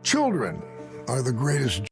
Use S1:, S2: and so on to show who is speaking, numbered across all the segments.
S1: Children are the greatest.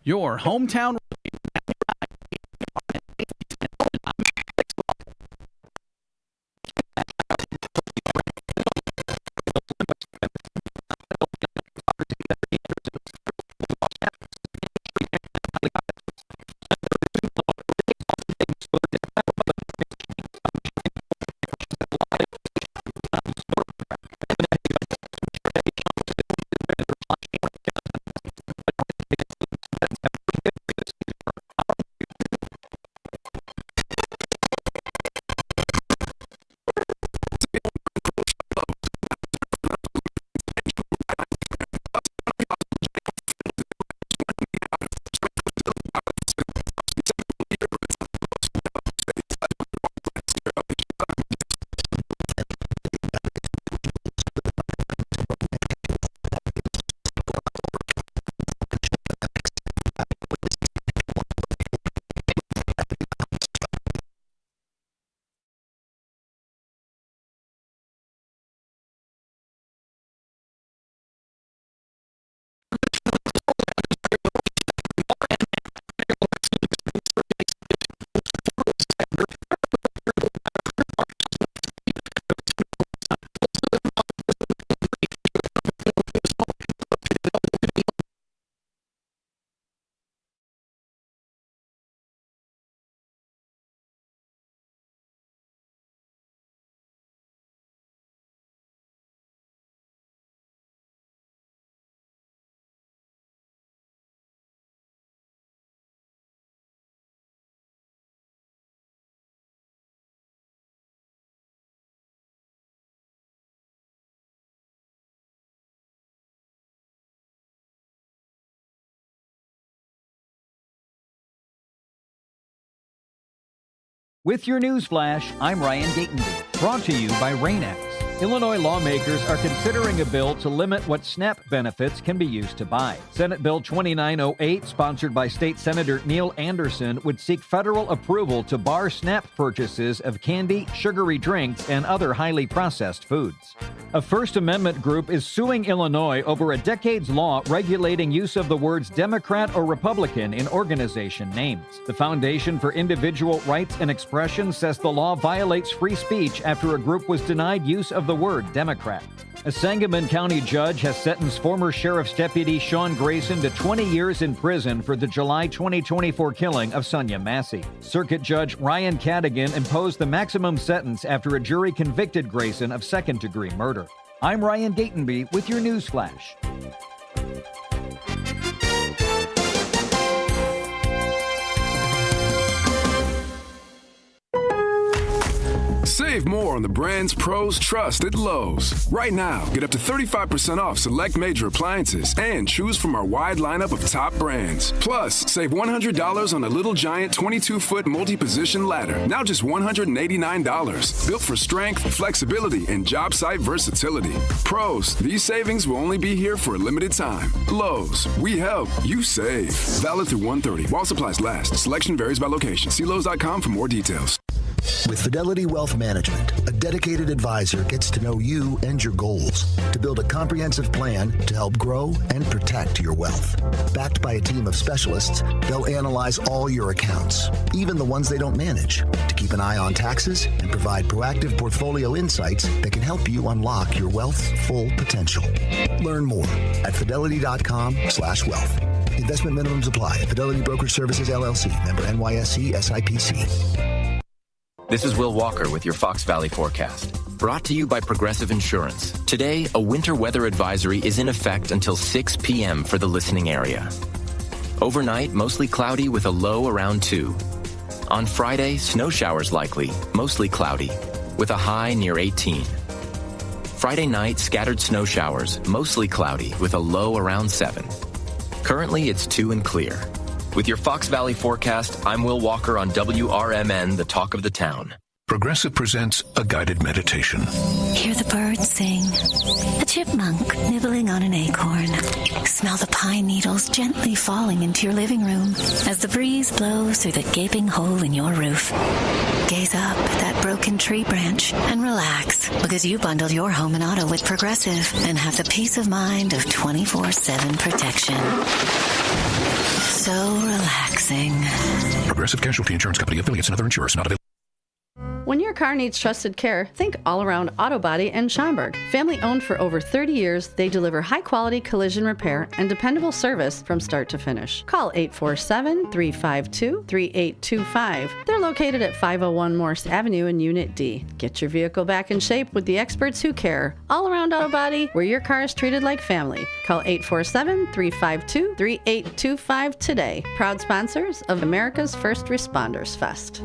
S2: Your hometown. With your news flash, I'm Ryan Gatenby, brought to you by Rain-X. Illinois lawmakers are considering a bill to limit what SNAP benefits can be used to buy. Senate Bill 2908, sponsored by State Senator Neil Anderson, would seek federal approval to bar SNAP purchases of candy, sugary drinks, and other highly processed foods. A First Amendment group is suing Illinois over a decade's law regulating use of the words Democrat or Republican in organization names. The Foundation for Individual Rights and Expression says the law violates free speech after a group was denied use of the word Democrat. A Sangamon County judge has sentenced former Sheriff's Deputy Sean Grayson to 20 years in prison for the July 2024 killing of Sonia Massey. Circuit Judge Ryan Cadigan imposed the maximum sentence after a jury convicted Grayson of second-degree murder. I'm Ryan Gatenby with your news flash.
S3: Save more on the brands pros trust at Lowe's. Right now, get up to 35% off select major appliances and choose from our wide lineup of top brands. Plus, save $100 on a Little Giant 22-foot multi-position ladder, now just $189. Built for strength, flexibility, and job site versatility. Pros, these savings will only be here for a limited time. Lowe's, we help, you save. Valid through 1/30 while supplies last. Selection varies by location. See Lowe's.com for more details.
S4: With Fidelity Wealth Management, a dedicated advisor gets to know you and your goals to build a comprehensive plan to help grow and protect your wealth. Backed by a team of specialists, they'll analyze all your accounts, even the ones they don't manage, to keep an eye on taxes and provide proactive portfolio insights that can help you unlock your wealth's full potential. Learn more at fidelity.com/wealth. Investment minimums apply. Fidelity Brokerage Services, LLC. Member NYSE SIPC.
S5: This is Will Walker with your Fox Valley forecast. Brought to you by Progressive Insurance. Today, a winter weather advisory is in effect until 6 p.m. for the listening area. Overnight, mostly cloudy with a low around 2. On Friday, snow showers likely, mostly cloudy, with a high near 18. Friday night, scattered snow showers, mostly cloudy, with a low around 7. Currently, it's 2 and clear. With your Fox Valley forecast, I'm Will Walker on WRMN, the talk of the town.
S6: Progressive presents a guided meditation.
S7: Hear the birds sing. A chipmunk nibbling on an acorn. Smell the pine needles gently falling into your living room as the breeze blows through the gaping hole in your roof. Gaze up at that broken tree branch and relax because you bundled your home and auto with Progressive and have the peace of mind of 24/7 protection. So relaxing.
S6: Progressive Casualty Insurance Company, affiliates, and other insurers not available.
S8: When your car needs trusted care, think All Around Auto Body in Schaumburg. Family owned for over 30 years, they deliver high-quality collision repair and dependable service from start to finish. Call 847-352-3825. They're located at 501 Morse Avenue in Unit D. Get your vehicle back in shape with the experts who care. All Around Auto Body, where your car is treated like family. Call 847-352-3825 today. Proud sponsors of America's First Responders Fest.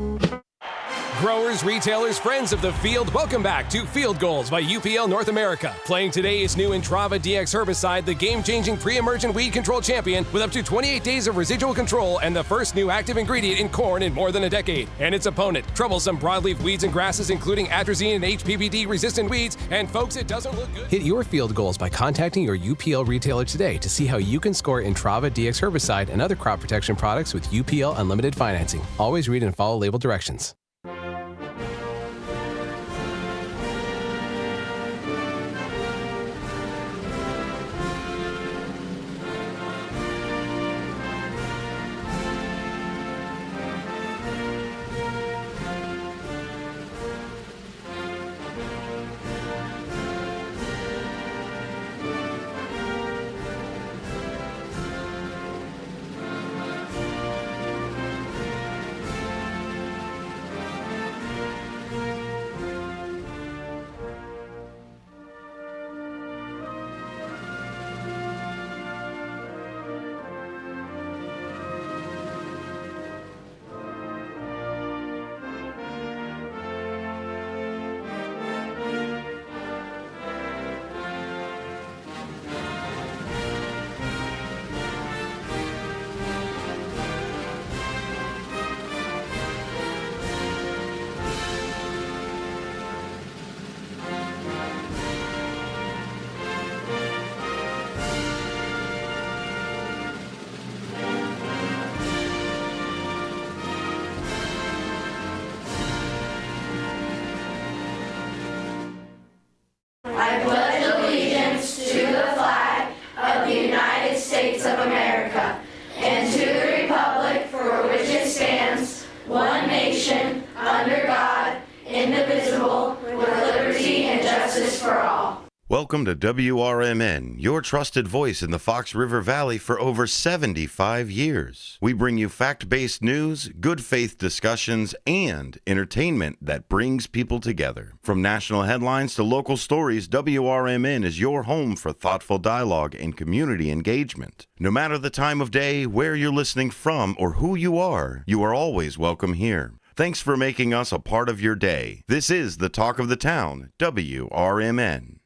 S9: Growers, retailers, friends of the field, welcome back to Field Goals by UPL North America. Playing today is new Intrava DX herbicide, the game-changing pre-emergent weed control champion with up to 28 days of residual control and the first new active ingredient in corn in more than a decade. And its opponent, troublesome broadleaf weeds and grasses, including atrazine and HPPD-resistant weeds. And folks, it doesn't look good. Hit your field goals by contacting your UPL retailer today to see how you can score Intrava DX herbicide and other crop protection products with UPL Unlimited Financing. Always read and follow label directions.
S10: I pledge allegiance to the flag of the United States of America and to the republic for which it stands, one nation, under God, indivisible, with liberty and justice for all.
S11: Welcome to WRMN, your trusted voice in the Fox River Valley for over 75 years. We bring you fact-based news, good faith discussions, and entertainment that brings people together. From national headlines to local stories, WRMN is your home for thoughtful dialogue and community engagement. No matter the time of day, where you're listening from, or who you are always welcome here. Thanks for making us a part of your day. This is the Talk of the Town, WRMN.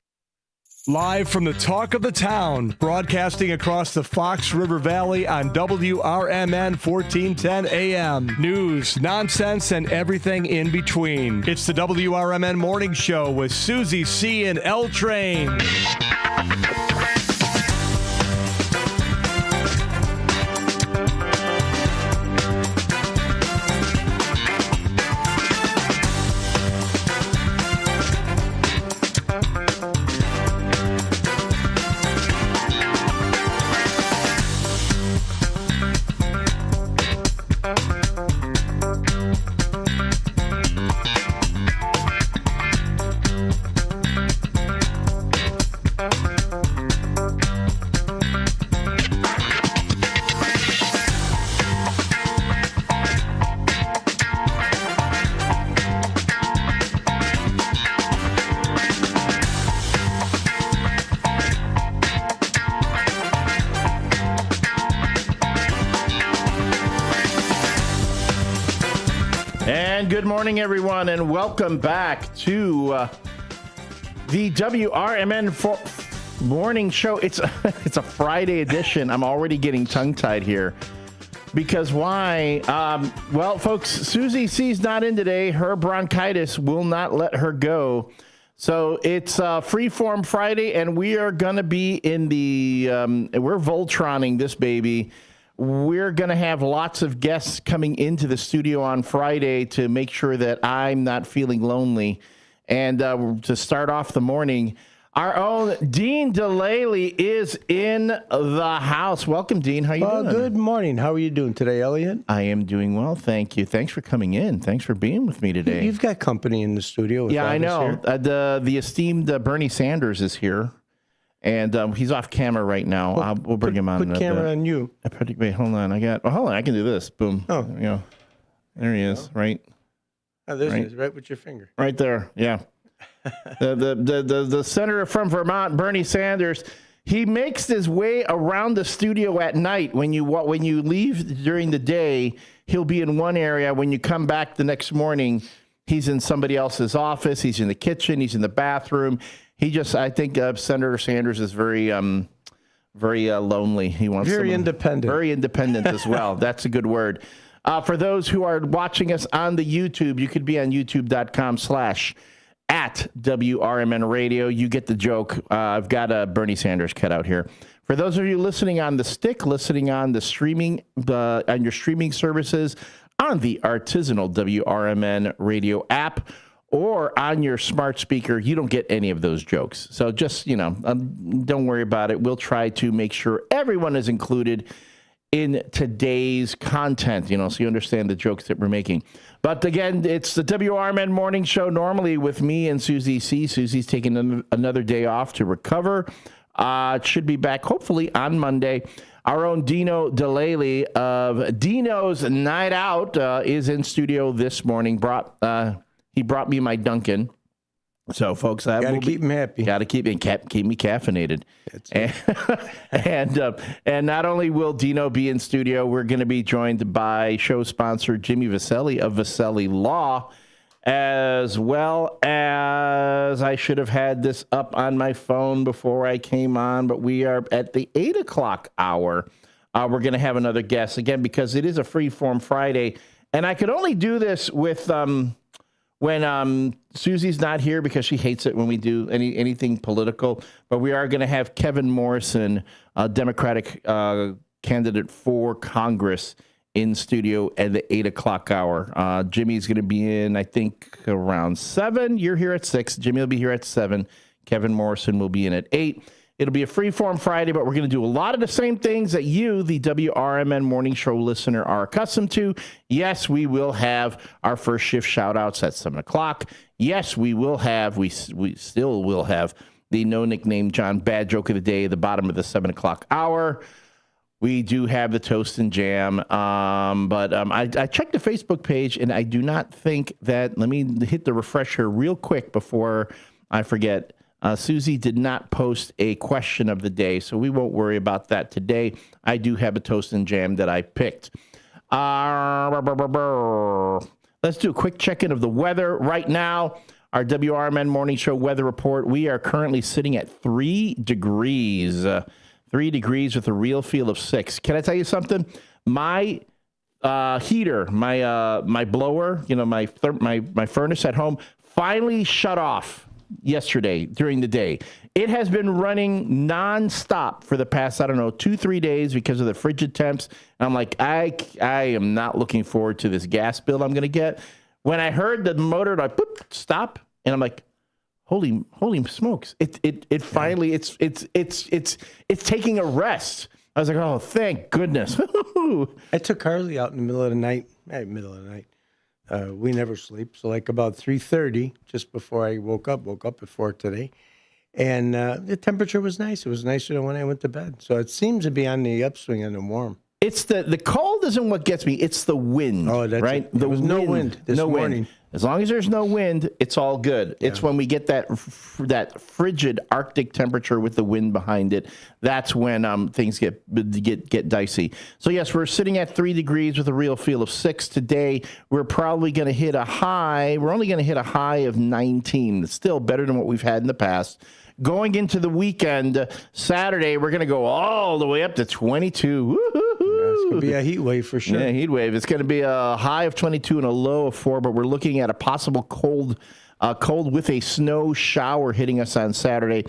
S12: Live from the Talk of the Town, broadcasting across the Fox River Valley on WRMN 1410 AM. News, nonsense, and everything in between. It's the WRMN Morning Show with Susie C. and L Train.
S13: And good morning, everyone, and welcome back to the WRMN morning show. It's a Friday edition. I'm already getting tongue-tied here. Because why? Well, folks, Susie C's not in today. Her bronchitis will not let her go. So it's Freeform Friday, and we are going to be in the, we're Voltroning this baby. We're going to have lots of guests coming into the studio on Friday to make sure that I'm not feeling lonely. And to start off the morning, our own Dean DeLaley is in the house. Welcome, Dean. How you doing?
S14: Good morning. How are you doing today, Elliot?
S13: I am doing well, thank you. Thanks for coming in. Thanks for being with me today.
S14: You've got company in the studio.
S13: Yeah, I know. The esteemed Bernie Sanders is here, and he's off camera right now. We'll bring him on.
S14: Put camera on you.
S13: Wait, hold on. Hold on. I can do this. Boom.
S14: Oh,
S13: there we go. There he is. Right.
S14: Oh, there he is. Right with your finger.
S13: Right there. Yeah. The senator from Vermont, Bernie Sanders, he makes his way around the studio at night. When you leave during the day, he'll be in one area. When you come back the next morning, he's in somebody else's office. He's in the kitchen. He's in the bathroom. I think Senator Sanders is very lonely. He wants
S14: independent.
S13: Very independent as well. That's a good word. For those who are watching us on the YouTube, you could be on youtube.com/@WRMN Radio. You get the joke. I've got a Bernie Sanders cut out here. For those of you listening on the stick, listening on the streaming, on your streaming services, on the artisanal WRMN Radio app, or on your smart speaker, you don't get any of those jokes. So just, don't worry about it. We'll try to make sure everyone is included in today's content, so you understand the jokes that we're making. But again, it's the WRMN morning show, normally with me and Susie C. Susie's taking another day off to recover. Should be back hopefully on Monday. Our own Dino DeLaley of Dino's Night Out is in studio this morning. He brought me my Dunkin'. So, folks, I
S14: gotta keep him happy.
S13: Gotta keep me caffeinated. And not only will Dino be in studio, we're going to be joined by show sponsor Jimmy Vaselli of Vaselli Law, as well as I should have had this up on my phone before I came on, but we are at the 8 o'clock hour. We're going to have another guest again because it is a Freeform Friday, and I could only do this with when Susie's not here because she hates it when we do anything political. But we are going to have Kevin Morrison, a Democratic candidate for Congress, in studio at the 8 o'clock hour. Jimmy's going to be in, I think, around 7. You're here at 6. Jimmy will be here at 7. Kevin Morrison will be in at 8. It'll be a Freeform Friday, but we're going to do a lot of the same things that you, the WRMN Morning Show listener, are accustomed to. Yes, we will have our first shift shout-outs at 7 o'clock. Yes, we still will have the No Nickname John Bad Joke of the Day at the bottom of the 7 o'clock hour. We do have the Toast and Jam, but I checked the Facebook page, and I do not think that, let me hit the refresher real quick before I forget. Susie did not post a question of the day, so we won't worry about that today. I do have a Toast and Jam that I picked. Let's do a quick check-in of the weather right now. Our WRMN Morning Show weather report. We are currently sitting at 3 degrees. 3 degrees with a real feel of 6. Can I tell you something? My heater, my blower, my furnace at home finally shut off yesterday during the day. It has been running nonstop for the past, 2-3 days because of the frigid temps. And I'm like, I am not looking forward to this gas bill I'm going to get. When I heard the motor like stop, and I'm like, holy smokes! It finally it's taking a rest. I was like, oh, thank goodness.
S14: I took Carly out in the middle of the night. We never sleep. So like about 3:30, just before I woke up at 4 today. And the temperature was nice. It was nicer than when I went to bed. So it seems to be on the upswing and the warm.
S13: It's the cold isn't what gets me. It's the wind.
S14: Oh, that's
S13: right.
S14: There was no wind this morning.
S13: As long as there's no wind, it's all good. Yeah. It's when we get that frigid Arctic temperature with the wind behind it, that's when things get dicey. So yes, we're sitting at 3 degrees with a real feel of 6 today. We're probably going to hit a high. We're only going to hit a high of 19. It's still better than what we've had in the past. Going into the weekend, Saturday, we're going to go all the way up to 22. Woo-hoo-hoo.
S14: It's going to be a heat wave for sure.
S13: Yeah, heat wave. It's going to be a high of 22 and a low of 4, but we're looking at a possible cold with a snow shower hitting us on Saturday.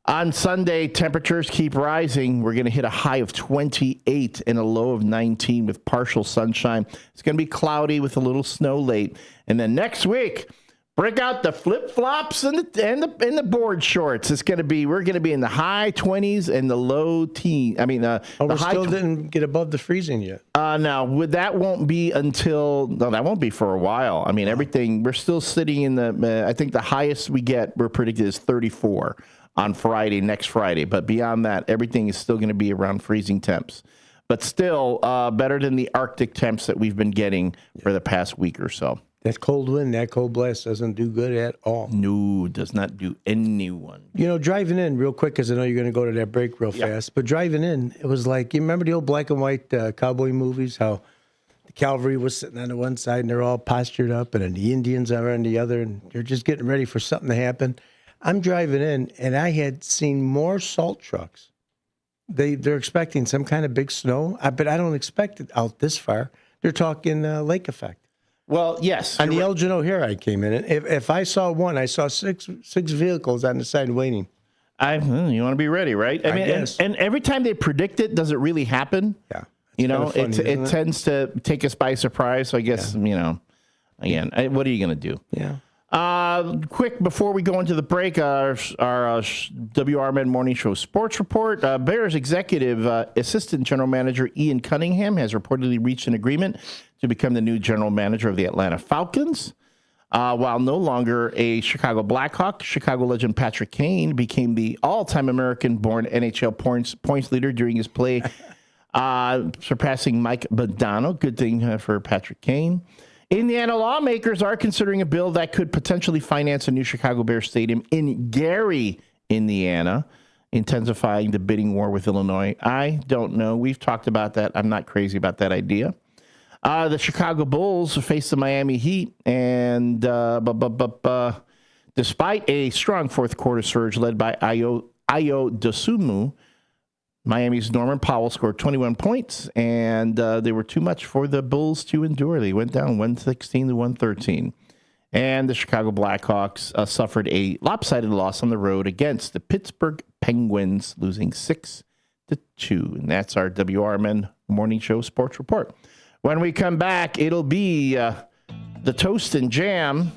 S13: On Sunday, temperatures keep rising. We're going to hit a high of 28 and a low of 19 with partial sunshine. It's going to be cloudy with a little snow late. And then next week, break out the flip-flops and the board shorts. We're going to be in the high 20s and the low teens. I mean,
S14: we still didn't get above the freezing yet.
S13: No, that won't be that won't be for a while. I mean, everything, we're still sitting in I think the highest we're predicted is 34 on next Friday. But beyond that, everything is still going to be around freezing temps. But still better than the Arctic temps that we've been getting for the past week or so.
S14: That cold wind, that cold blast doesn't do good at all.
S13: No, does not do anyone.
S14: Driving in real quick, because I know you're going to go to that break real fast, but driving in, it was like, you remember the old black and white cowboy movies, how the cavalry was sitting on the one side and they're all postured up, and then the Indians are on the other, and they're just getting ready for something to happen. I'm driving in, and I had seen more salt trucks. They're expecting some kind of big snow, but I don't expect it out this far. They're talking lake effect.
S13: Well, yes.
S14: On the Elgin O'Hare I came in. If I saw one, I saw six vehicles on the side waiting.
S13: You want to be ready, right? I mean,
S14: guess.
S13: And every time they predict it, does it really happen?
S14: Yeah.
S13: It tends to take us by surprise. So I guess, again, what are you going to do?
S14: Yeah.
S13: Quick, before we go into the break, our WRMN Morning Show Sports Report. Bears Executive Assistant General Manager Ian Cunningham has reportedly reached an agreement to become the new general manager of the Atlanta Falcons. While no longer a Chicago Blackhawk, Chicago legend Patrick Kane became the all-time American-born NHL points leader during his play, surpassing Mike Modano. Good thing for Patrick Kane. Indiana lawmakers are considering a bill that could potentially finance a new Chicago Bears stadium in Gary, Indiana, intensifying the bidding war with Illinois. I don't know. We've talked about that. I'm not crazy about that idea. The Chicago Bulls face the Miami Heat, and despite a strong fourth quarter surge led by Ayo Dosunmu, Miami's Norman Powell scored 21 points, and they were too much for the Bulls to endure. They went down 116 to 113. And the Chicago Blackhawks suffered a lopsided loss on the road against the Pittsburgh Penguins, losing 6-2. And that's our WRMN Morning Show Sports Report. When we come back, it'll be the Toast and Jam.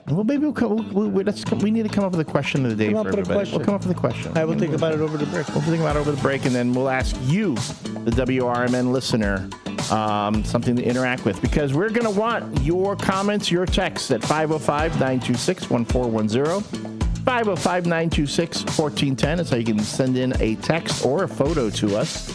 S13: Well, maybe we need to come up with a question of the day for everybody. We'll come up with a question.
S14: I will think about it over the break.
S13: We'll think about it over the break, and then we'll ask you, the WRMN listener, something to interact with, because we're going to want your comments, your texts at 505-926-1410. 505-926-1410. That's how you can send in a text or a photo to us.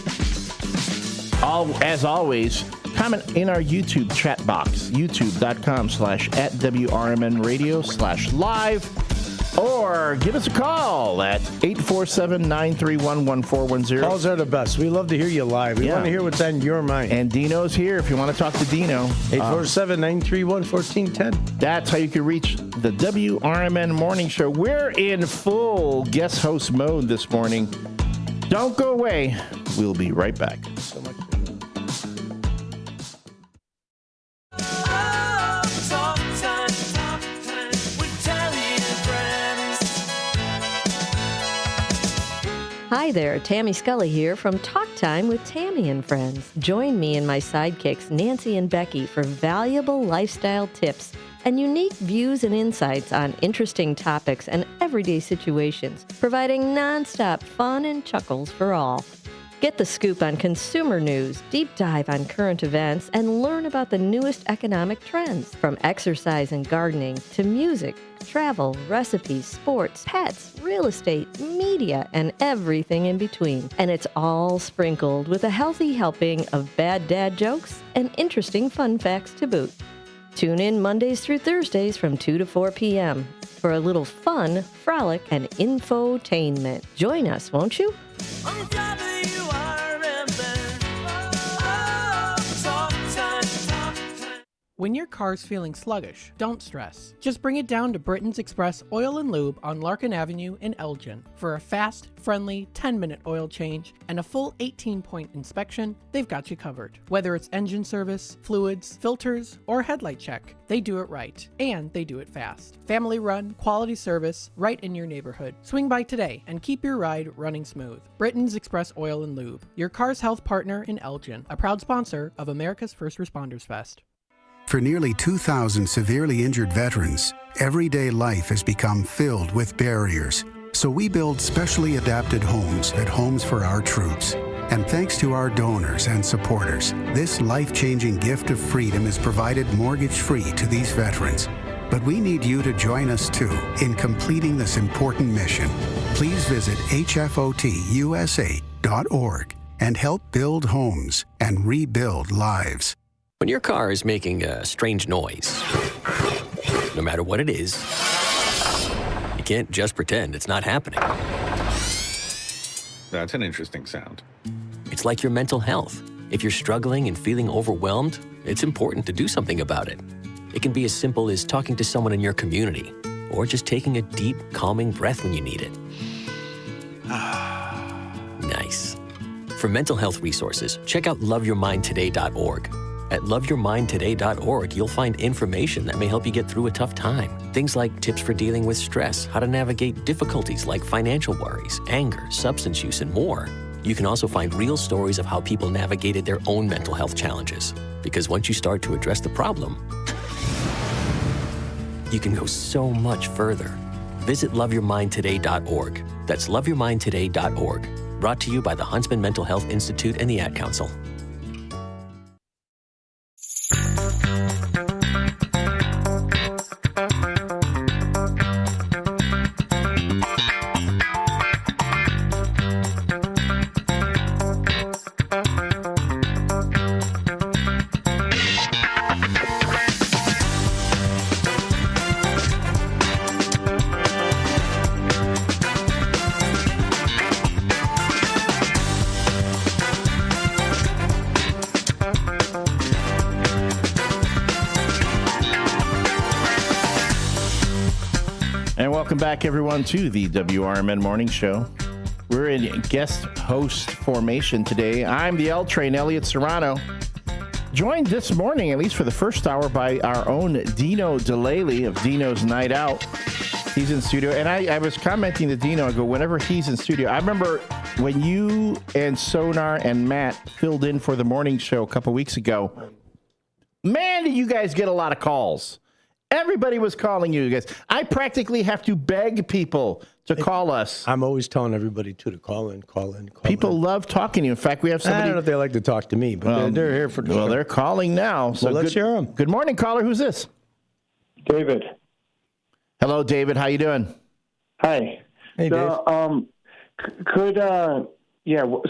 S13: As always, comment in our YouTube chat box, youtube.com/@WRMNradio/live, or give us a call at 847-931-1410.
S14: Calls are the best. We love to hear you live. We want to hear what's on your mind.
S13: And Dino's here if you want to talk to Dino.
S14: 847-931-1410.
S13: That's how you can reach the WRMN Morning Show. We're in full guest host mode this morning. Don't go away. We'll be right back.
S14: So much.
S15: Hi there, Tammy Scully here from Talk Time with Tammy and Friends. Join me and my sidekicks, Nancy and Becky, for valuable lifestyle tips and unique views and insights on interesting topics and everyday situations, providing nonstop fun and chuckles for all. Get the scoop on consumer news, deep dive on current events, and learn about the newest economic trends, from exercise and gardening to music, travel, recipes, sports, pets, real estate, media, and everything in between. And it's all sprinkled with a healthy helping of bad dad jokes and interesting fun facts to boot. Tune in Mondays through Thursdays from 2 to 4 p.m. for a little fun, frolic, and infotainment. Join us, won't you?
S16: When your car's feeling sluggish, don't stress. Just bring it down to Britain's Express Oil and Lube on Larkin Avenue in Elgin. For a fast, friendly 10-minute oil change and a full 18-point inspection, they've got you covered. Whether it's engine service, fluids, filters, or headlight check, they do it right. And they do it fast. Family run, quality service, right in your neighborhood. Swing by today and keep your ride running smooth. Britain's Express Oil and Lube, your car's health partner in Elgin, a proud sponsor of America's First Responders Fest.
S17: For nearly 2,000 severely injured veterans, everyday life has become filled with barriers. So we build specially adapted homes at Homes for Our Troops. And thanks to our donors and supporters, this life-changing gift of freedom is provided mortgage-free to these veterans. But we need you to join us too in completing this important mission. Please visit hfotusa.org and help build homes and rebuild lives.
S18: When your car is making a strange noise, no matter what it is, you can't just pretend it's not happening.
S19: That's an interesting sound.
S18: It's like your mental health. If you're struggling and feeling overwhelmed, it's important to do something about it. It can be as simple as talking to someone in your community, or just taking a deep, calming breath when you need it. Nice. For mental health resources, check out loveyourmindtoday.org. At loveyourmindtoday.org, you'll find information that may help you get through a tough time. Things like tips for dealing with stress, how to navigate difficulties like financial worries, anger, substance use, and more. You can also find real stories of how people navigated their own mental health challenges. Because once you start to address the problem, you can go so much further. Visit loveyourmindtoday.org. That's loveyourmindtoday.org. Brought to you by the Huntsman Mental Health Institute and the Ad Council.
S13: Welcome back, everyone, to the WRMN Morning Show. We're in guest host formation today. I'm the L Train, Elliot Serrano. Joined this morning, at least for the first hour, by our own Dino DeLaley of Dino's Night Out. He's in studio, and I was commenting to Dino, I go, whenever he's in studio, I remember when you and Sonar and Matt filled in for the morning show a couple weeks ago, man, did you guys get a lot of calls. Everybody was calling you guys. I practically have to beg people to call us.
S14: I'm always telling everybody to call in.
S13: People love talking to you. In fact, we have somebody.
S14: I don't know if they like to talk to me, but they're here for.
S13: Well, they're calling now. So
S14: let's hear them.
S13: Good morning, caller. Who's this?
S20: David.
S13: Hello, David. How you doing?
S20: Hi.
S14: Hey, Dave.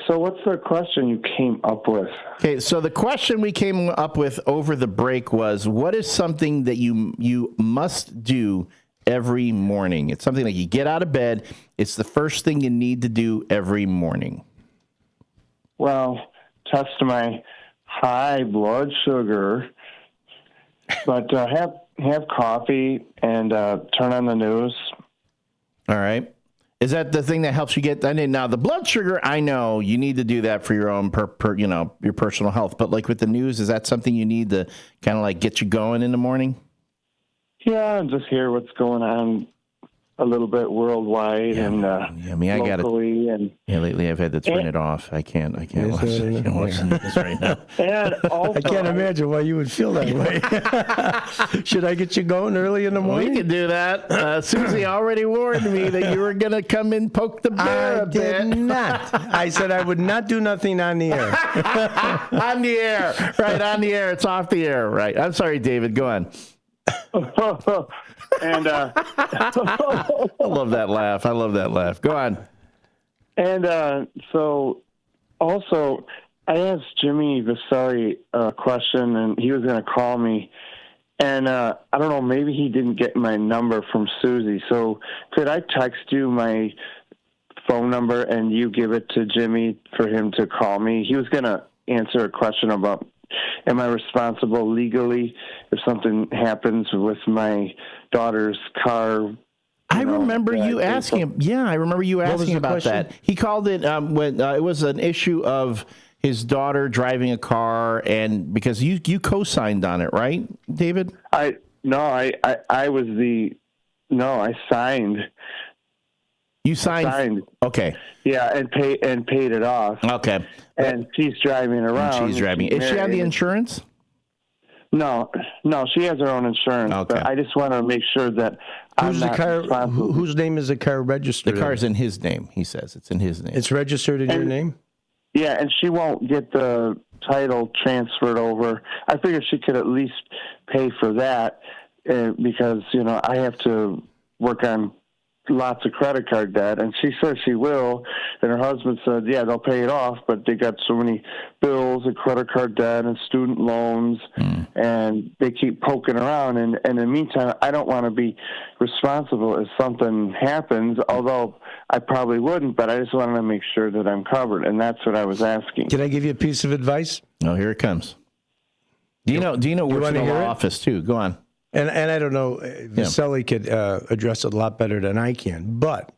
S20: So what's the question you came up with?
S13: Okay, so the question we came up with over the break was, what is something that you must do every morning? It's something like you get out of bed. It's the first thing you need to do every morning.
S20: Well, test my high blood sugar, but have coffee and turn on the news.
S13: All right. Is that the thing that helps you get? Now the blood sugar, I know you need to do that for your own, your personal health. But like with the news, is that something you need to kind of like get you going in the morning?
S20: Yeah, and just hear what's going on a little bit worldwide and locally.
S13: Lately I've had to turn it off. I can't watch this right now.
S20: And also,
S14: I can't imagine why you would feel that way. Should I get you going early in the morning?
S13: We can do that. Susie already warned me that you were going to come and poke the bear a bit.
S14: I did not. I said I would not do nothing on the air.
S13: On the air. Right, on the air. It's off the air. Right. I'm sorry, David. Go on.
S20: And
S13: I love that laugh. Go on.
S20: And so also I asked Jimmy Vasselli a question, and he was going to call me, And I don't know, maybe he didn't get my number from Susie. So could I text you my phone number and you give it to Jimmy for him to call me? He was going to answer a question about, am I responsible legally if something happens with my daughter's car?
S13: I remember you asking him. Yeah, I remember you asking about that. He called it when it was an issue of his daughter driving a car, and because you co-signed on it, right, David?
S20: I signed.
S13: You signed. Okay.
S20: Yeah, and paid it off.
S13: Okay.
S20: And she's driving around.
S13: Is she on the insurance?
S20: No, she has her own insurance.
S13: Okay.
S20: But I just want to make sure that
S14: whose name is the car registered?
S13: The car's in his name. He says it's in his name.
S14: It's registered in your name.
S20: Yeah, and she won't get the title transferred over. I figure she could at least pay for that because I have to work on lots of credit card debt, and she says she will, and her husband said, yeah, they'll pay it off, but they got so many bills and credit card debt and student loans, and they keep poking around, and in the meantime, I don't want to be responsible if something happens, although I probably wouldn't, but I just wanted to make sure that I'm covered, and that's what I was asking.
S14: Can I give you a piece of advice?
S13: Oh, here it comes. Dino works in the law office, too. Go on.
S14: And I don't know, Vasselli could address it a lot better than I can. But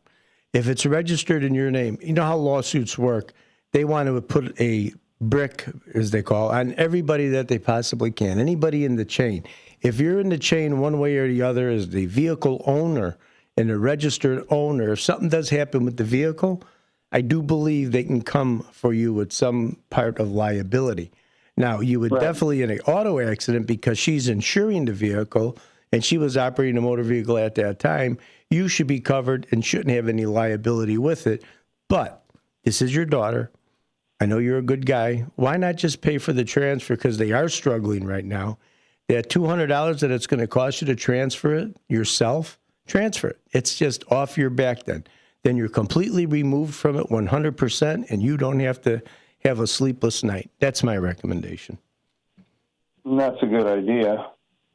S14: if it's registered in your name, you know how lawsuits work. They want to put a brick, as they call, on everybody that they possibly can, anybody in the chain. If you're in the chain one way or the other as the vehicle owner and the registered owner, if something does happen with the vehicle, I do believe they can come for you with some part of liability. Now, you would definitely in an auto accident because she's insuring the vehicle and she was operating a motor vehicle at that time. You should be covered and shouldn't have any liability with it. But this is your daughter. I know you're a good guy. Why not just pay for the transfer because they are struggling right now? That $200 that it's going to cost you to transfer it yourself, transfer it. It's just off your back then. Then you're completely removed from it 100% and you don't have to have a sleepless night. That's my recommendation.
S20: That's a good idea.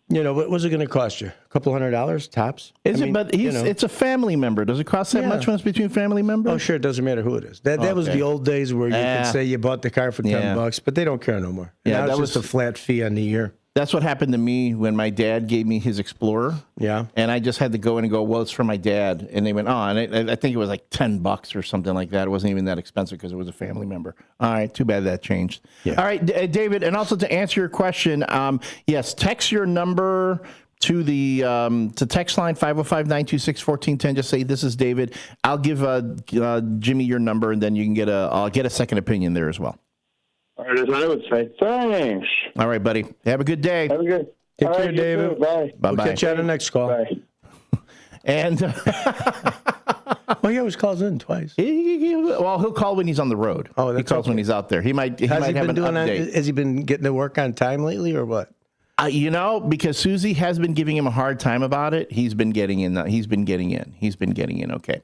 S14: What was it going to cost you? A couple $100 tops?
S13: But it's a family member. Does it cost that much when it's between family members?
S14: Oh, sure. It doesn't matter who it is. That was the old days where you could say you bought the car for $10, but they don't care no more. Now it's just a flat fee on the year.
S13: That's what happened to me when my dad gave me his Explorer.
S14: Yeah.
S13: And I just had to go in and go, well, it's for my dad. And they went, and I think it was like $10 or something like that. It wasn't even that expensive because it was a family member. All right. Too bad that changed. Yeah. All right, David. And also to answer your question, yes, text your number to the to text line 505-926-1410. Just say, this is David. I'll give Jimmy your number, and then you can I'll get a second opinion there as well.
S20: All right, as I would say, thanks.
S13: All right, buddy. Have a good day.
S20: Have a good.
S14: Take care, David.
S20: Bye.
S13: Bye.
S14: We'll catch you on the next call.
S20: Bye.
S14: And he always calls in twice.
S13: He'll call when he's on the road.
S14: Oh,
S13: he calls when he's out there. He might have an update.
S14: Has he been getting to work on time lately, or what?
S13: Because Susie has been giving him a hard time about it. He's been getting in. He's been getting in. Okay.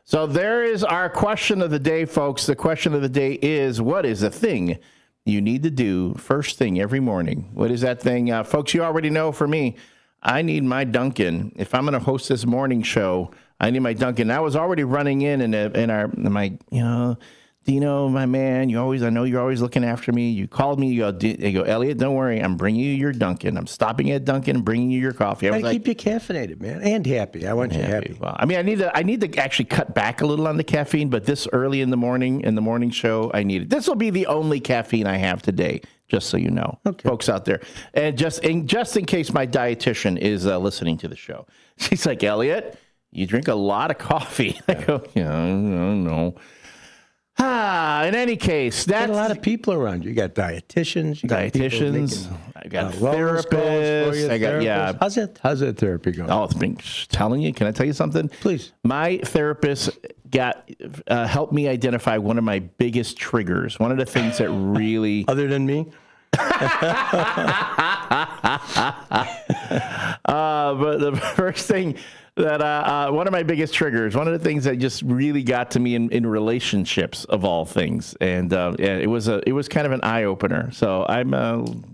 S13: So there is our question of the day, folks. The question of the day is, what is the thing you need to do first thing every morning? What is that thing? Folks, you already know for me, I need my Dunkin'. If I'm going to host this morning show, I need my Dunkin'. I was already running Dino, my man, I know you're always looking after me. You called me, you go, Elliot, don't worry. I'm bringing you your Dunkin'. I'm stopping at Dunkin' and bringing you your coffee.
S14: I keep you caffeinated, man, and happy. I want you happy.
S13: Well, I need to actually cut back a little on the caffeine, but this early in the morning show, I need it. This will be the only caffeine I have today, just so you know, folks out there. And just in case my dietitian is listening to the show, she's like, Elliot, you drink a lot of coffee. I go, no. In any case, that's
S14: a lot of people around you. You got dietitians.
S13: I got therapists.
S14: How's that therapy going?
S13: Oh, it's been telling you. Can I tell you something?
S14: Please.
S13: My therapist helped me identify one of my biggest triggers. One of the things that really,
S14: other than me.
S13: But the first thing that one of my biggest triggers, one of the things that just really got to me in relationships of all things, and it was kind of an eye opener. So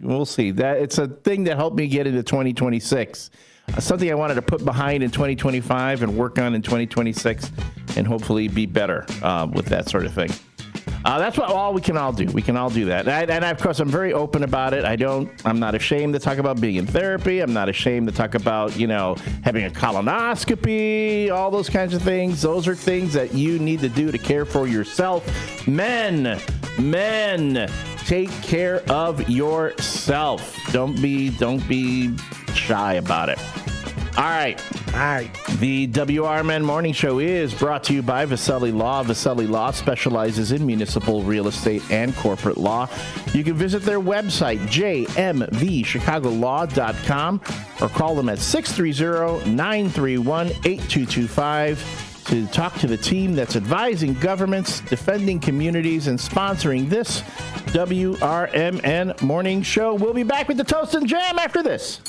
S13: we'll see. That it's a thing that helped me get into 2026. Something I wanted to put behind in 2025 and work on in 2026, and hopefully be better with that sort of thing. That's all we can all do. We can all do that. And of course, I'm very open about it. I'm not ashamed to talk about being in therapy. I'm not ashamed to talk about, having a colonoscopy, all those kinds of things. Those are things that you need to do to care for yourself. Men, take care of yourself. Don't be shy about it. All right. The WRMN Morning Show is brought to you by Vasselli Law. Vasselli Law specializes in municipal real estate and corporate law. You can visit their website, jmvchicagolaw.com, or call them at 630-931-8225 to talk to the team that's advising governments, defending communities, and sponsoring this WRMN Morning Show. We'll be back with the Toast and Jam after this.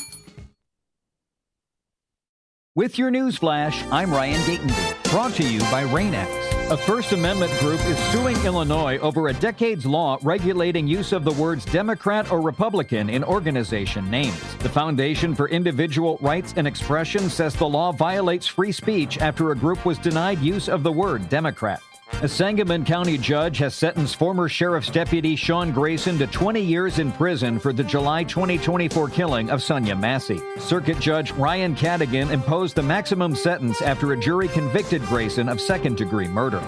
S2: With your news flash, I'm Ryan Gatenby, brought to you by Rain-X. A First Amendment group is suing Illinois over a decade's law regulating use of the words Democrat or Republican in organization names. The Foundation for Individual Rights and Expression says the law violates free speech after a group was denied use of the word Democrat. A Sangamon County judge has sentenced former Sheriff's Deputy Sean Grayson to 20 years in prison for the July 2024 killing of Sonia Massey. Circuit Judge Ryan Cadigan imposed the maximum sentence after a jury convicted Grayson of second-degree murder.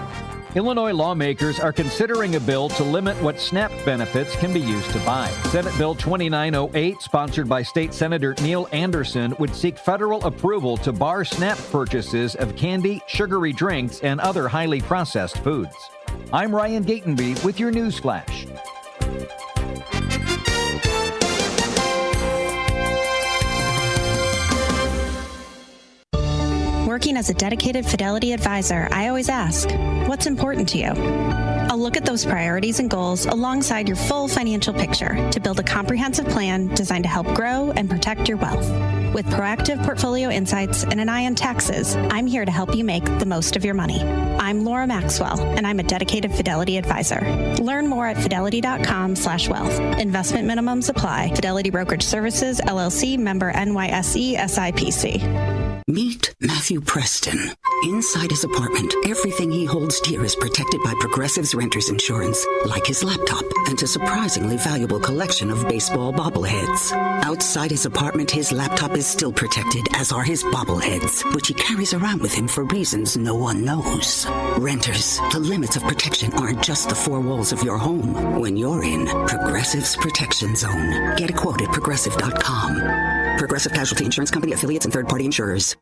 S2: Illinois lawmakers are considering a bill to limit what SNAP benefits can be used to buy. Senate Bill 2908, sponsored by State Senator Neil Anderson, would seek federal approval to bar SNAP purchases of candy, sugary drinks, and other highly processed foods. I'm Ryan Gatenby with your news flash.
S19: Working as a dedicated Fidelity advisor, I always ask, what's important to you? I'll look at those priorities and goals alongside your full financial picture to build a comprehensive plan designed to help grow and protect your wealth. With proactive portfolio insights and an eye on taxes, I'm here to help you make the most of your money. I'm Laura Maxwell, and I'm a dedicated Fidelity advisor. Learn more at fidelity.com/wealth. Investment minimums apply. Fidelity Brokerage Services, LLC, member NYSE, SIPC.
S21: Meet Matthew Preston. Inside his apartment, everything he holds dear is protected by Progressive's Renter's Insurance, like his laptop and a surprisingly valuable collection of baseball bobbleheads. Outside his apartment, his laptop is still protected, as are his bobbleheads, which he carries around with him for reasons no one knows. Renters, the limits of protection aren't just the four walls of your home. When you're in Progressive's Protection Zone, get a quote at Progressive.com. Progressive Casualty Insurance Company, affiliates, and third-party insurers.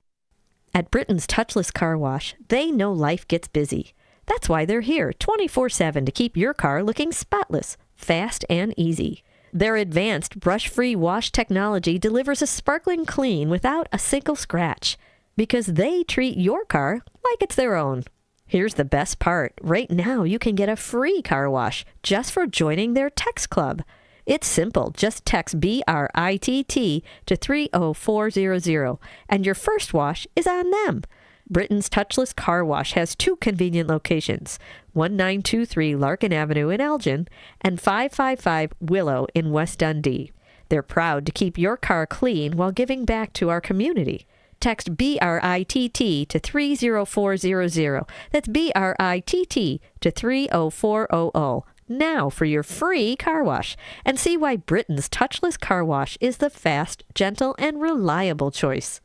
S15: At Britain's Touchless Car Wash, they know life gets busy. That's why they're here 24/7 to keep your car looking spotless, fast, and easy. Their advanced brush-free wash technology delivers a sparkling clean without a single scratch, because they treat your car like it's their own. Here's the best part. Right now, you can get a free car wash just for joining their text club. It's simple. Just text BRITT to 30400, and your first wash is on them. Britain's Touchless Car Wash has two convenient locations, 1923 Larkin Avenue in Elgin and 555 Willow in West Dundee. They're proud to keep your car clean while giving back to our community. Text BRITT to 30400. That's BRITT to 30400. Now for your free car wash, and see why Britain's Touchless Car Wash is the fast, gentle, and reliable choice.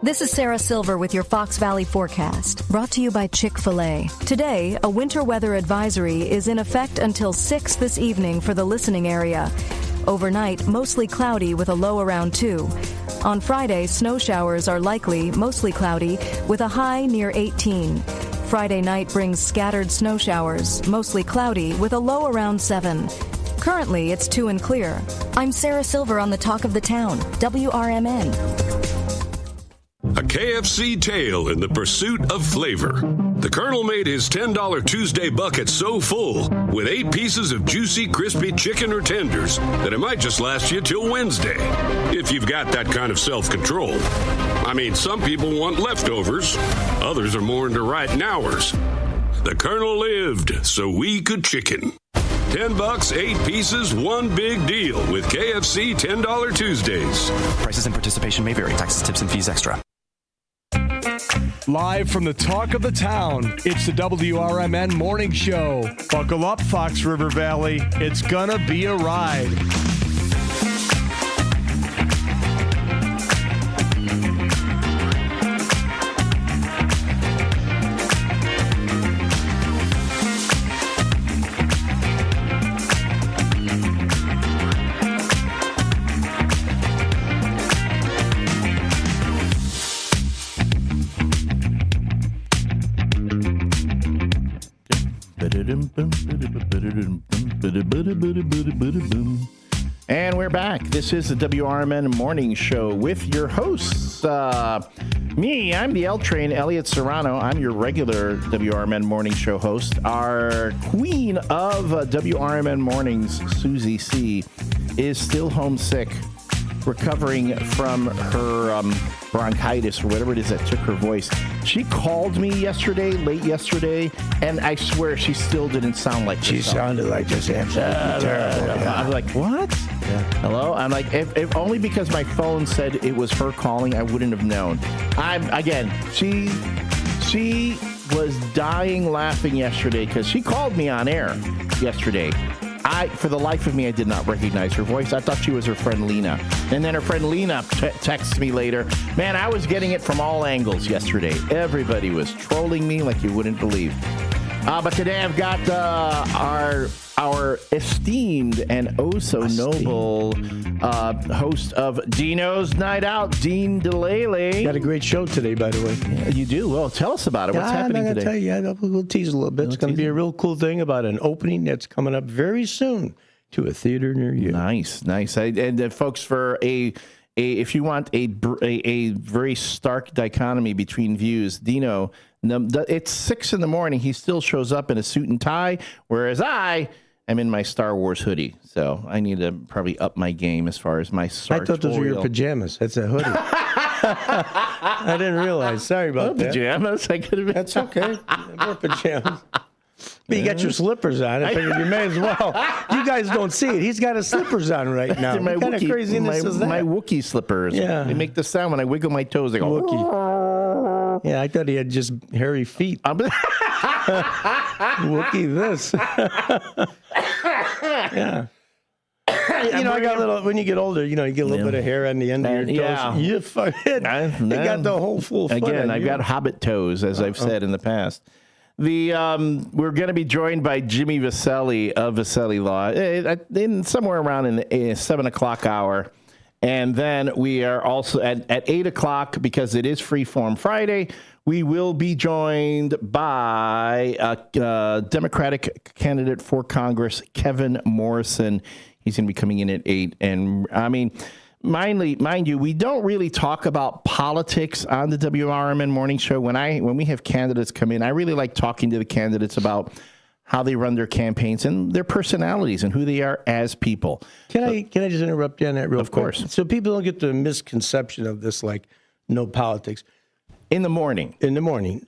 S22: This is Sarah Silver with your Fox Valley forecast, brought to you by Chick-fil-A. Today, a winter weather advisory is in effect until 6 this evening for the listening area. Overnight, mostly cloudy with a low around 2. On Friday, snow showers are likely, mostly cloudy, with a high near 18. Friday night brings scattered snow showers, mostly cloudy, with a low around 7. Currently, it's 2 and clear. I'm Sarah Silver on the Talk of the Town, WRMN.
S23: A KFC tale in the pursuit of flavor.
S1: The Colonel made his $10 Tuesday bucket so full with 8 pieces of juicy, crispy chicken or tenders that it might just last you till Wednesday, if you've got that kind of self-control. I mean, some people want leftovers. Others are more into right nowers. The Colonel lived so we could chicken. $10, 8 pieces, one big deal with KFC $10 Tuesdays.
S3: Prices and participation may vary. Taxes, tips, and fees extra.
S12: Live from the talk of the town, it's the WRMN Morning Show. Buckle up, Fox River Valley. It's gonna be a ride.
S13: And we're back. This is the WRMN Morning Show with your hosts. Me, I'm the L Train, Elliot Serrano. I'm your regular WRMN Morning Show host. Our queen of WRMN Mornings, Susie C., is still homesick, recovering from her bronchitis or whatever it is that took her voice. She called me late yesterday, and I swear she still didn't sound like
S14: she sounded like just absolutely terrible.
S13: I was like, what? Yeah. Hello? I'm like, if only because my phone said it was her calling, I wouldn't have known. She was dying laughing yesterday because she called me on air yesterday. For the life of me, I did not recognize her voice. I thought she was her friend Lena. And then her friend Lena texts me later. Man, I was getting it from all angles yesterday. Everybody was trolling me like you wouldn't believe. But today I've got our esteemed and noble host of Dino's Night Out, Dean DeLaley.
S14: Got a great show today, by the way.
S13: Yeah, you do? Well, tell us about it. What's happening today?
S14: I'm going to tell you. We'll tease a little bit. It's going to be a real cool thing about an opening that's coming up very soon to a theater near you.
S13: Nice. And folks, for if you want a very stark dichotomy between views, Dino, it's 6 a.m. He still shows up in a suit and tie, whereas I'm in my Star Wars hoodie. So I need to probably up my game as far as my sartorial.
S14: I thought those were your pajamas. That's a hoodie. I didn't realize. Sorry about that.
S13: Pajamas?
S14: That's okay. More pajamas. But you got your slippers on. I figured you may as well. You guys don't see it. He's got his slippers on right now.
S13: What kind of craziness is that? My Wookiee slippers.
S14: Yeah.
S13: They make the sound when I wiggle my toes. They go,
S14: Wookiee. Yeah, I thought he had just hairy feet. Wookiee this. Yeah. I got a little, when you get older, you get a little bit of hair on the end of your toes.
S13: Yeah.
S14: You got the whole full foot.
S13: Again, I've got hobbit toes, as I've said in the past. We're going to be joined by Jimmy Vaselli of Vaselli Law in somewhere around in the 7 o'clock hour. And then we are also at 8 o'clock, because it is Freeform Friday, we will be joined by a Democratic candidate for Congress, Kevin Morrison. He's going to be coming in at 8. And I mean, mind you, we don't really talk about politics on the WRMN Morning Show. When we have candidates come in, I really like talking to the candidates about how they run their campaigns and their personalities and who they are as people.
S14: Can I just interrupt you on that real quick?
S13: Of course.
S14: So people don't get the misconception of this, like, no politics.
S13: In the morning.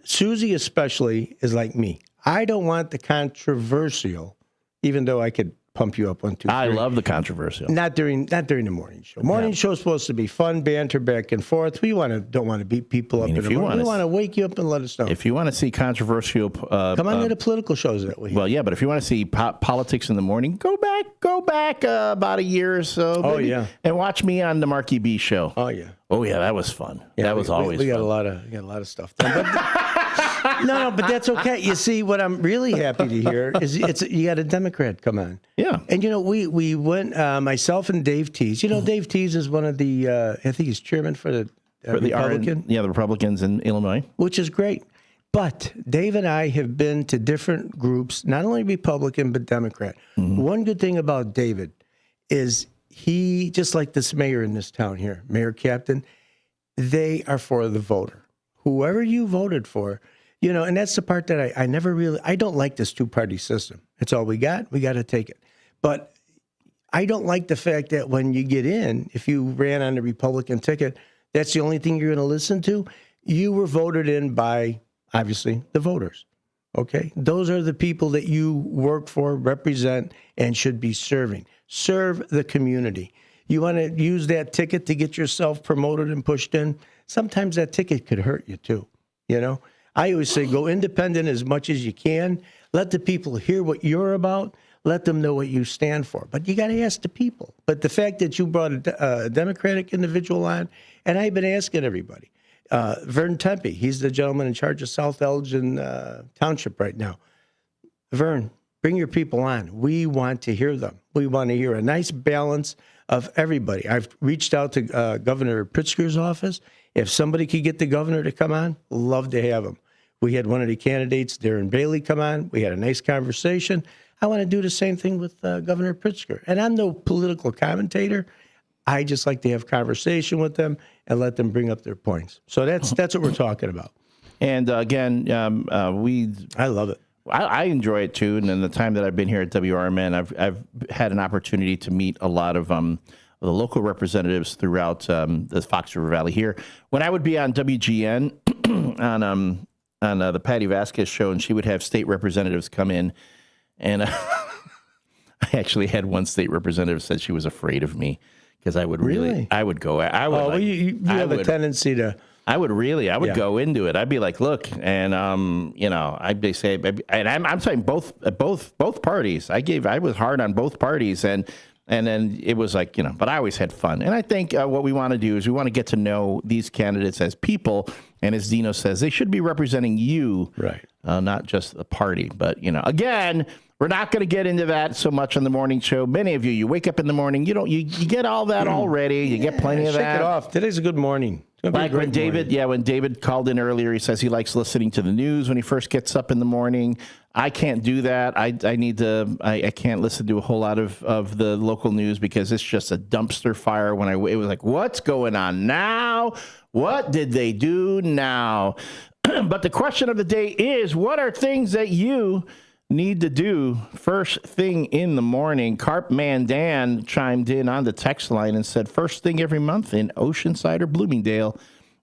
S14: Susie especially is like me. I don't want the controversial, even though I could pump you up 1, 2, 3.
S13: I love the controversial.
S14: Not during the morning show. Morning show's supposed to be fun, banter back and forth. We don't want to beat people up in the morning. We want to wake you up and let us know.
S13: If you want to see controversial,
S14: come on to the political shows that way.
S13: Well, yeah, but if you want to see politics in the morning, go back about a year or so.
S14: Oh, yeah,
S13: and watch me on the Marky B show.
S14: Oh yeah,
S13: that was fun.
S14: Yeah,
S13: that was always.
S14: We got
S13: fun.
S14: a lot of stuff done. But no, but that's okay. You see, what I'm really happy to hear is you got a Democrat come on.
S13: Yeah,
S14: and we went myself and Dave Tease. Dave Tease is one of the I think he's chairman for the Republican.
S13: The Republicans in Illinois,
S14: which is great. But Dave and I have been to different groups, not only Republican but Democrat. Mm-hmm. One good thing about David is he, just like this mayor in this town here, Mayor Captain, they are for the voter. Whoever you voted for, And that's the part that I don't like this two-party system. It's all we got. We got to take it. But I don't like the fact that when you get in, if you ran on the Republican ticket, that's the only thing you're going to listen to. You were voted in by, obviously, the voters. Okay? Those are the people that you work for, represent, and should be serving. Serve the community. You want to use that ticket to get yourself promoted and pushed in? Sometimes that ticket could hurt you too. I always say go independent as much as you can. Let the people hear what you're about. Let them know what you stand for. But you got to ask the people. But the fact that you brought a Democratic individual on, and I've been asking everybody, Vern Tempe, he's the gentleman in charge of South Elgin Township right now. Vern, bring your people on. We want to hear them. We want to hear a nice balance of everybody. I've reached out to Governor Pritzker's office. If somebody could get the governor to come on, love to have him. We had one of the candidates, Darren Bailey, come on. We had a nice conversation. I want to do the same thing with Governor Pritzker. And I'm no political commentator. I just like to have conversation with them and let them bring up their points. So that's what we're talking about.
S13: And again, I
S14: love it.
S13: I enjoy it too. And in the time that I've been here at WRMN, I've had an opportunity to meet a lot of the local representatives throughout the Fox River Valley here. When I would be on WGN on the Patty Vasquez show, and she would have state representatives come in, and I actually had one state representative said she was afraid of me because I would I would go. I would.
S14: You have a tendency to.
S13: I would go into it. I'd be like, look, and I'd say, and I'm saying both parties. I was hard on both parties, and then it was like, but I always had fun. And I think what we want to do is we want to get to know these candidates as people, and as Dino says, they should be representing you,
S14: right?
S13: Not just the party. But again, we're not going to get into that so much on the morning show. Many of you wake up in the morning, you get all that already. You get plenty of that.
S14: Shake it off. Today's a good morning.
S13: Like when David called in earlier, he says he likes listening to the news when he first gets up in the morning. I can't do that. I can't listen to a whole lot of the local news because it's just a dumpster fire. It was like, what's going on now? What did they do now? But the question of the day is, what are things that you need to do first thing in the morning? Carpman Dan chimed in on the text line and said, first thing every month in Oceanside or Bloomingdale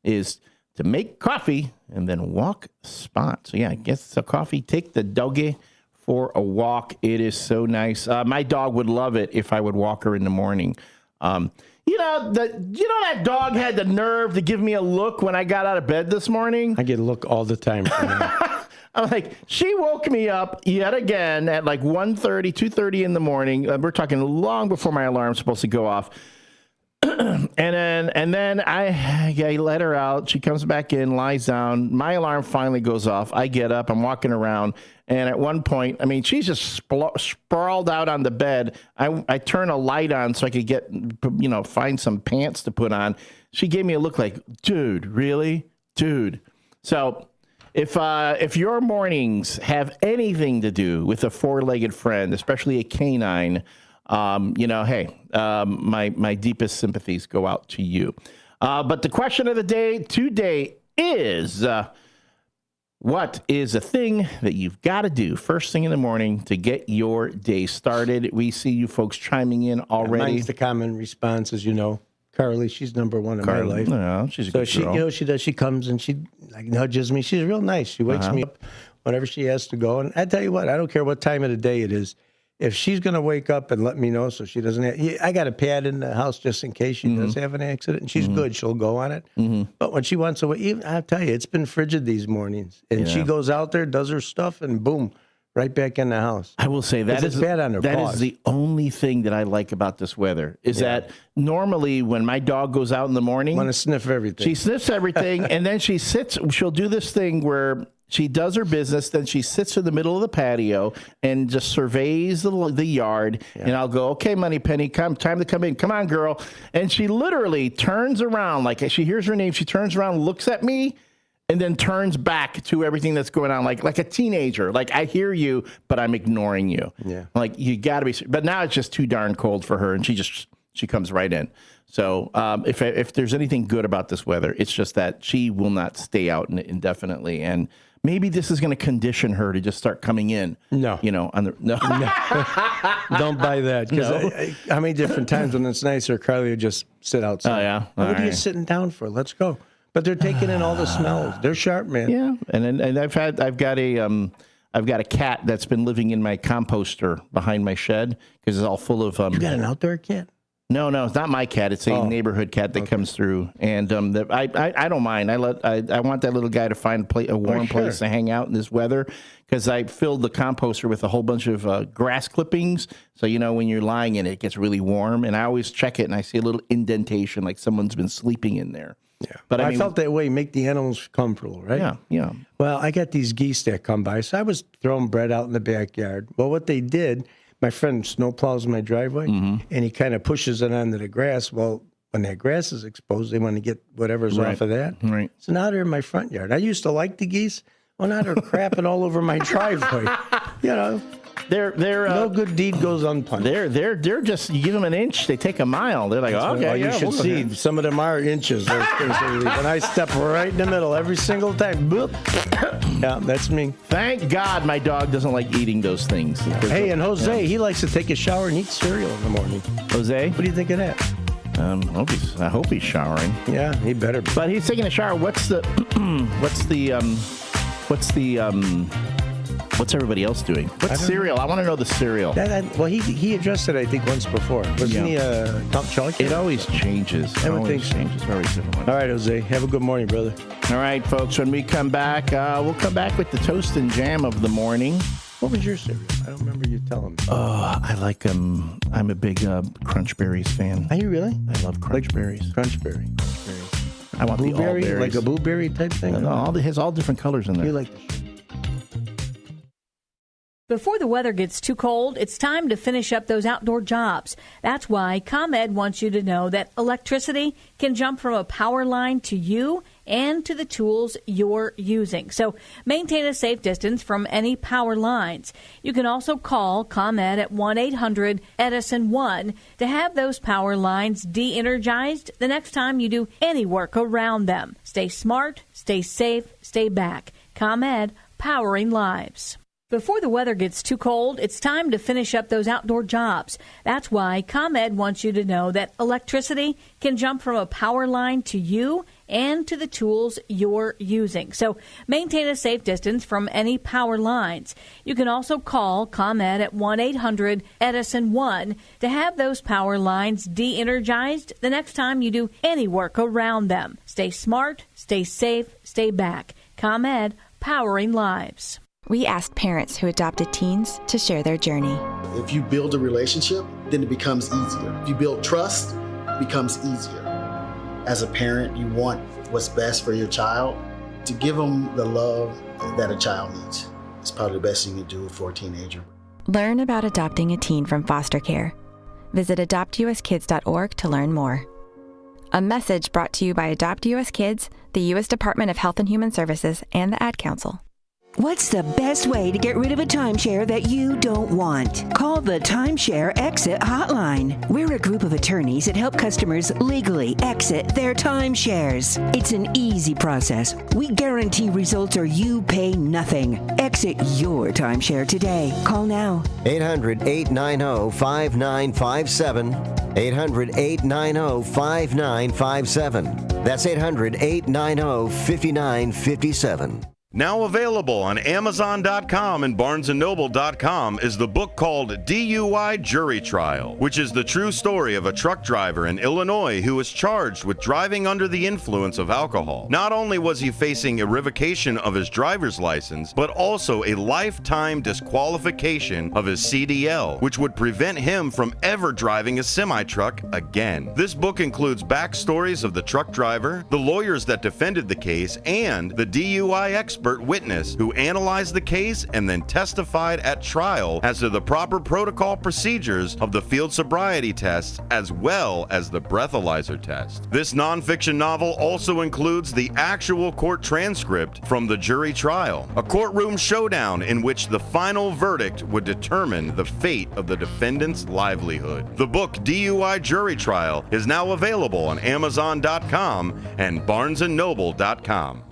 S13: is to make coffee and then walk spot. So yeah, get some coffee, take the doggy for a walk. It is so nice. My dog would love it if I would walk her in the morning. That dog had the nerve to give me a look when I got out of bed this morning.
S14: I get a look all the time.
S13: I'm like, she woke me up yet again at like 1:30, 2:30 in the morning. We're talking long before my alarm's supposed to go off. and then I let her out. She comes back in, lies down. My alarm finally goes off. I get up. I'm walking around. And at one point, she's just sprawled out on the bed. I turn a light on so I could get, find some pants to put on. She gave me a look like, dude, really? Dude. So if your mornings have anything to do with a four-legged friend, especially a canine, hey, my deepest sympathies go out to you. But the question of the day today is, what is a thing that you've got to do first thing in the morning to get your day started? We see you folks chiming in already.
S14: Mine's the common response, as you know. Carly, she's number one in my life.
S13: No, she's a good girl.
S14: She does. She comes and she nudges me. She's real nice. She wakes me up whenever she has to go. And I tell you what, I don't care what time of the day it is. If she's going to wake up and let me know so she doesn't I got a pad in the house just in case she does have an accident. And she's good. She'll go on it. But when she wants to, I'll tell you, it's been frigid these mornings. And she goes out there, does her stuff, and boom, right back in the house.
S13: I will say that is
S14: bad on her paws.
S13: Is the only thing that I like about this weather is that normally when my dog goes out in the morning,
S14: want to sniff everything.
S13: She sniffs everything, and then she'll do this thing where she does her business, then she sits in the middle of the patio and just surveys the yard. And I'll go, okay, Moneypenny, time to come in. Come on, girl. And she literally turns around, like she hears her name. She turns around, looks at me, and then turns back to everything that's going on, like a teenager. Like, I hear you, but I'm ignoring you.
S14: Yeah.
S13: Like, you got to be. But now it's just too darn cold for her, and she comes right in. So if there's anything good about this weather, it's just that she will not stay out indefinitely. And maybe this is going to condition her to just start coming in.
S14: No.
S13: On the no.
S14: Don't buy that. Because how many different times when it's nicer, Carly would just sit outside.
S13: Oh, yeah?
S14: What are you sitting down for? Let's go. But they're taking in all the smells. They're sharp, man.
S13: Yeah, and I've got a cat that's been living in my composter behind my shed because it's all full of.
S14: You got an outdoor cat?
S13: No, it's not my cat. It's a neighborhood cat that comes through, and I don't mind. I want that little guy to find a warm place to hang out in this weather because I filled the composter with a whole bunch of grass clippings. So when you're lying in it, it gets really warm, and I always check it, and I see a little indentation like someone's been sleeping in there.
S14: Yeah, but I felt that way. Make the animals comfortable, right?
S13: Yeah.
S14: Well, I got these geese that come by, so I was throwing bread out in the backyard. Well, what they did, my friend snowplows my driveway, and he kind of pushes it onto the grass. Well, when that grass is exposed, they want to get whatever's off of that.
S13: Right.
S14: So now they're in my front yard. I used to like the geese. Well, now they're crapping all over my driveway.
S13: They're
S14: no good deed goes unpunished.
S13: They're just, you give them an inch, they take a mile. They're like,
S14: you should see. Some of them are inches. And I step right in the middle every single time. Boop. Yeah, that's me.
S13: Thank God my dog doesn't like eating those things.
S14: Hey, and Jose, he likes to take a shower and eat cereal in the morning.
S13: Jose,
S14: what do you think of that?
S13: I hope he's showering.
S14: Yeah, he better be.
S13: But he's taking a shower. What's everybody else doing? What's cereal? I want to know the cereal.
S14: Well, he addressed it, I think, once before. Wasn't he top chocolate?
S13: It always changes. Very different.
S14: All right, Jose. Have a good morning, brother.
S13: All right, folks. When we come back, we'll come back with the toast and jam of the morning.
S14: What was your cereal? I don't remember you telling me.
S13: Oh, I like I'm a big Crunch Berries fan.
S14: Are you really?
S13: I love Crunch Berries.
S14: Crunch Berry.
S13: I want the all berries.
S14: Like a blueberry type thing?
S13: No, it has all different colors in there.
S14: You like the
S4: Before the weather gets too cold, it's time to finish up those outdoor jobs. That's why ComEd wants you to know that electricity can jump from a power line to you and to the tools you're using. So maintain a safe distance from any power lines. You can also call ComEd at 1-800-EDISON-1 to have those power lines de-energized the next time you do any work around them. Stay smart, stay safe, stay back. ComEd, powering lives. Before the weather gets too cold, it's time to finish up those outdoor jobs. That's why ComEd wants you to know that electricity can jump from a power line to you and to the tools you're using. So maintain a safe distance from any power lines. You can also call ComEd at 1-800-EDISON-1 to have those power lines de-energized the next time you do any work around them. Stay smart, stay safe, stay back. ComEd, powering lives.
S5: We asked parents who adopted teens to share their journey.
S23: If you build a relationship, then it becomes easier. If you build trust, it becomes easier. As a parent, you want what's best for your child. To give them the love that a child needs is probably the best thing you can do for a teenager.
S5: Learn about adopting a teen from foster care. Visit adoptuskids.org to learn more. A message brought to you by Adopt US Kids, the U.S. Department of Health and Human Services, and the Ad Council.
S24: What's the best way to get rid of a timeshare that you don't want? Call the Timeshare Exit Hotline. We're a group of attorneys that help customers legally exit their timeshares. It's an easy process. We guarantee results or you pay nothing. Exit your timeshare today. Call now.
S25: 800-890-5957. 800-890-5957. That's 800-890-5957.
S11: Now available on Amazon.com and BarnesandNoble.com is the book called DUI Jury Trial, which is the true story of a truck driver in Illinois who was charged with driving under the influence of alcohol. Not only was he facing a revocation of his driver's license, but also a lifetime disqualification of his CDL, which would prevent him from ever driving a semi-truck again. This book includes backstories of the truck driver, the lawyers that defended the case, and the DUI expert witness who analyzed the case and then testified at trial as to the proper protocol procedures of the field sobriety tests as well as the breathalyzer test. This nonfiction novel also includes the actual court transcript from the jury trial, a courtroom showdown in which the final verdict would determine the fate of the defendant's livelihood. The book DUI Jury Trial is now available on Amazon.com and BarnesandNoble.com.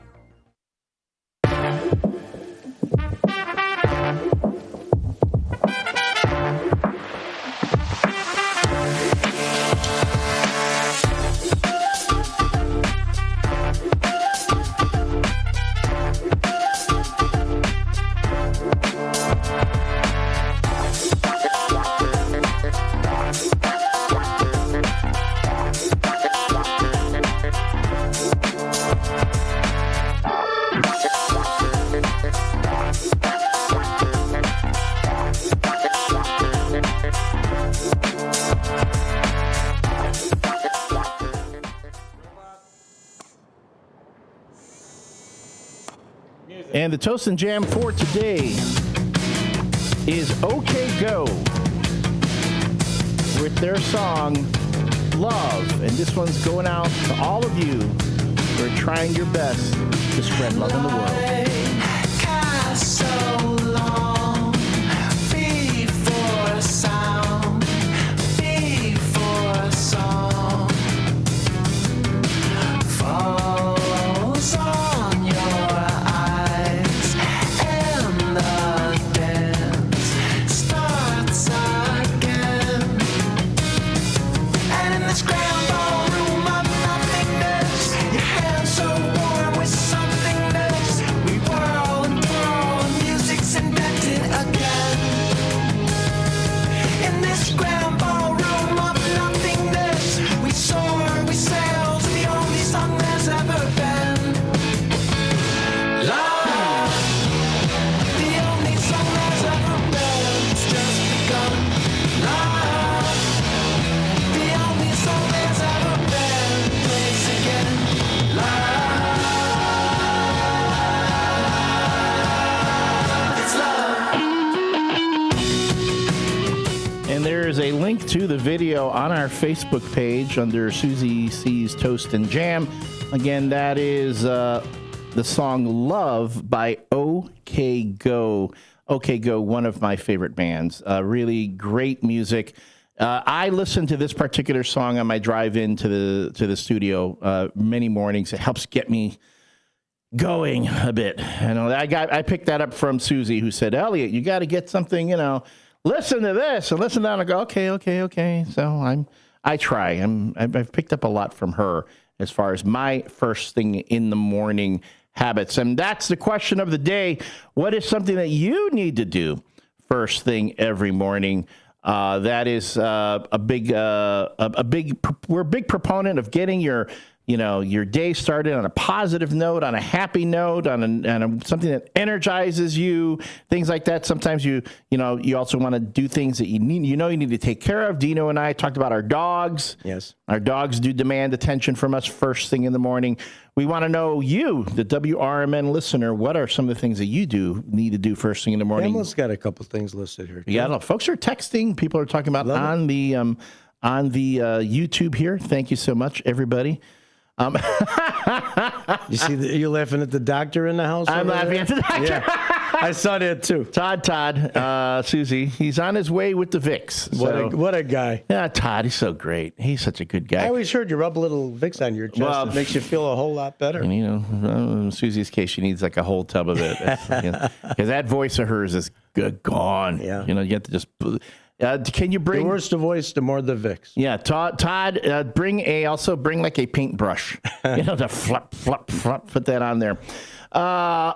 S13: And the Toast and Jam for today is OK Go with their song Love. And this one's going out to all of you who are trying your best to spread love in the world. There's a link to the video on our Facebook page under Susie C's Toast and Jam. Again, that is the song Love by OK Go. OK Go, one of my favorite bands. Really great music. I listen to this particular song on my drive into the studio many mornings. It helps get me going a bit. I picked that up from Susie, who said, Elliot, you got to get something, listen to this and listen to that. And I go, okay. So I try. I've picked up a lot from her as far as my first thing in the morning habits. And that's the question of the day. What is something that you need to do first thing every morning? That is we're a big proponent of getting your day started on a positive note, on a happy note, on something that energizes you, things like that. Sometimes you also want to do things that you need to take care of. Dino and I talked about our dogs.
S14: Yes.
S13: Our dogs do demand attention from us first thing in the morning. We want to know you, the WRMN listener, what are some of the things that you need to do first thing in the morning?
S14: Pamela's got a couple things listed here.
S13: Yeah, folks are texting. People are talking about on the YouTube here. Thank you so much, everybody.
S14: You see, you're laughing at the doctor in the house?
S13: I'm laughing at the doctor.
S14: Yeah, I saw that too.
S13: Todd, Susie, he's on his way with the Vicks.
S14: What a guy.
S13: Yeah, Todd, he's so great. He's such a good guy.
S14: I always heard you rub a little Vicks on your chest. It makes you feel a whole lot better.
S13: And, in Susie's case, she needs like a whole tub of it. Because that voice of hers is gone.
S14: Yeah.
S13: You have to just... can you bring
S14: the worse the voice, the more the Vicks?
S13: Yeah, Todd, bring like a paintbrush, to flop, put that on there. I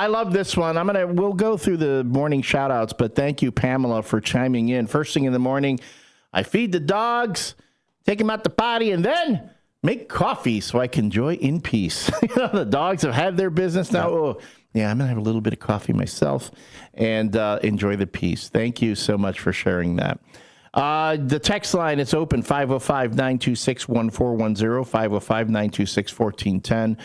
S13: love this one. We'll go through the morning shout outs, but thank you, Pamela, for chiming in. First thing in the morning, I feed the dogs, take them out the potty, and then make coffee so I can enjoy in peace. The dogs have had their business now. Oh, yeah, I'm going to have a little bit of coffee myself and enjoy the peace. Thank you so much for sharing that. The text line is open, 505-926-1410, 505-926-1410.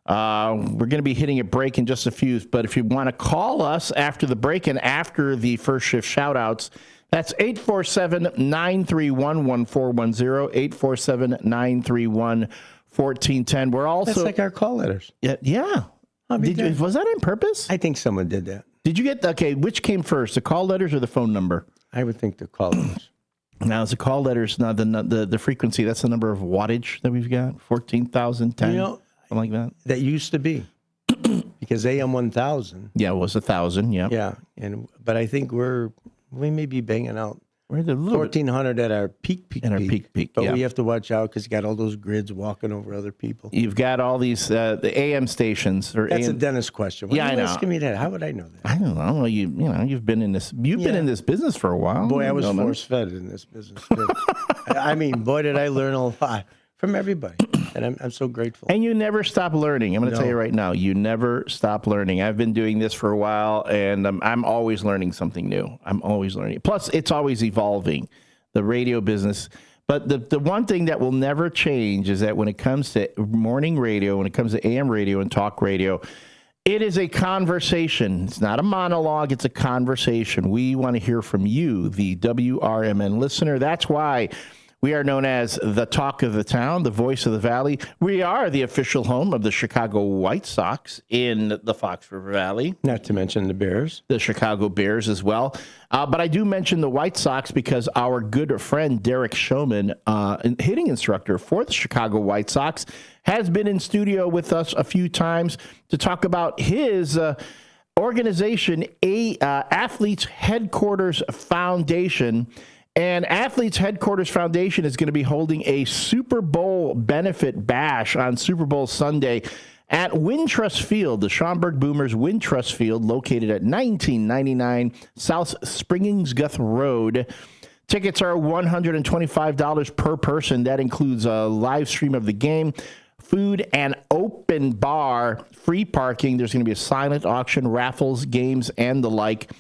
S13: We're going to be hitting a break in just a few, but if you want to call us after the break and after the first shift shout-outs, that's 847-931-1410, 847-931-1410. We're also...
S14: That's like our call letters.
S13: Yeah. Was that on purpose?
S14: I think someone did that.
S13: Did you get, which came first, the call letters or the phone number?
S14: I would think the call letters.
S13: Now, is the call letters, not the frequency, that's the number of wattage that we've got? 14,000, 10, something like that?
S14: That used to be. Because AM 1000.
S13: Yeah, it was 1,000, yeah.
S14: Yeah, but I think we may be banging out. We're at 1,400 at our peak. But we have to watch out because you got all those grids walking over other people.
S13: You've got all these the AM stations.
S14: That's a dentist question. Why are you asking me that? How would I know that?
S13: I don't know. You've been in this. You've been in this business for a while.
S14: Boy, I was force fed in this business too. Boy, did I learn a lot from everybody, and I'm so grateful.
S13: And you never stop learning. I'm going to tell you right now, you never stop learning. I've been doing this for a while, and I'm always learning something new. I'm always learning. Plus, it's always evolving. The radio business, But the one thing that will never change is that when it comes to morning radio, when it comes to AM radio and talk radio, it is a conversation. It's not a monologue. It's a conversation. We want to hear from you, the WRMN listener. That's why we are known as the talk of the town, the voice of the valley. We are the official home of the Chicago White Sox in the Fox River Valley.
S14: Not to mention the Bears.
S13: The Chicago Bears as well. But I do mention the White Sox because our good friend Derek Showman, hitting instructor for the Chicago White Sox, has been in studio with us a few times to talk about his organization, Athletes Headquarters Foundation. And Athletes Headquarters Foundation is going to be holding a Super Bowl benefit bash on Super Bowl Sunday at Wintrust Field, the Schaumburg Boomers Wintrust Field, located at 1999 South Springingsguth Road. Tickets are $125 per person. That includes a live stream of the game, food, and open bar, free parking. There's going to be a silent auction, raffles, games, and the like.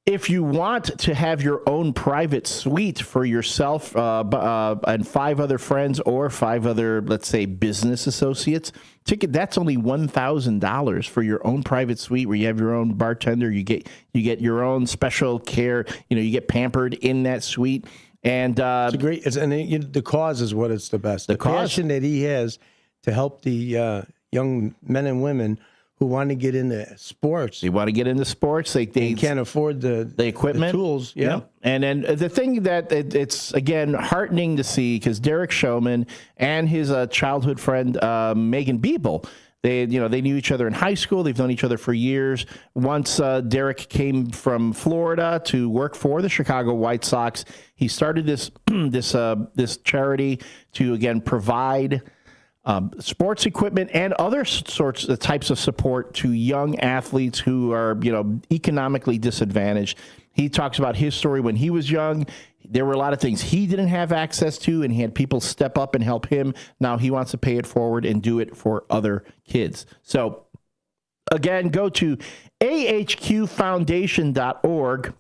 S13: If you want to have your own private suite for yourself and 5 other friends or 5 other, let's say, business associates, that's only $1,000 for your own private suite where you have your own bartender. You get your own special care. You get pampered in that suite. And
S14: it's great. The cause is what it's the best. The passion that he has to help the young men and women who want to get into sports.
S13: They want to get into sports. They
S14: can't afford the
S13: equipment,
S14: the tools. Yeah.
S13: Yep. And then the thing that it's, again, heartening to see, because Derek Showman and his childhood friend, Megan Biebel, they knew each other in high school. They've known each other for years. Once Derek came from Florida to work for the Chicago White Sox, he started this charity to, again, provide sports equipment and other types of support to young athletes who are, economically disadvantaged. He talks about his story when he was young. There were a lot of things he didn't have access to, and he had people step up and help him. Now he wants to pay it forward and do it for other kids. So, again, go to ahqfoundation.org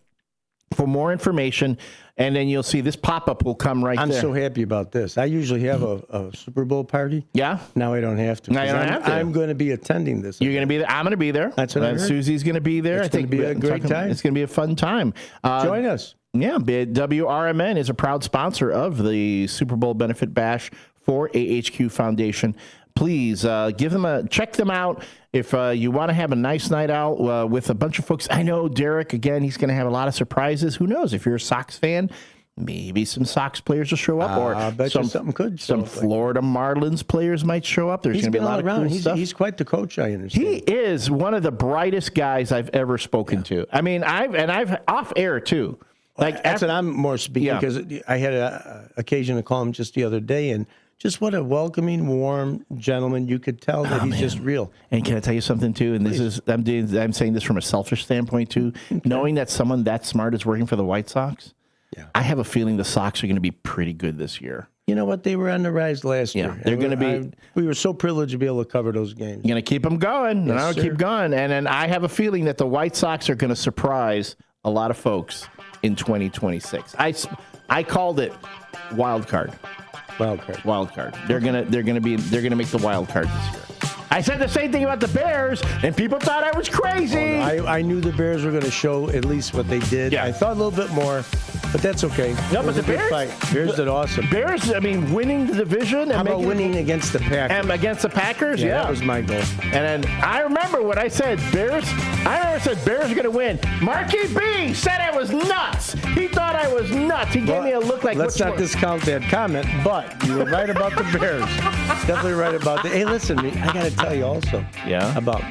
S13: for more information, and then you'll see this pop-up will come right there.
S14: I'm so happy about this. I usually have a Super Bowl party.
S13: Yeah?
S14: Now I don't have to.
S13: Now you don't have to.
S14: I'm going to be attending this.
S13: You're going to be there? I'm going to be there.
S14: That's what I heard.
S13: Susie's going to be there.
S14: It's going to be a great time.
S13: It's going to be a fun time.
S14: Join us.
S13: Yeah, WRMN is a proud sponsor of the Super Bowl Benefit Bash for AHQ Foundation. Please check them out. If you want to have a nice night out with a bunch of folks. I know Derek, again, he's going to have a lot of surprises. Who knows? If you're a Sox fan, maybe some Sox players will show up, or
S14: I bet something could.
S13: Some Florida Marlins players might show up. There's going to be a lot of cool stuff.
S14: He's quite the coach, I understand.
S13: He is one of the brightest guys I've ever spoken to. I mean, I've off air too.
S14: That's what I'm more speaking, because I had an occasion to call him just the other day, and just what a welcoming, warm gentleman. You could tell that he's just real.
S13: And can I tell you something too? And I'm saying this from a selfish standpoint too. Okay. Knowing that someone that smart is working for the White Sox, I have a feeling the Sox are going to be pretty good this year.
S14: You know what? They were on the rise last year.
S13: They're going to be.
S14: We were so privileged to be able to cover those games.
S13: You're going to keep them going.
S14: Yes,
S13: and I'll keep going. And then I have a feeling that the White Sox are going to surprise a lot of folks in 2026. I called it wild card. Wild card. They're gonna make the wild card this year. I said the same thing about the Bears, and people thought I was crazy.
S14: I knew the Bears were going to show at least what they did. Yeah. I thought a little bit more, but that's okay.
S13: No, but the
S14: Bears did awesome.
S13: Bears, winning the division.
S14: How about winning against the Packers?
S13: And against the Packers, yeah.
S14: That was my goal.
S13: And then I remember when I said Bears. I said Bears are going to win. Marky B said I was nuts. He thought I was nuts. He gave me a look like.
S14: Let's not discount that comment, but you were right about the Bears. Definitely right about that. Hey, listen, I got to tell you also.
S13: Yeah.
S14: About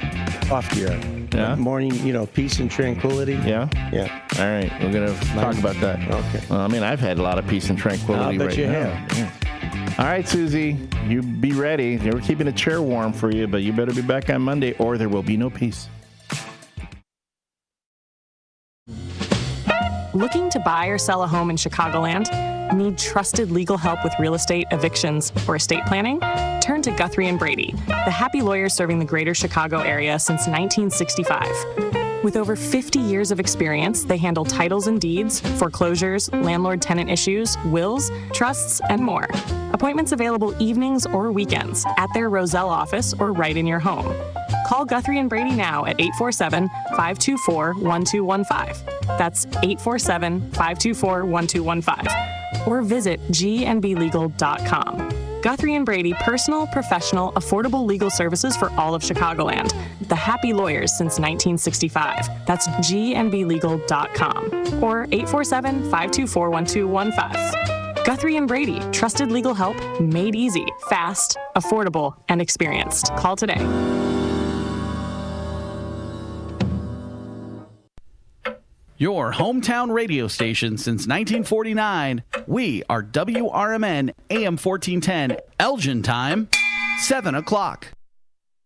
S14: off the air.
S13: Yeah.
S14: Morning, peace and tranquility.
S13: Yeah.
S14: Yeah.
S13: All right, we're gonna talk about that.
S14: Okay.
S13: Well, I've had a lot of peace and tranquility
S14: right now.
S13: Have. Yeah. All right, Susie, you be ready. We're keeping a chair warm for you, but you better be back on Monday, or there will be no peace.
S6: Looking to buy or sell a home in Chicagoland? Need trusted legal help with real estate, evictions, or estate planning? Turn to Guthrie & Brady, the happy lawyers serving the greater Chicago area since 1965. With over 50 years of experience, they handle titles and deeds, foreclosures, landlord-tenant issues, wills, trusts, and more. Appointments available evenings or weekends at their Roselle office or right in your home. Call Guthrie and Brady now at 847-524-1215. That's 847-524-1215. Or visit gnblegal.com. Guthrie and Brady, personal, professional, affordable legal services for all of Chicagoland. The happy lawyers since 1965. That's gnblegal.com. Or 847-524-1215. Guthrie and Brady, trusted legal help made easy, fast, affordable, and experienced. Call today.
S7: Your hometown radio station since 1949. We are WRMN AM 1410, Elgin time, 7 o'clock.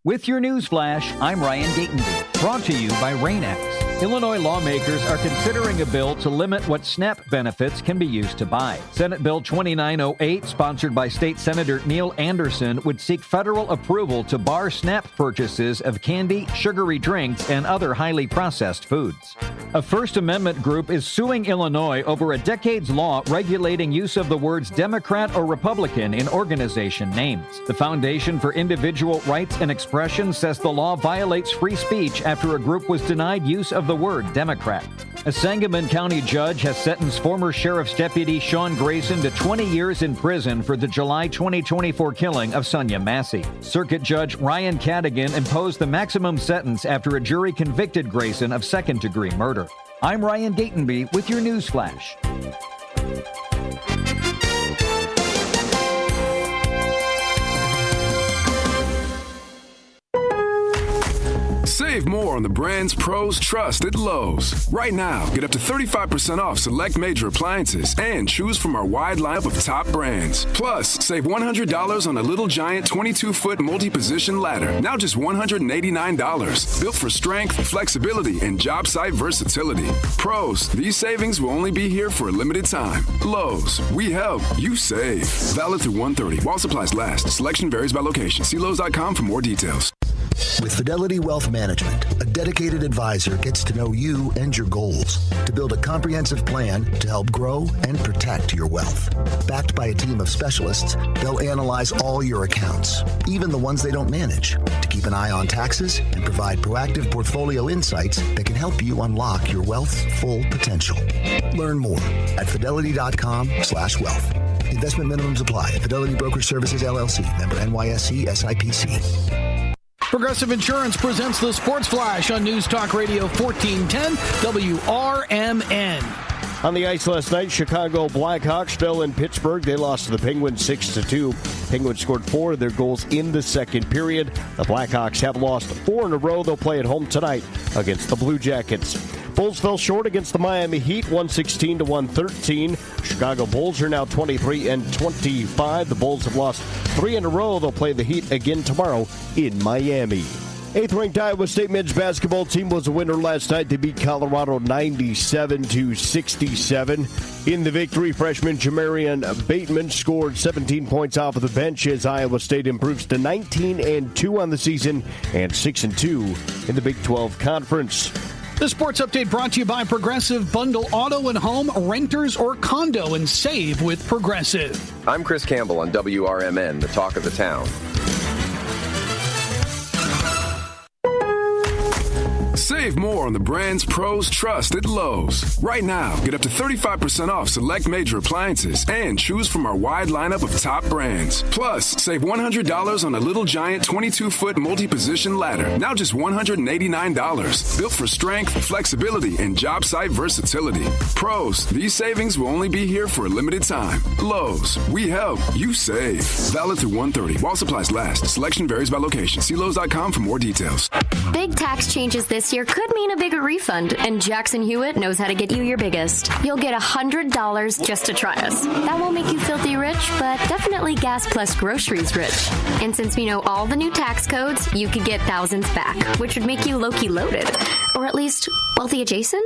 S2: With your news flash, I'm Ryan Gatenby. Brought to you by Rain-X. Illinois lawmakers are considering a bill to limit what SNAP benefits can be used to buy. Senate Bill 2908, sponsored by State Senator Neil Anderson, would seek federal approval to bar SNAP purchases of candy, sugary drinks, and other highly processed foods. A First Amendment group is suing Illinois over a decade's law regulating use of the words Democrat or Republican in organization names. The Foundation for Individual Rights and Expression says the law violates free speech after a group was denied use of the word Democrat. A Sangamon County judge has sentenced former Sheriff's Deputy Sean Grayson to 20 years in prison for the July 2024 killing of Sonia Massey. Circuit Judge Ryan Cadigan imposed the maximum sentence after a jury convicted Grayson of second-degree murder. I'm Ryan Gatenby with your news flash.
S8: Save more on the brands pros trust at Lowe's. Right now, get up to 35% off select major appliances and choose from our wide lineup of top brands. Plus, save $100 on a Little Giant 22-foot multi-position ladder, now just $189. Built for strength, flexibility, and job site versatility. Pros, these savings will only be here for a limited time. Lowe's, we help, you save. Valid through 1/30 while supplies last. Selection varies by location. See Lowe's.com for more details.
S9: With Fidelity Wealth Management, a dedicated advisor gets to know you and your goals to build a comprehensive plan to help grow and protect your wealth. Backed by a team of specialists, they'll analyze all your accounts, even the ones they don't manage, to keep an eye on taxes and provide proactive portfolio insights that can help you unlock your wealth's full potential. Learn more at fidelity.com/wealth. Investment minimums apply. Fidelity Brokerage Services, LLC. Member NYSE SIPC.
S10: Progressive Insurance presents the Sports Flash on News Talk Radio 1410 WRMN.
S16: On the ice last night, Chicago Blackhawks fell in Pittsburgh. They lost to the Penguins 6-2. Penguins scored 4 of their goals in the second period. The Blackhawks have lost 4 in a row. They'll play at home tonight against the Blue Jackets. Bulls fell short against the Miami Heat, 116-113. Chicago Bulls are now 23-25. The Bulls have lost 3 in a row. They'll play the Heat again tomorrow in Miami. 8th-ranked Iowa State men's basketball team was a winner last night. They beat Colorado 97-67. In the victory, freshman Jamarian Bateman scored 17 points off of the bench as Iowa State improves to 19-2 on the season and 6-2 in the Big 12 Conference.
S10: The sports update brought to you by Progressive. Bundle auto and home, renters, or condo and save with Progressive.
S26: I'm Chris Campbell on WRMN, the talk of the town.
S8: Save more on the brands pros trust at Lowe's. Right now, get up to 35% off select major appliances and choose from our wide lineup of top brands. Plus, save $100 on a Little Giant 22-foot multi-position ladder, now just $189. Built for strength, flexibility, and job site versatility. Pros, these savings will only be here for a limited time. Lowe's, we help, you save. Valid through 1/30 while supplies last. Selection varies by location. See Lowe's.com for more details.
S27: Big tax changes this year could mean a bigger refund, and Jackson Hewitt knows how to get you your biggest. You'll get $100 just to try us. That won't make you filthy rich, but definitely gas plus groceries rich. And since we know all the new tax codes, you could get thousands back, which would make you low-key loaded. Or at least wealthy adjacent?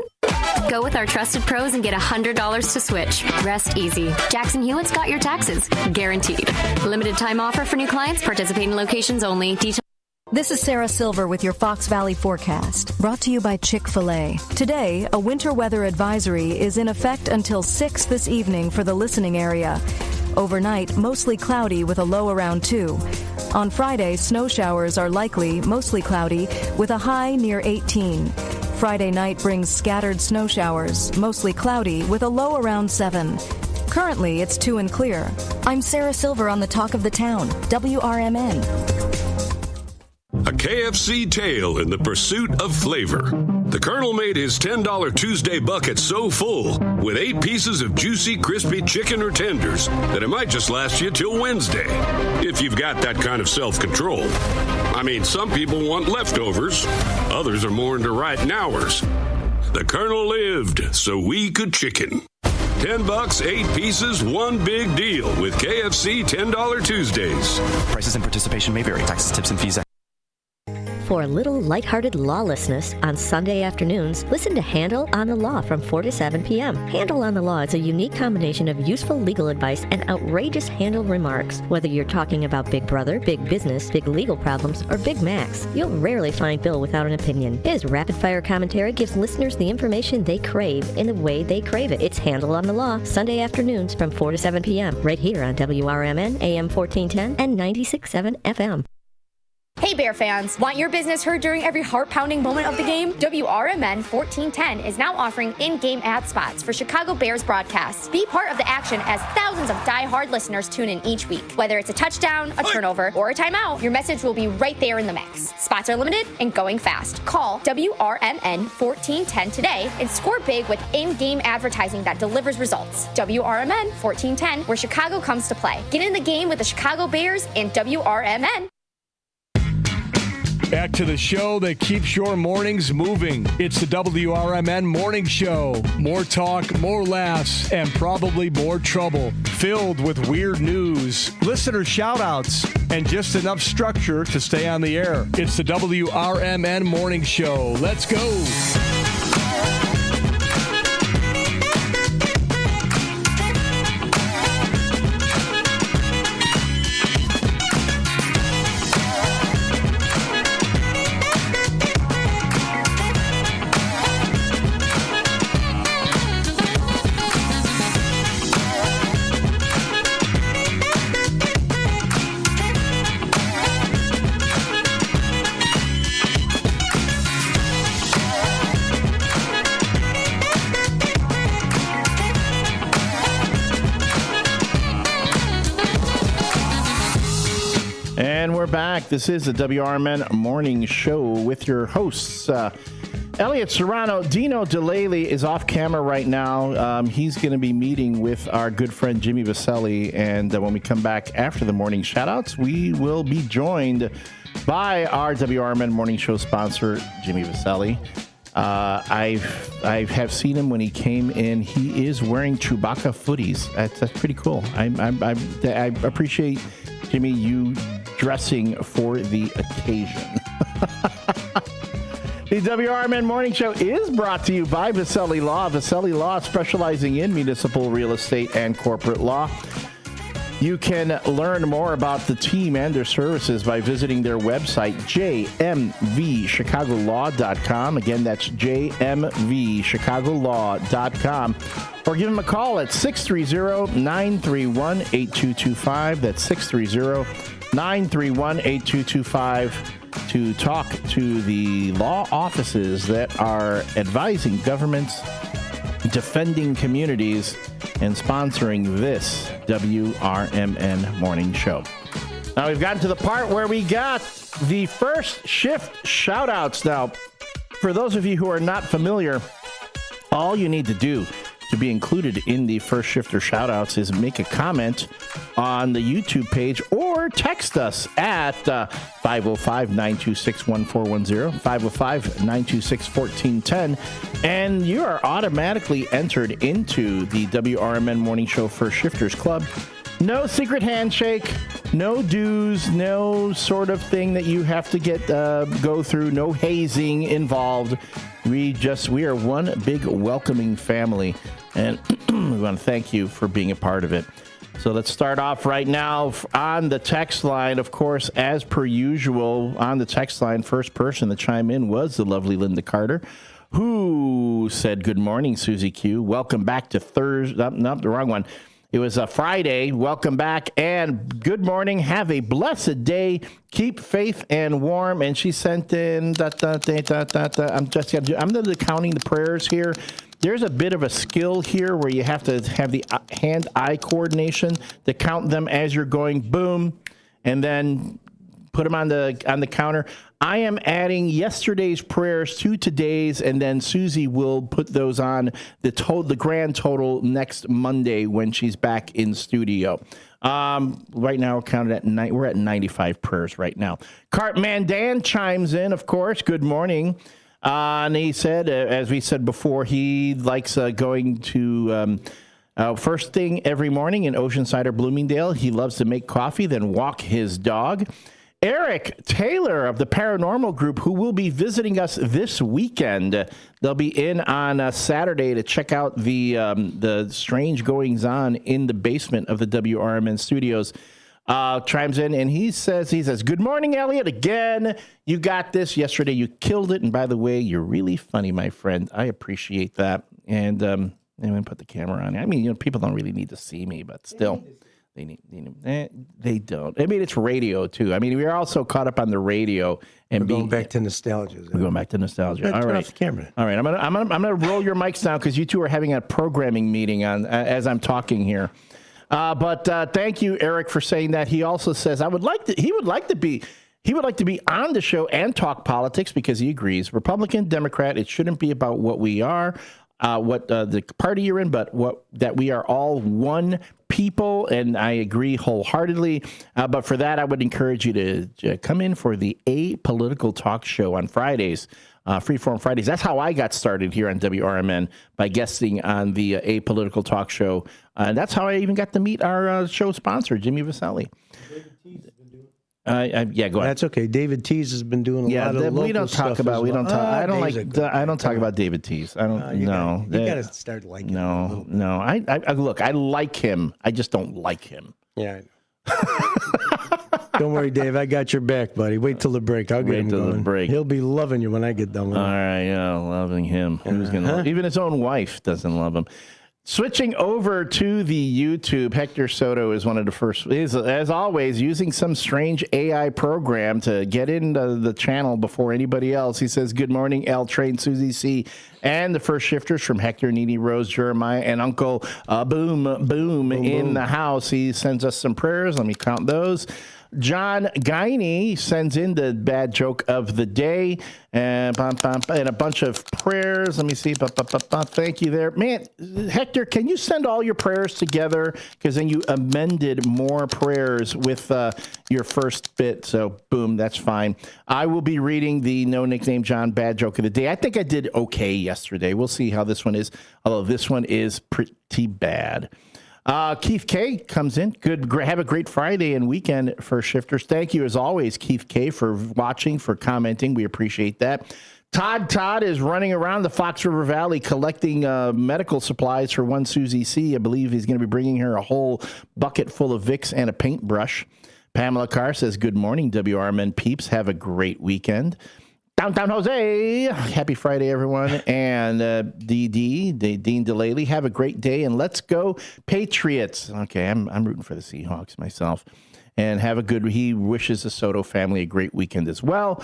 S27: Go with our trusted pros and get $100 to switch. Rest easy. Jackson Hewitt's got your taxes. Guaranteed. Limited time offer for new clients. Participating locations only. Details
S15: This is Sarah Silver with your Fox Valley forecast, brought to you by Chick-fil-A. Today, a winter weather advisory is in effect until 6 this evening for the listening area. Overnight, mostly cloudy with a low around 2. On Friday, snow showers are likely, mostly cloudy, with a high near 18. Friday night brings scattered snow showers, mostly cloudy, with a low around 7. Currently, it's 2 and clear. I'm Sarah Silver on the Talk of the Town, WRMN.
S1: A KFC tale in the pursuit of flavor. The Colonel made his $10 Tuesday bucket so full with 8 pieces of juicy, crispy chicken or tenders that it might just last you till Wednesday. If you've got that kind of self-control. I mean, some people want leftovers. Others are more into right nowers. The Colonel lived so we could chicken. $10, 8 pieces, one big deal with KFC $10 Tuesdays.
S3: Prices and participation may vary. Taxes, tips, and fees.
S17: For a little lighthearted lawlessness on Sunday afternoons, listen to Handle on the Law from 4 to 7 p.m. Handle on the Law is a unique combination of useful legal advice and outrageous handle remarks. Whether you're talking about Big Brother, big business, big legal problems, or Big Macs, you'll rarely find Bill without an opinion. His rapid-fire commentary gives listeners the information they crave in the way they crave it. It's Handle on the Law, Sunday afternoons from 4 to 7 p.m. right here on WRMN, AM 1410 and 96.7 FM.
S18: Hey Bear fans, want your business heard during every heart-pounding moment of the game? WRMN 1410 is now offering in-game ad spots for Chicago Bears broadcasts. Be part of the action as thousands of die-hard listeners tune in each week. Whether it's a touchdown, a turnover, or a timeout, your message will be right there in the mix. Spots are limited and going fast. Call WRMN 1410 today and score big with in-game advertising that delivers results. WRMN 1410, where Chicago comes to play. Get in the game with the Chicago Bears and WRMN.
S12: Back to the show that keeps your mornings moving. It's the WRMN Morning Show. More talk, more laughs, and probably more trouble. Filled with weird news, listener shout-outs, and just enough structure to stay on the air. It's the WRMN Morning Show. Let's go. Back. This is the WRMN Morning Show with your hosts, Elliot Serrano. Dino DeLaley is off camera right now. He's going to be meeting with our good friend Jimmy Vaselli, and when we come back after the morning shoutouts, we will be joined by our WRMN Morning Show sponsor, Jimmy Vaselli. I have seen him when he came in. He is wearing Chewbacca footies. That's pretty cool. I appreciate, Jimmy, you dressing for the occasion. The WRMN Morning Show is brought to you by Vaselli Law. Vaselli Law, specializing in municipal real estate and corporate law. You can learn more about the team and their services by visiting their website, jmvchicagolaw.com. Again, that's jmvchicagolaw.com. Or give them a call at 630-931-8225. That's 630-931-8225 to talk to the law offices that are advising governments, defending communities, and sponsoring this WRMN Morning Show. Now, we've gotten to the part where we got the first shift shout-outs. Now, for those of you who are not familiar, all you need to do to be included in the first shifter shout-outs is make a comment on the YouTube page or text us at 505-926-1410, 505-926-1410, and you are automatically entered into the WRMN Morning Show First Shifters Club. No secret handshake, no dues, no sort of thing that you have to go through, no hazing involved. We are one big welcoming family, and we want to thank you for being a part of it.
S13: So let's start off right now on the text line. Of course, as per usual, on the text line, first person to chime in was the lovely Linda Carter, who said, good morning, Susie Q. Welcome back to Thursday. Nope, the wrong one. It was a Friday. Welcome back and good morning. Have a blessed day. Keep faith and warm. And she sent in, I'm counting the prayers here. There's a bit of a skill here where you have to have the hand-eye coordination to count them as you're going boom, and then put them on the counter. I am adding yesterday's prayers to today's, and then Susie will put those on the grand total next Monday when she's back in studio. Right now, we're at 95 prayers right now. Cartman Dan chimes in, of course. Good morning. And he said, as we said before, he likes going to first thing every morning in Oceanside or Bloomingdale. He loves to make coffee, then walk his dog. Eric Taylor of the Paranormal Group, who will be visiting us this weekend. They'll be in on Saturday to check out the strange goings-on in the basement of the WRMN studios. Chimes in and he says, good morning, Elliot. Again, you got this. Yesterday you killed it. And by the way, you're really funny, my friend. I appreciate that. And I'm going to put the camera on. I mean, people don't really need to see me, but still. They don't. I mean, it's radio, too. I mean, we are also caught up on the radio. And
S14: going back to nostalgia.
S13: We're going back to nostalgia. All right.
S14: Off the camera.
S13: All right. I'm gonna roll your mics down because you two are having a programming meeting as I'm talking here. But thank you, Eric, for saying that. He also says he would like to be on the show and talk politics because he agrees. Republican, Democrat, it shouldn't be about what we are, what the party you're in, but that we are all one people, and I agree wholeheartedly. But for that, I would encourage you to come in for the Apolitical Talk Show on Fridays. Freeform Fridays. That's how I got started here on WRMN, by guesting on the Apolitical Talk Show. That's how I even got to meet our show sponsor, Jimmy Vaselli. Yeah, go ahead.
S14: That's okay. David Tease has been doing a lot of local
S13: we don't talk
S14: stuff
S13: about. We don't talk. I don't I don't talk
S14: Come
S13: about David Tease. I don't.
S14: You
S13: no.
S14: got to start liking him a little bit.
S13: No. I look. I like him. I just don't like him.
S14: Yeah. Don't worry, Dave. I got your back, buddy. Wait till the break. I'll get him going. He'll be loving you when I get done with him.
S13: All right, yeah, loving him. Who's gonna? Even his own wife doesn't love him. Switching over to the YouTube, Hector Soto is one of the first, as always, using some strange AI program to get into the channel before anybody else. He says, good morning, L Train, Susie C, and the first shifters from Hector, Nene, Rose, Jeremiah, and Uncle Boom in the house. He sends us some prayers. Let me count those. John Guiney sends in the bad joke of the day and a bunch of prayers. Let me see. Thank you there. Man, Hector, can you send all your prayers together? Because then you amended more prayers with your first bit. So, boom, that's fine. I will be reading the No Nickname John bad joke of the day. I think I did okay yesterday. We'll see how this one is, although this one is pretty bad. Keith K comes in. Good. Have a great Friday and weekend for shifters. Thank you, as always, Keith K, for watching, for commenting. We appreciate that. Todd is running around the Fox River Valley collecting medical supplies for one Susie C. I believe he's going to be bringing her a whole bucket full of Vicks and a paintbrush. Pamela Carr says, good morning, WRMN peeps. Have a great weekend. Downtown Jose, happy Friday, everyone. And Dean Delaley, have a great day, and let's go Patriots. Okay, I'm rooting for the Seahawks myself. And he wishes the Soto family a great weekend as well.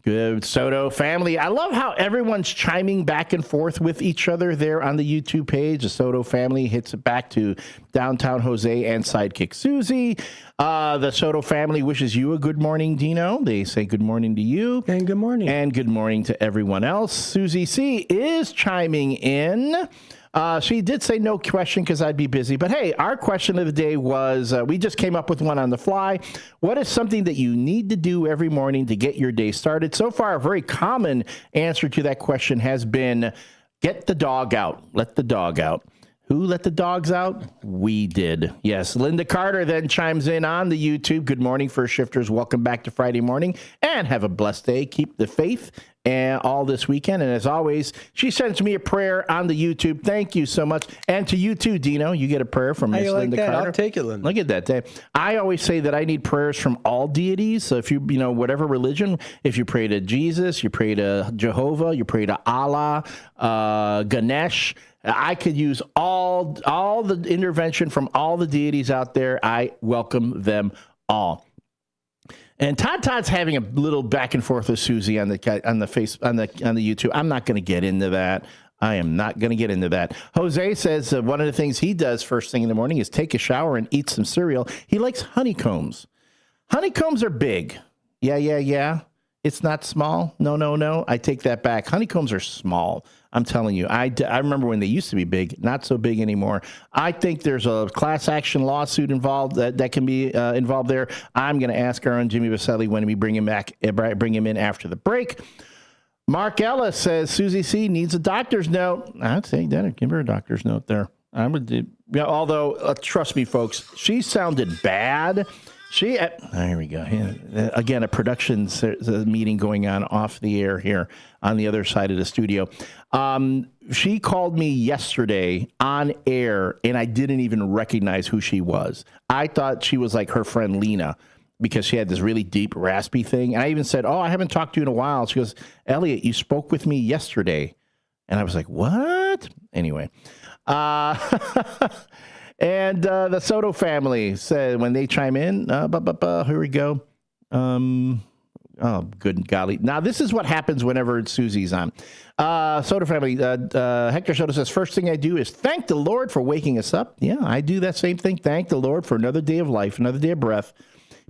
S13: Good Soto family. I love how everyone's chiming back and forth with each other there on the YouTube page. The Soto family hits it back to Downtown Jose and Sidekick Susie. The Soto family wishes you a good morning, Dino. They say good morning to you.
S14: And good morning.
S13: And good morning to everyone else. Susie C is chiming in. She did say no question because I'd be busy. But hey, our question of the day was, we just came up with one on the fly. What is something that you need to do every morning to get your day started? So far, a very common answer to that question has been, get the dog out. Let the dog out. Who let the dogs out? We did. Yes. Linda Carter then chimes in on the YouTube. Good morning, First Shifters. Welcome back to Friday morning and have a blessed day. Keep the faith and all this weekend. And as always, she sends me a prayer on the YouTube. Thank you so much. And to you too, Dino. You get a prayer from Miss Linda Carter.
S14: I'll take it, Linda.
S13: Look at that, Dave. I always say that I need prayers from all deities. So if you whatever religion, if you pray to Jesus, you pray to Jehovah, you pray to Allah, Ganesh, I could use all the intervention from all the deities out there. I welcome them all. And Todd's having a little back and forth with Susie on the YouTube. I'm not going to get into that. I am not going to get into that. Jose says one of the things he does first thing in the morning is take a shower and eat some cereal. He likes honeycombs. Honeycombs are big. Yeah. It's not small. No. I take that back. Honeycombs are small. I'm telling you. I remember when they used to be big, not so big anymore. I think there's a class action lawsuit involved that can be involved there. I'm going to ask our own Jimmy Vaselli when we bring him in after the break. Mark Ellis says Susie C needs a doctor's note. I'd say that. Give her a doctor's note there. I would do. Yeah, although, trust me, folks, she sounded bad. Here we go. Yeah. Again, a production meeting going on off the air here on the other side of the studio. She called me yesterday on air, and I didn't even recognize who she was. I thought she was like her friend Lena because she had this really deep, raspy thing. And I even said, I haven't talked to you in a while. She goes, Elliot, you spoke with me yesterday. And I was like, what? Anyway. And the Soto family said when they chime in, here we go. Good golly. Now, this is what happens whenever Susie's on. Soto family, Hector Soto says, first thing I do is thank the Lord for waking us up. Yeah, I do that same thing. Thank the Lord for another day of life, another day of breath.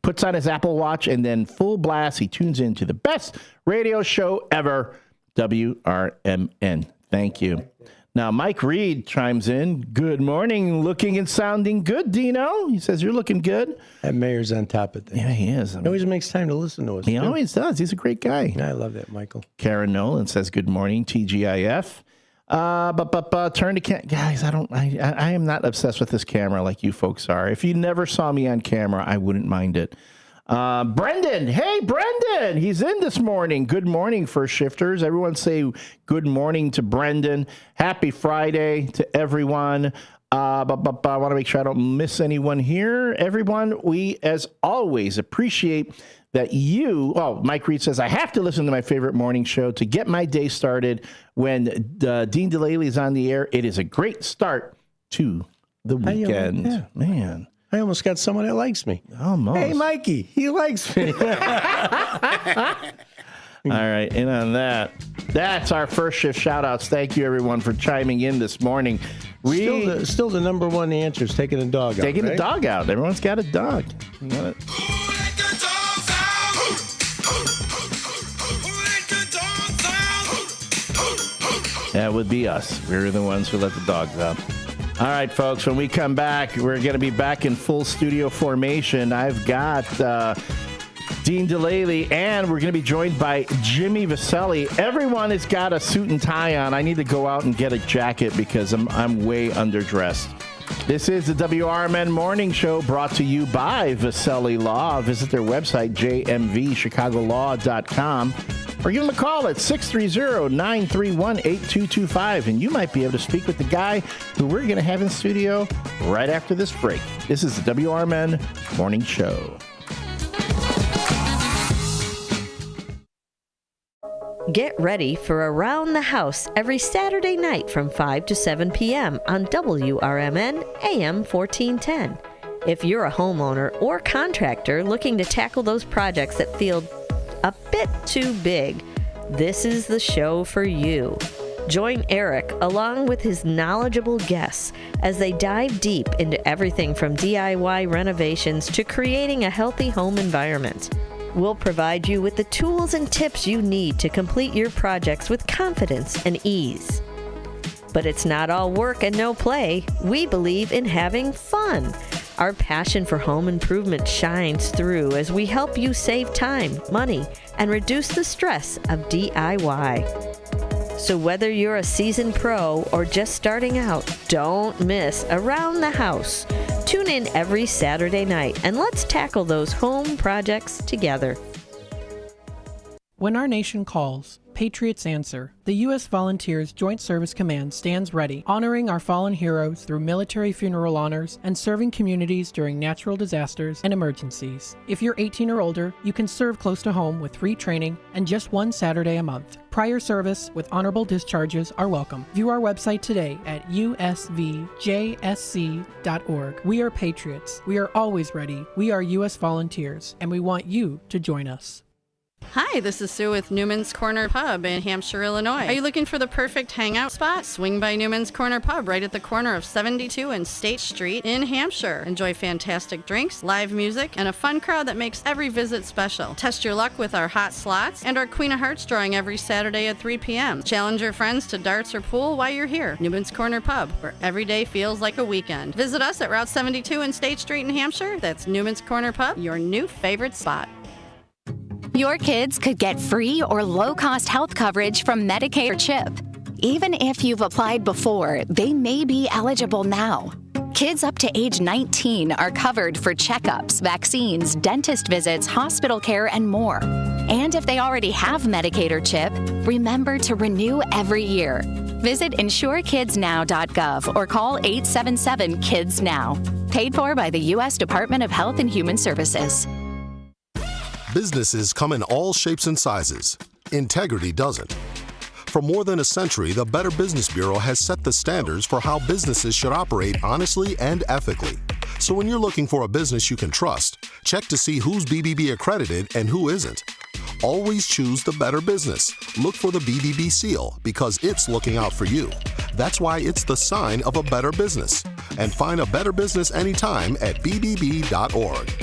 S13: Puts on his Apple Watch, and then full blast, he tunes in to the best radio show ever, WRMN. Thank you. Now, Mike Reed chimes in. Good morning. Looking and sounding good, Dino. He says, you're looking good.
S14: That mayor's on top of things.
S13: Yeah, he is.
S14: He always makes time to listen to us.
S13: He always does. He's a great guy.
S14: I love that, Michael.
S13: Karen Nolan says, good morning, TGIF. Turn to guys, I am not obsessed with this camera like you folks are. If you never saw me on camera, I wouldn't mind it. Brendan. Hey, Brendan. He's in this morning. Good morning, First Shifters. Everyone say good morning to Brendan. Happy Friday to everyone. I want to make sure I don't miss anyone here. Everyone, we, as always, appreciate that you... Mike Reed says, I have to listen to my favorite morning show to get my day started. When Dean DeLaley is on the air, it is a great start to the weekend.
S14: Yeah.
S13: Man.
S14: I almost got someone that likes me.
S13: Almost.
S14: Hey, Mikey, he likes me.
S13: All right, and on that, that's our first shift shout-outs. Thank you, everyone, for chiming in this morning.
S14: Still the number one answer is taking the dog out.
S13: Taking the dog out. Everyone's got a dog. You got it. That would be us. We're the ones who let the dogs out. All right, folks, when we come back, we're going to be back in full studio formation. I've got Dean DeLaley, and we're going to be joined by Jimmy Vaselli. Everyone has got a suit and tie on. I need to go out and get a jacket because I'm way underdressed. This is the WRMN Morning Show brought to you by Vaselli Law. Visit their website, jmvchicagolaw.com. Or give them a call at 630-931-8225, and you might be able to speak with the guy who we're going to have in studio right after this break. This is the WRMN Morning Show.
S17: Get ready for Around the House every Saturday night from 5 to 7 p.m. on WRMN AM 1410. If you're a homeowner or contractor looking to tackle those projects that feel a bit too big, this is the show for you. Join Eric along with his knowledgeable guests as they dive deep into everything from DIY renovations to creating a healthy home environment. We'll provide you with the tools and tips you need to complete your projects with confidence and ease. But it's not all work and no play. We believe in having fun. Our passion for home improvement shines through as we help you save time, money, and reduce the stress of DIY. So whether you're a seasoned pro or just starting out, don't miss Around the House. Tune in every Saturday night and let's tackle those home projects together.
S4: When our nation calls, Patriots Answer. The U.S. Volunteers Joint Service Command stands ready, honoring our fallen heroes through military funeral honors and serving communities during natural disasters and emergencies. If you're 18 or older, you can serve close to home with free training and just one Saturday a month. Prior service with honorable discharges are welcome. View our website today at usvjsc.org. We are patriots. We are always ready. We are U.S. Volunteers, and we want you to join us.
S5: Hi, this is Sue with Newman's Corner Pub in Hampshire, Illinois. Are you looking for the perfect hangout spot? Swing by Newman's Corner Pub right at the corner of 72 and State Street in Hampshire. Enjoy fantastic drinks, live music, and a fun crowd that makes every visit special. Test your luck with our hot slots and our Queen of Hearts drawing every Saturday at 3 p.m. Challenge your friends to darts or pool while you're here. Newman's Corner Pub, where every day feels like a weekend. Visit us at Route 72 and State Street in Hampshire. That's Newman's Corner Pub, your new favorite spot.
S19: Your kids could get free or low-cost health coverage from Medicaid or CHIP. Even if you've applied before, they may be eligible now. Kids up to age 19 are covered for checkups, vaccines, dentist visits, hospital care, and more. And if they already have Medicaid or CHIP, remember to renew every year. Visit insurekidsnow.gov or call 877-KIDS-NOW. Paid for by the U.S. Department of Health and Human Services.
S20: Businesses come in all shapes and sizes. Integrity doesn't. For more than a century, the Better Business Bureau has set the standards for how businesses should operate honestly and ethically. So when you're looking for a business you can trust, check to see who's BBB accredited and who isn't. Always choose the Better Business. Look for the BBB seal because it's looking out for you. That's why it's the sign of a better business. And find a better business anytime at bbb.org.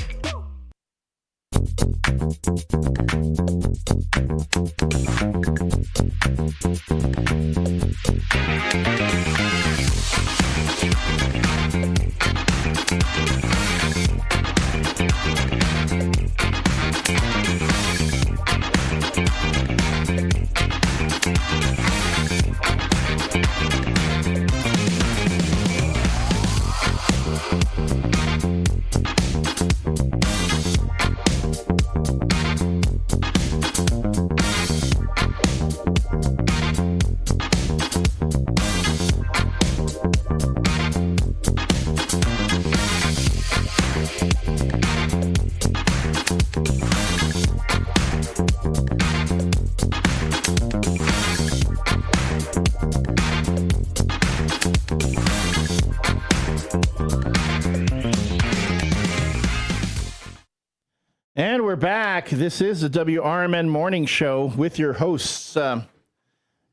S13: And we're back. This is the WRMN Morning Show with your hosts,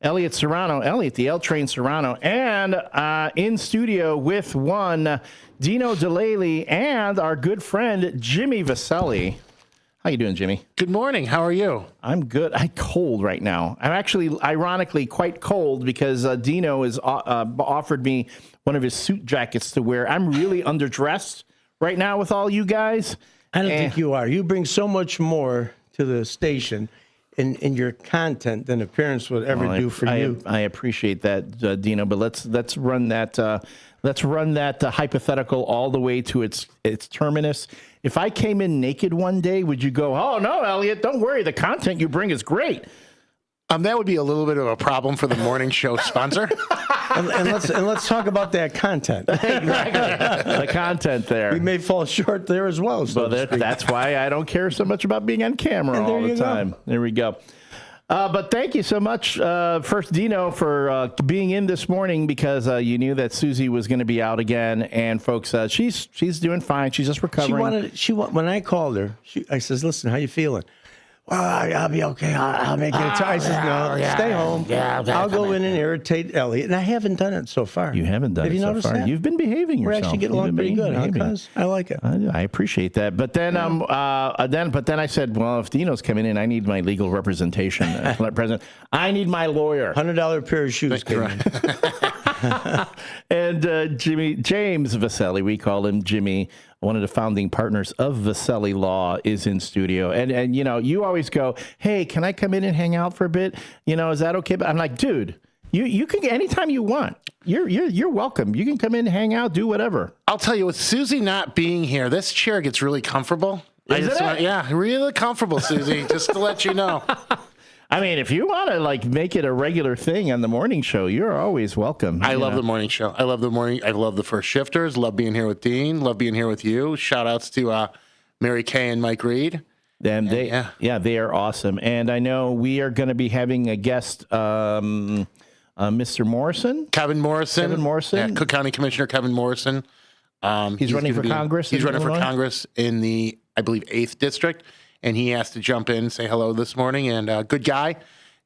S13: Elliot Serrano, Elliot, the L Train Serrano, and in studio with one, Dino DeLaley, and our good friend, Jimmy Vaselli. How you doing, Jimmy?
S21: Good morning. How are you?
S13: I'm good. I'm cold right now. I'm actually, ironically, quite cold because Dino has offered me one of his suit jackets to wear. I'm really underdressed right now with all you guys.
S14: I don't think you are. You bring so much more to the station in your content than appearance would ever do for you.
S13: I appreciate that, Dino. But let's run that hypothetical all the way to its terminus. If I came in naked one day, would you go, "Oh no, Elliot, don't worry, the content you bring is great"?
S21: That would be a little bit of a problem for the morning show sponsor.
S14: and let's talk about that content.
S13: Exactly. The content there.
S14: We may fall short there as well. So
S13: that's why I don't care so much about being on camera all the time. There we go. But thank you so much, first, Dino, for being in this morning because you knew that Susie was going to be out again. And folks, she's doing fine. She's just recovering.
S14: When I called her, I says, "Listen, how you feeling?" "Well, I'll be okay. I'll make it." I says, "No, stay home. I'll go in and irritate Elliot." And I haven't done it so far.
S13: You haven't done it so far.
S14: That?
S13: You've been behaving yourself.
S14: We're actually getting along pretty good, huh, cuz? I like it.
S13: I appreciate that. But then, then I said, well, if Dino's coming in, I need my legal representation. President, I need my lawyer.
S14: $100 pair of shoes.
S13: And James Vaselli, we call him Jimmy, one of the founding partners of Vaselli Law, is in studio. And you know, you always go, "Hey, can I come in and hang out for a bit? You know, is that okay?" But I'm like, dude, you can anytime you want. You're welcome. You can come in, hang out, do whatever.
S21: I'll tell you, with Susie not being here, this chair gets really comfortable.
S13: Is it?
S21: Yeah, really comfortable, Susie, just to let you know.
S13: I mean, if you want to like make it a regular thing on the morning show, you're always welcome.
S21: I love the morning show. I love the morning. I love the first shifters. Love being here with Dean. Love being here with you. Shout outs to Mary Kay and Mike Reed.
S13: And they are awesome. And I know we are going to be having a guest, Mr. Morrison.
S21: Kevin Morrison. Yeah, Cook County Commissioner Kevin Morrison.
S13: He's running for Congress.
S21: He's running for Congress in the, I believe, 8th District. And he asked to jump in and say hello this morning. And good guy.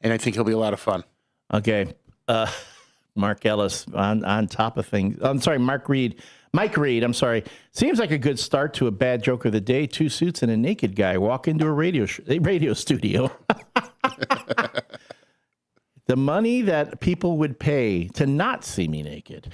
S21: And I think he'll be a lot of fun.
S13: Okay. Mark Ellis on top of things. I'm sorry, Mike Reed, I'm sorry. Seems like a good start to a bad joke of the day. 2 suits and a naked guy walk into a radio studio. The money that people would pay to not see me naked.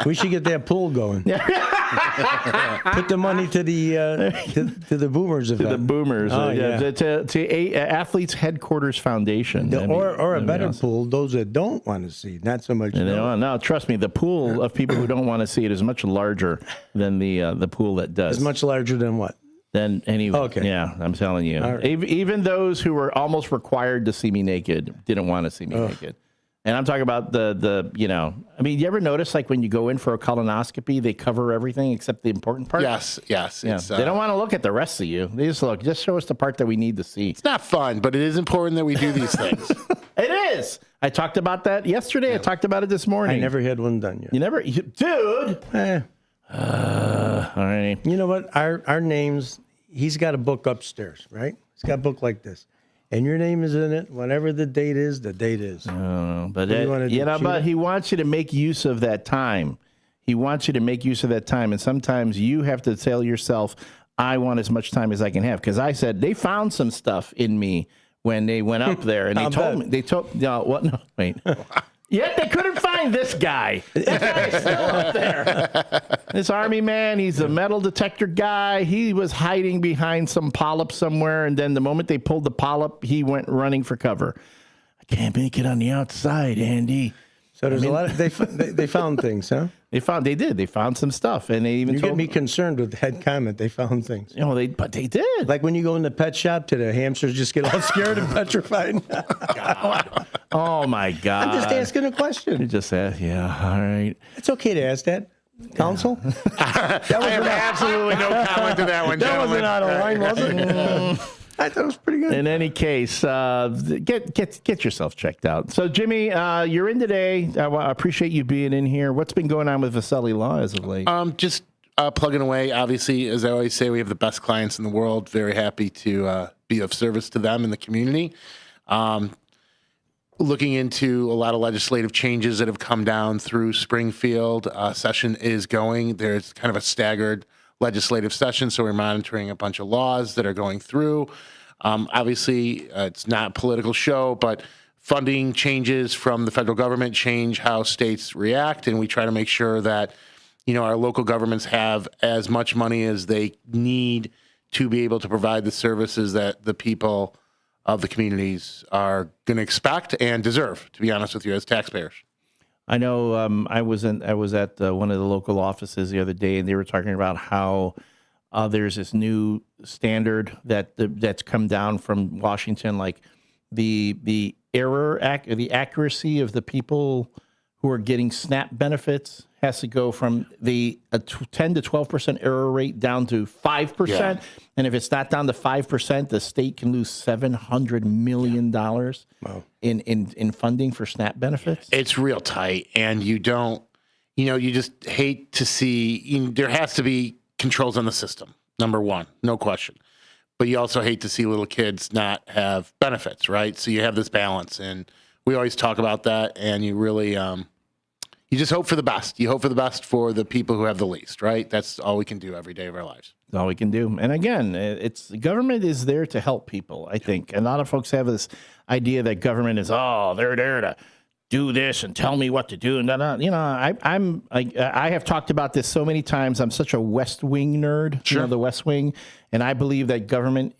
S14: We should get that pool going. Put the money to the Boomers event.
S13: To the Boomers. To Athletes Headquarters Foundation.
S14: Or a better pool, those that don't want to see. Not so much.
S13: No, trust me, the pool of people who don't want to see it is much larger than the pool that does.
S14: It's much larger than what?
S13: Then anyway, yeah, I'm telling you. Right. Even those who were almost required to see me naked didn't want to see me naked. And I'm talking about the I mean, you ever notice like when you go in for a colonoscopy, they cover everything except the important part?
S21: Yes.
S13: Yeah. They don't want to look at the rest of you. They just show us the part that we need to see.
S21: It's not fun, but it is important that we do these things.
S13: It is. I talked about that yesterday. Yeah. I talked about it this morning.
S14: I never had one done yet.
S13: You never, dude. All right.
S14: You know what? Our names. He's got a book upstairs, right? He's got a book like this, and your name is in it. Whatever the date is, the date is.
S13: But he wants you to make use of that time. He wants you to make use of that time, and sometimes you have to tell yourself, "I want as much time as I can have." Because I said they found some stuff in me when they went up there, and they told me. No, what? No, wait. Yet they couldn't find this guy. This guy's still up there. This Army man, he's a metal detector guy. He was hiding behind some polyp somewhere, and then the moment they pulled the polyp, he went running for cover. I can't make it on the outside, Andy.
S14: So there's a lot of they found things, huh?
S13: They found some stuff, and they even
S14: you get me concerned with that comment. They found things.
S13: But they did.
S14: Like when you go in the pet shop, the hamsters just get all scared and petrified.
S13: God. Oh my God!
S14: I'm just asking a question.
S13: You just asked, yeah. All right.
S14: It's okay to ask that. Counsel?
S21: I have absolutely no comment to that one, gentlemen.
S14: That wasn't out of line, was it? I thought it was pretty good.
S13: In any case, get yourself checked out. So, Jimmy, you're in today. I appreciate you being in here. What's been going on with Vasselli Law as of late?
S21: Just plugging away. Obviously, as I always say, we have the best clients in the world. Very happy to be of service to them in the community. Looking into a lot of legislative changes that have come down through Springfield. Session is going. There's kind of a staggered legislative session, so we're monitoring a bunch of laws that are going through. Obviously, it's not a political show, but funding changes from the federal government change how states react, and we try to make sure that our local governments have as much money as they need to be able to provide the services that the people of the communities are going to expect and deserve, to be honest with you, as taxpayers.
S13: I know I was at one of the local offices the other day, and they were talking about how there's this new standard that's come down from Washington, like the accuracy of the people who are getting SNAP benefits has to go from the 10 to 12% error rate down to 5%. Yeah. And if it's not down to 5%, the state can lose $700 million in funding for SNAP benefits.
S21: It's real tight. And you just hate to see, there has to be controls on the system, number one, no question. But you also hate to see little kids not have benefits, right? So you have this balance. And we always talk about that. And you really, you just hope for the best. You hope for the best for the people who have the least, right? That's all we can do every day of our lives.
S13: That's all we can do. And again, government is there to help people, I think. And a lot of folks have this idea that government is, they're there to do this and tell me what to do. And I have talked about this so many times. I'm such a West Wing nerd,
S21: sure.
S13: The West Wing. And I believe that government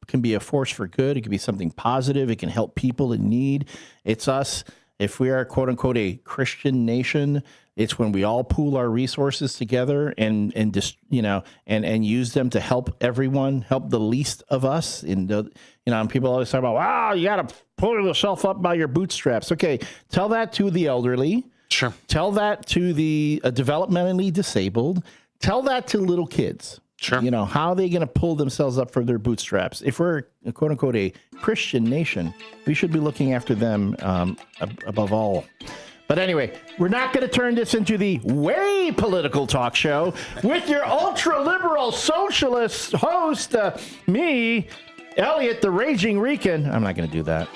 S13: can be a force for good. It can be something positive. It can help people in need. It's us. If we are, quote unquote, a Christian nation, It's when we all pool our resources together and just, and use them to help everyone, help the least of us. And people always talk about, wow, you got to pull yourself up by your bootstraps. Okay, tell that to the elderly.
S21: Sure.
S13: Tell that to the developmentally disabled. Tell that to little kids.
S21: Sure.
S13: How are they going to pull themselves up from their bootstraps? If we're, quote unquote, a Christian nation, we should be looking after them above all. But anyway, we're not going to turn this into the way political talk show with your ultra-liberal socialist host, me, Elliot, the Raging Rican. I'm not going to do that.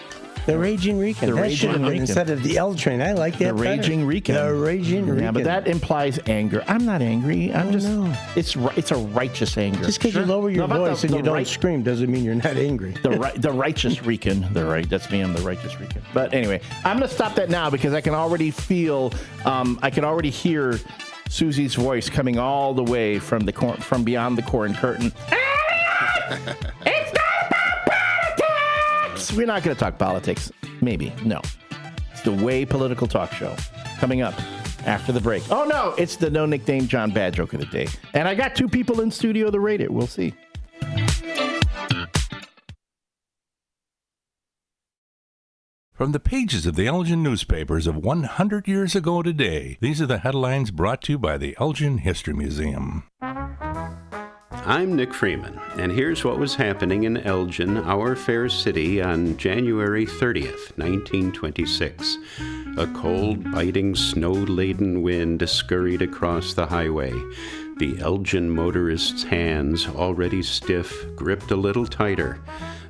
S14: The Raging Rican. That should have been instead of the L train. I like that.
S13: The Raging Rican.
S14: The Raging Rican.
S13: Yeah, but that implies anger. I'm not angry. It's a righteous anger.
S14: Just because you lower your voice and you don't scream doesn't mean you're not angry.
S13: The righteous Rican. That's me. I'm the righteous Rican. But anyway, I'm going to stop that now because I can already feel, I can already hear Susie's voice coming all the way from beyond the corn curtain. It's not about politics! We're not going to talk politics. Maybe. No. It's the Way Political Talk Show coming up after the break. Oh, no. It's the No Nickname John bad joke of the day. And I got two people in studio to rate it. We'll see.
S6: From the pages of the Elgin newspapers of 100 years ago today, these are the headlines brought to you by the Elgin History Museum.
S7: I'm Nick Freeman, and here's what was happening in Elgin, our fair city, on January 30th, 1926. A cold, biting, snow-laden wind scurried across the highway. The Elgin motorist's hands, already stiff, gripped a little tighter.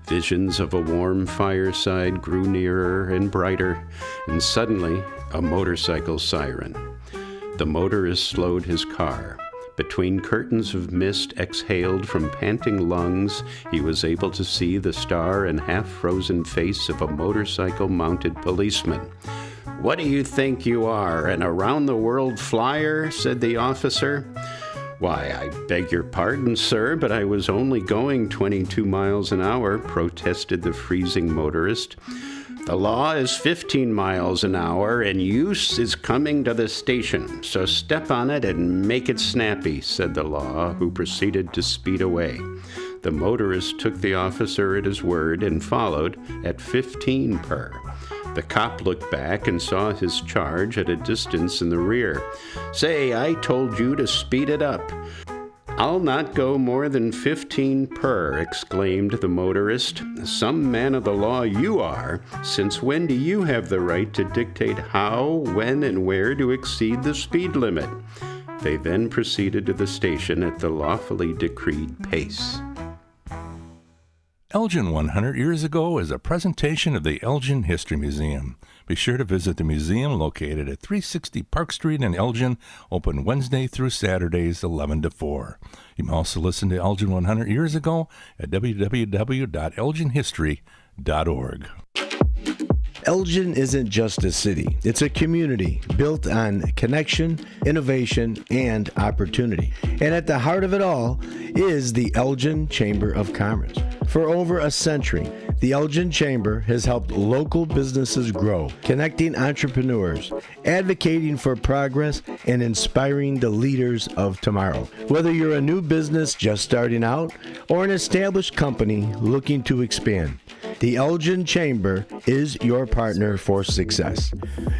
S7: Visions of a warm fireside grew nearer and brighter, and suddenly, a motorcycle siren. The motorist slowed his car. Between curtains of mist exhaled from panting lungs, he was able to see the star and half-frozen face of a motorcycle-mounted policeman. "What do you think you are, an around-the-world flyer?" said the officer. "Why, I beg your pardon, sir, but I was only going 22 miles an hour," protested the freezing motorist. "The law is 15 miles an hour, and use is coming to the station, so step on it and make it snappy," said the law, who proceeded to speed away. The motorist took the officer at his word and followed at 15 per. The cop looked back and saw his charge at a distance in the rear. "Say, I told you to speed it up." "I'll not go more than 15 per, exclaimed the motorist. "Some man of the law you are. Since when do you have the right to dictate how, when, and where to exceed the speed limit?" They then proceeded to the station at the lawfully decreed pace.
S6: Elgin 100 Years Ago is a presentation of the Elgin History Museum. Be sure to visit the museum located at 360 Park Street in Elgin, open Wednesday through Saturdays 11 to 4. You can also listen to Elgin 100 Years Ago at www.elginhistory.org.
S14: Elgin isn't just a city. It's a community built on connection, innovation, and opportunity. And at the heart of it all is the Elgin Chamber of Commerce. For over a century, the Elgin Chamber has helped local businesses grow, connecting entrepreneurs, advocating for progress, and inspiring the leaders of tomorrow. Whether you're a new business just starting out or an established company looking to expand, the Elgin Chamber is your partner for success.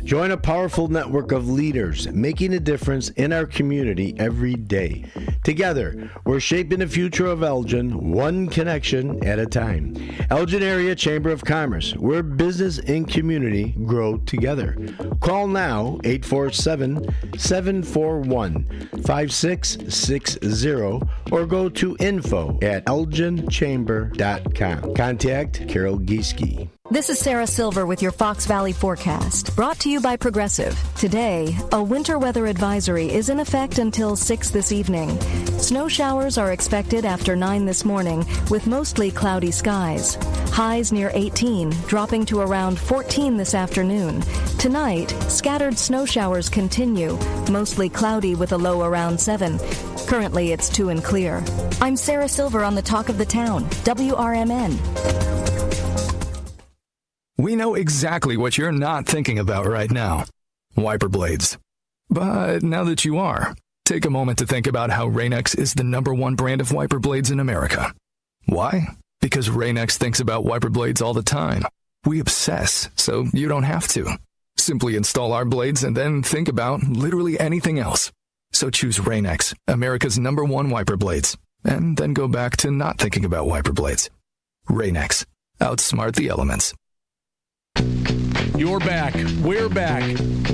S14: Join a powerful network of leaders making a difference in our community every day. Together, we're shaping the future of Elgin, one connection at a time. Elgin Area Chamber of Commerce, where business and community grow together. Call now, 847-741-5660, or go to info@elginchamber.com. Contact Carol Gieske.
S15: This is Sarah Silver with your Fox Valley forecast, brought to you by Progressive. Today, a winter weather advisory is in effect until 6 this evening. Snow showers are expected after 9 this morning, with mostly cloudy skies. Highs near 18, dropping to around 14 this afternoon. Tonight, scattered snow showers continue, mostly cloudy with a low around 7. Currently, it's 2 and clear. I'm Sarah Silver on the Talk of the Town, WRMN.
S11: We know exactly what you're not thinking about right now. Wiper blades.
S2: But now that you are, take a moment to think about how Rain-X is the #1 brand of wiper blades in America. Why? Because Rain-X thinks about wiper blades all the time. We obsess, so you don't have to. Simply install our blades and then think about literally anything else. So choose Rain-X, America's #1 wiper blades, and then go back to not thinking about wiper blades. Rain-X. Outsmart the elements.
S12: You're back. We're back.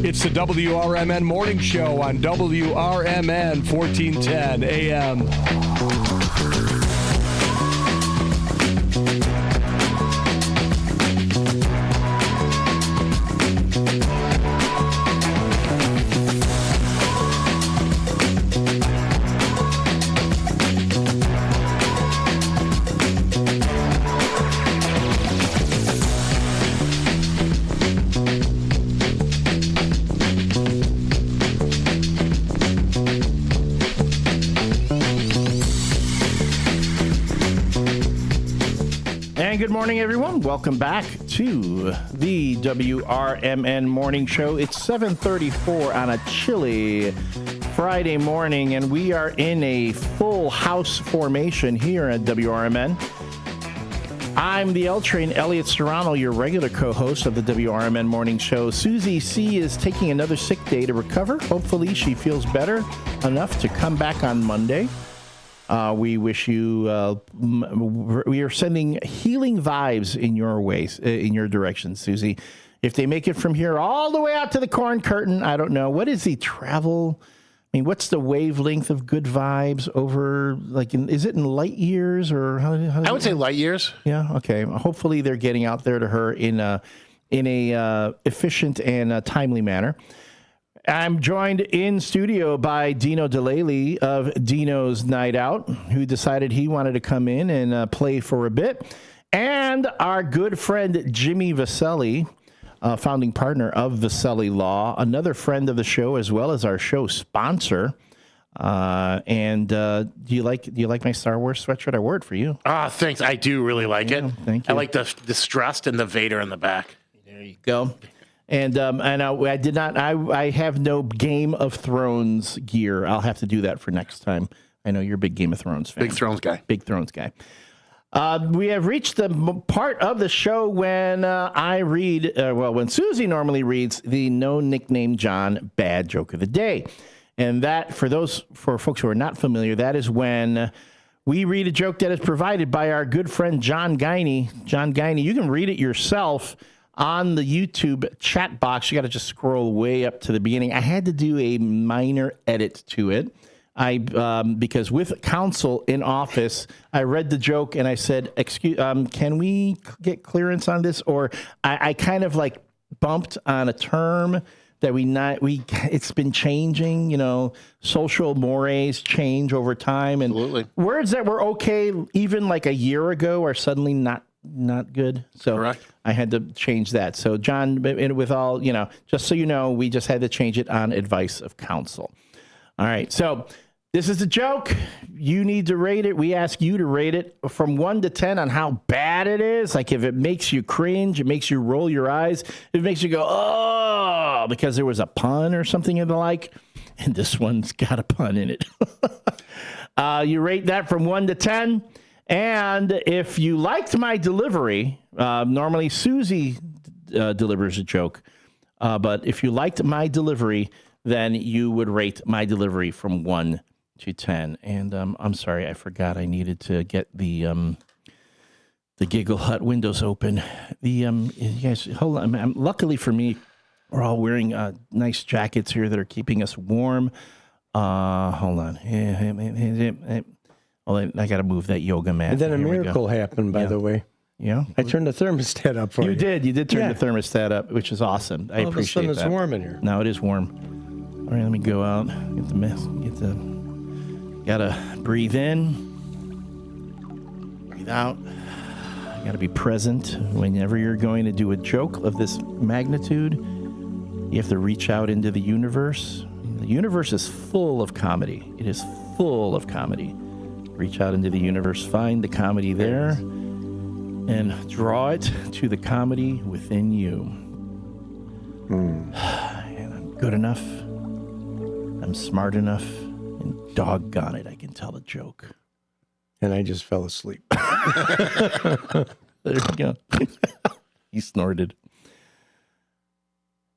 S12: It's the WRMN Morning Show on WRMN 1410 AM. Good morning, everyone. Welcome back to the WRMN Morning Show. It's 7:34 on a chilly Friday morning, and we are in a full house formation here at WRMN. I'm the L-Train, Elliot Serrano, your regular co-host of the WRMN Morning Show. Susie C. is taking another sick day to recover. Hopefully, she feels better enough to come back on Monday. We wish you, we are sending healing vibes in your ways, in your direction, Susie. If they make it from here all the way out to the Corn Curtain, I don't know. What is the travel? I mean, what's the wavelength of good vibes over, is it in light years or how
S21: I would say light years.
S12: Yeah. Okay. Hopefully they're getting out there to her in a efficient and timely manner. I'm joined in studio by Dino Delaley of Dino's Night Out, who decided he wanted to come in and play for a bit. And our good friend Jimmy Vaselli, founding partner of Vaselli Law, another friend of the show as well as our show sponsor. Do you like my Star Wars sweatshirt? I wore it for you.
S21: Thanks. I do really like it.
S12: Thank you.
S21: I like the distressed and the Vader in the back.
S12: There you go. And I did not. I have no Game of Thrones gear. I'll have to do that for next time. I know you're a big Game of Thrones fan.
S21: Big Thrones guy.
S12: We have reached the part of the show when I read. When Susie normally reads the No Nickname John Bad Joke of the Day, and that for folks who are not familiar, that is when we read a joke that is provided by our good friend John Guiney. John Guiney, you can read it yourself on the YouTube chat box. You got to just scroll way up to the beginning. I had to do a minor edit to it. Because with counsel in office, I read the joke and I said, "Excuse, can we get clearance on this?" Or I kind of bumped on a term that it's been changing. Social mores change over time, and
S21: Absolutely.
S12: Words that were okay even a year ago are suddenly not good. So
S21: Correct.
S12: I had to change that. So John, with all, just so you know, we just had to change it on advice of counsel. All right. So this is a joke. You need to rate it. We ask you to rate it from 1 to 10 on how bad it is. If it makes you cringe, it makes you roll your eyes, it makes you go, oh, because there was a pun or something of the like. And this one's got a pun in it. You rate that from 1 to 10. And if you liked my delivery, normally Susie delivers a joke. But if you liked my delivery, then you would rate my delivery from 1 to 10. And I'm sorry, I forgot I needed to get the Giggle Hut windows open. You guys, hold on. Luckily for me, we're all wearing nice jackets here that are keeping us warm. Hold on. I got to move that yoga mat.
S14: And then a miracle happened, by the way.
S12: Yeah,
S14: I turned the thermostat up for you.
S12: You did turn the thermostat up, which is awesome. I appreciate that.
S14: All of a sudden, it's warm in here.
S12: Now it is warm. All right, let me go out. Gotta breathe in, breathe out. You gotta be present whenever you're going to do a joke of this magnitude. You have to reach out into the universe. The universe is full of comedy. It is full of comedy. Reach out into the universe, find the comedy there, and draw it to the comedy within you. And I'm good enough.
S13: I'm smart enough, and doggone it, I can tell a joke.
S14: And I just fell asleep.
S13: There you go. He snorted.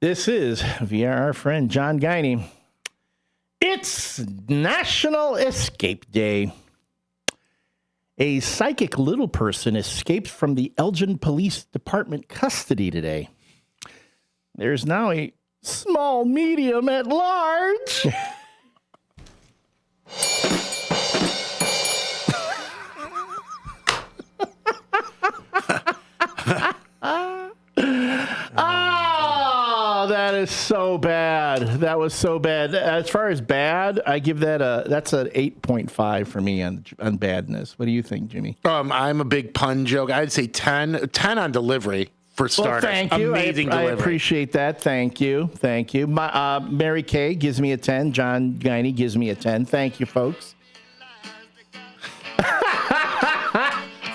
S13: This is via our friend John Guiney. It's National Escape Day. A psychic little person escaped from the Elgin Police Department custody today. There's now a small medium at large. Oh, that is so bad. That was so bad. As far as bad, I give that's an 8.5 for me on badness. What do you think, Jimmy?
S21: I'm a big pun joke. I'd say 10 on delivery for starters.
S13: Well, thank you.
S21: Amazing
S13: I
S21: delivery.
S13: appreciate that. Thank you. Mary Kay gives me a 10. John Guiney gives me a 10. Thank you, folks.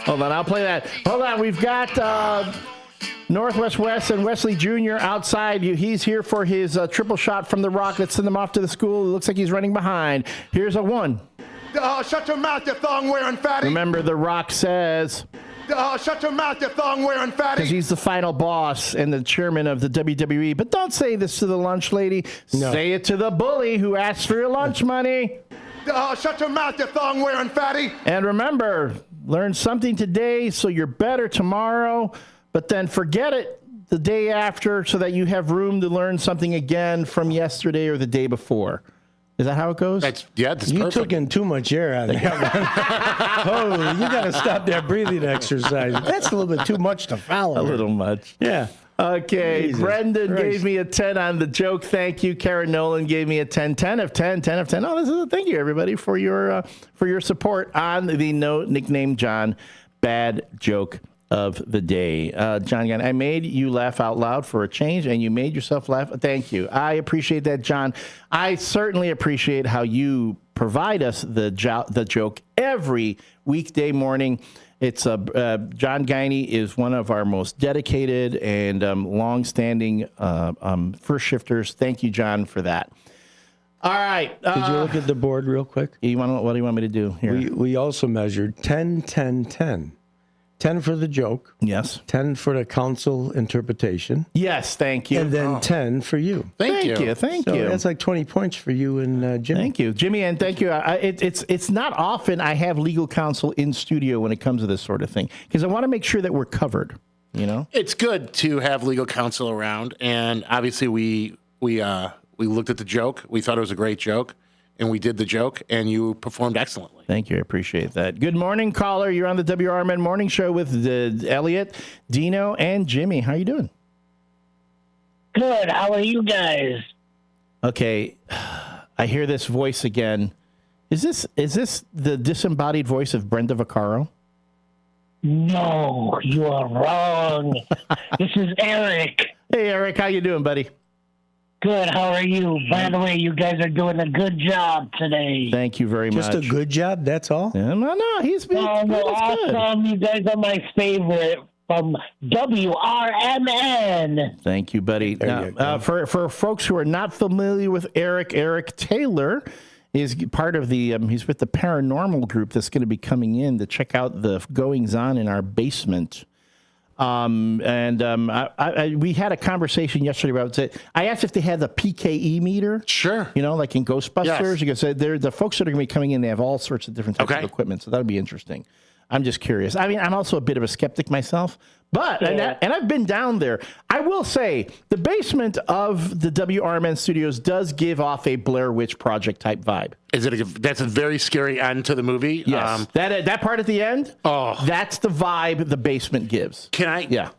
S13: Hold on, I'll play that. Hold on, we've got Northwest West and Wesley Jr. outside. He's here for his triple shot from the rock. Let's send him off to the school. It looks like he's running behind. Here's a 1.
S9: Shut your mouth, you thong-wearing fatty.
S13: Remember, the rock says...
S9: shut your mouth, you thong-wearing fatty.
S13: Because he's the final boss and the chairman of the WWE. But don't say this to the lunch lady. No. Say it to the bully who asked for your lunch money.
S9: Shut your mouth, you thong-wearing fatty.
S13: And remember, learn something today so you're better tomorrow, but then forget it the day after so that you have room to learn something again from yesterday or the day before. Is that how it goes?
S21: That's
S14: You
S21: perfect.
S14: took in too much air out of that one. Oh, you got to stop that breathing exercise. That's a little bit too much to follow.
S13: A little much.
S14: Yeah.
S13: Okay,
S14: Jesus
S13: Brendan
S14: Christ.
S13: gave me a 10 on the joke. Thank you. Karen Nolan gave me a 10. 10 of 10. 10 of 10. Oh, this is thank you, everybody, for your support on the No Nickname John Bad Joke of the Day. John, again, I made you laugh out loud for a change, and you made yourself laugh. Thank you. I appreciate that, John. I certainly appreciate how you provide us the joke every weekday morning. It's John Guiney is one of our most dedicated and long-standing first shifters. Thank you, John, for that. All right.
S14: Did you look at the board real quick?
S13: What do you want me to do here?
S14: We also measured 10, 10, 10. 10 for the joke.
S13: Yes.
S14: 10 for the council interpretation.
S13: Yes, thank you.
S14: And then 10 for you.
S13: Thank you.
S14: So that's like 20 points for you and Jimmy.
S13: Thank you, Jimmy, and thank you. It's not often I have legal counsel in studio when it comes to this sort of thing because I want to make sure that we're covered. You know,
S21: it's good to have legal counsel around, and obviously we looked at the joke. We thought it was a great joke, and we did the joke, and you performed excellently.
S13: Thank you. I appreciate that. Good morning, caller. You're on the WRMN Morning Show with Elliot, Dino, and Jimmy. How are you doing?
S11: Good. How are you guys?
S13: Okay. I hear this voice again. Is this the disembodied voice of Brenda Vaccaro?
S11: No, you are wrong. This is Eric.
S13: Hey, Eric. How you doing, buddy?
S11: Good. How are you? By the way, you guys are doing a good job today.
S13: Thank you very much.
S14: Just a good job, that's all?
S13: Yeah, no, he's been
S11: awesome. You guys are my favorite from WRMN.
S13: Thank you, buddy. Now, for folks who are not familiar with Eric Taylor is part of the, he's with the paranormal group that's going to be coming in to check out the goings-on in our basement. We had a conversation yesterday about it. I asked if they had the PKE meter.
S21: Sure.
S13: You know, like in Ghostbusters.
S21: Yes.
S13: Because they're the folks that are going to be coming in, they have all sorts of different types of equipment. So that'll be interesting. I'm just curious. I mean, I'm also a bit of a skeptic myself, but and I've been down there. I will say the basement of the WRMN studios does give off a Blair Witch Project type vibe.
S21: That's a very scary end to the movie.
S13: Yes. That part at the end.
S21: Oh,
S13: that's the vibe the basement gives.
S21: Can I?
S13: Yeah.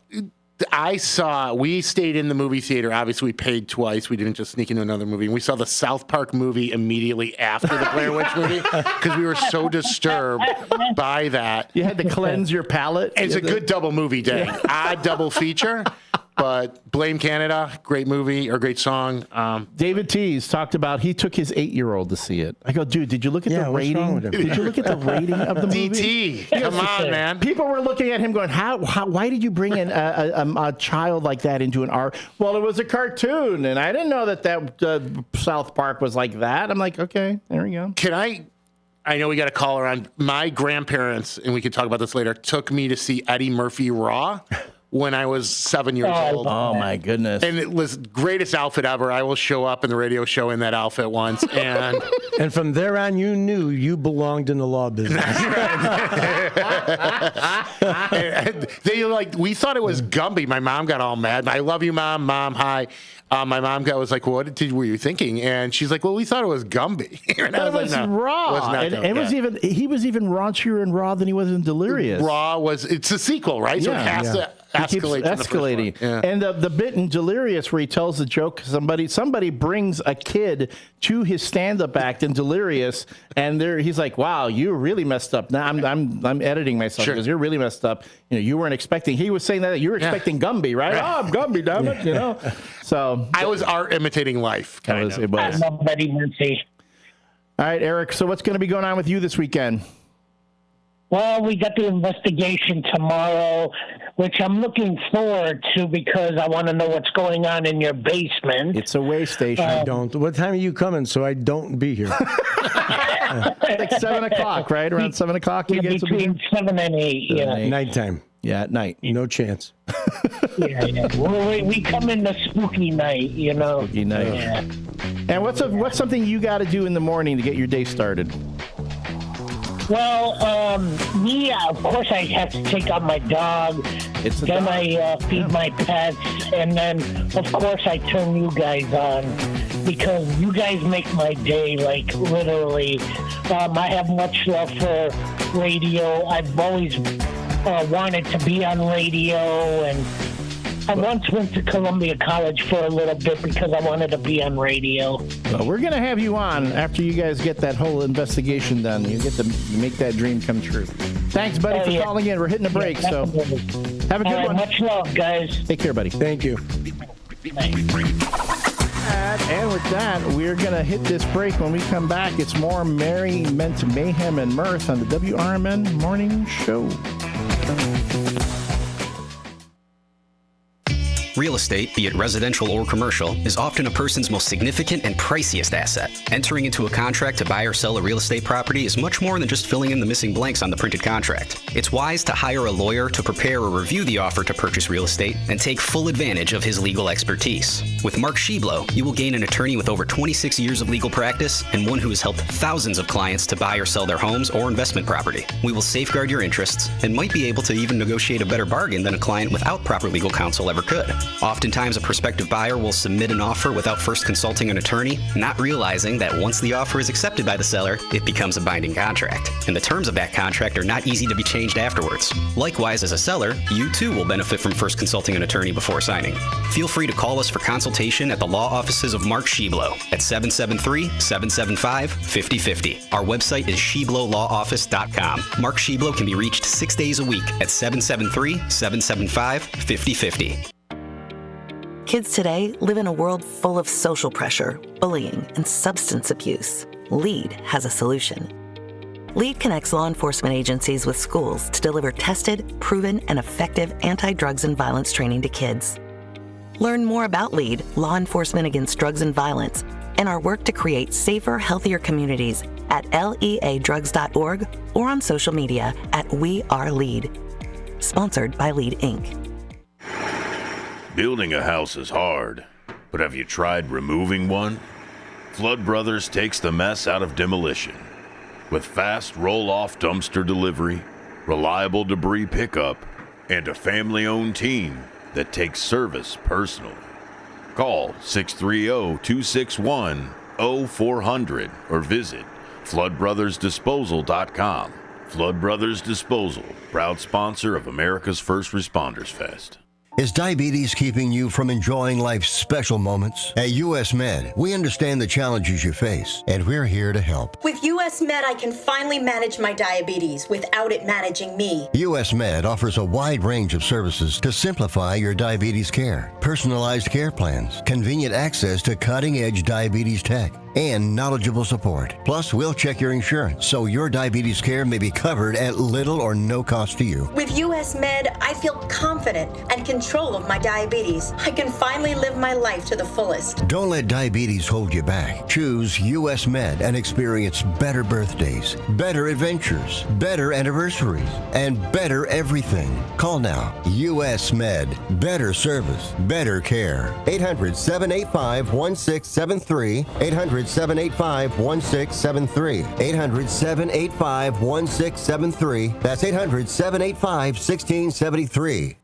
S21: We stayed in the movie theater. Obviously, we paid twice. We didn't just sneak into another movie. And we saw the South Park movie immediately after the Blair Witch movie because we were so disturbed by that.
S13: You had to cleanse your palate.
S21: It's a good double movie day. Odd double feature. But Blame Canada, great movie or great song.
S13: David Tease talked about he took his 8-year-old to see it. I go, dude, did you look at the rating? Did you look at the rating of the movie?
S21: DT, come on, man.
S13: People were looking at him going, why did you bring in a child like that into an art? Well, it was a cartoon, and I didn't know that South Park was like that. I'm like, okay, there we go.
S21: I know we got a caller on. My grandparents, and we could talk about this later, took me to see Eddie Murphy Raw when I was 7 years old.
S13: Oh, my goodness.
S21: And it was the greatest outfit ever. I will show up in the radio show in that outfit once. And
S14: and from there on, you knew you belonged in the law business.
S21: and we thought it was Gumby. My mom got all mad. I love you, Mom. Mom, hi. My mom was like, "What were you thinking?" And she's like, "Well, we thought it was Gumby." And
S13: it was Raw. He was even raunchier in Raw than he was in Delirious.
S21: Raw it's a sequel, right? So it has to escalate.
S13: Escalating. And the bit in Delirious where he tells the joke, somebody brings a kid to his stand-up act in Delirious, and he's like, "Wow, you really messed up." Now I'm editing myself because you're really messed up. You weren't expecting. He was saying that you were expecting Gumby, right? Oh, I'm Gumby, damn it, So
S21: I was art imitating life.
S13: It was.
S11: I love Eddie Murphy.
S13: All right, Eric. So what's going to be going on with you this weekend?
S11: Well, we got the investigation tomorrow, which I'm looking forward to because I want to know what's going on in your basement.
S13: It's a way station.
S14: I don't. What time are you coming so I don't be here?
S13: Like 7 o'clock, right? Around 7 o'clock?
S11: You get between 7 and 8. Yeah.
S14: Nighttime.
S13: Yeah, at night.
S14: No chance.
S11: Yeah. Well, we come in the spooky night,
S13: Spooky night.
S11: Yeah.
S13: And what's something you got to do in the morning to get your day started?
S11: Well, of course I have to take out my dog. Then I feed my pets. And then, of course, I turn you guys on because you guys make my day, like, literally. I have much love for radio. I've always wanted to be on radio, and I once went to Columbia College for a little bit because I wanted to be on radio.
S13: Well, we're going to have you on after you guys get that whole investigation done. You get to make that dream come true. Thanks, buddy, for calling in. We're hitting a break, so have a good one.
S11: Much love, guys.
S13: Take care, buddy.
S14: Thank you.
S13: And with that, we're going to hit this break. When we come back, it's more merriment, mayhem, and mirth on the WRMN Morning Show.
S10: Real estate, be it residential or commercial, is often a person's most significant and priciest asset. Entering into a contract to buy or sell a real estate property is much more than just filling in the missing blanks on the printed contract. It's wise to hire a lawyer to prepare or review the offer to purchase real estate and take full advantage of his legal expertise. With Mark Sheblo, you will gain an attorney with over 26 years of legal practice and one who has helped thousands of clients to buy or sell their homes or investment property. We will safeguard your interests and might be able to even negotiate a better bargain than a client without proper legal counsel ever could. Oftentimes, a prospective buyer will submit an offer without first consulting an attorney, not realizing that once the offer is accepted by the seller, it becomes a binding contract. And the terms of that contract are not easy to be changed afterwards. Likewise, as a seller, you too will benefit from first consulting an attorney before signing. Feel free to call us for consultation at the law offices of Mark Sheblo at 773-775-5050. Our website is sheblolawoffice.com. Mark Sheblo can be reached 6 days a week at 773-775-5050.
S16: Kids today live in a world full of social pressure, bullying, and substance abuse. LEAD has a solution. LEAD connects law enforcement agencies with schools to deliver tested, proven, and effective anti-drugs and violence training to kids. Learn more about LEAD, Law Enforcement Against Drugs and Violence, and our work to create safer, healthier communities at leadrugs.org or on social media at We Are LEAD. Sponsored by LEAD, Inc.
S22: Building a house is hard, but have you tried removing one? Flood Brothers takes the mess out of demolition. With fast roll-off dumpster delivery, reliable debris pickup, and a family-owned team that takes service personally. Call 630-261-0400 or visit floodbrothersdisposal.com. Flood Brothers Disposal, proud sponsor of America's First Responders Fest.
S23: Is diabetes keeping you from enjoying life's special moments? At U.S. Med, we understand the challenges you face, and we're here to help.
S24: With U.S.
S1: US Med, I can finally manage my diabetes without it managing me.
S23: US Med offers a wide range of services to simplify your diabetes care. Personalized care plans, convenient access to cutting-edge diabetes tech, and knowledgeable support. Plus, we'll check your insurance so your diabetes care may be covered at little or no cost to you.
S1: With US Med, I feel confident and control of my diabetes. I can finally live my life to the fullest.
S23: Don't let diabetes hold you back. Choose US Med and experience better birthdays, better adventures, better anniversaries, and better everything. Call now. US Med. Better service, better care. 800-785-1673. 800-785-1673. 800-785-1673. That's 800-785-1673.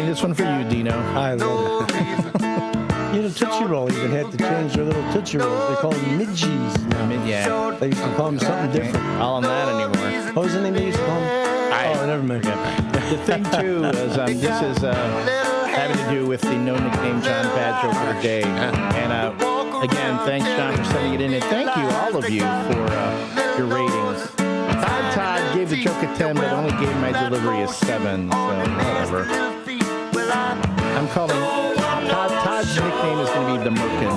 S13: This one for you, Dino.
S14: I love it. You know, Tootsie Roll even had to change their little Tootsie Rolls. They call them Midgies now.
S13: Yeah.
S14: They used to call them something different.
S13: All on that anymore.
S14: What was the name they used to call them? Oh, never mind.
S13: The thing, too, is this is having to do with the no nickname John Bad joke of the day. And again, thanks, John, for sending it in. And thank you, all of you, for your ratings. Todd gave the joke a 10, but only gave my delivery a 7, so whatever. I'm calling Todd's nickname is going to be the Merkin.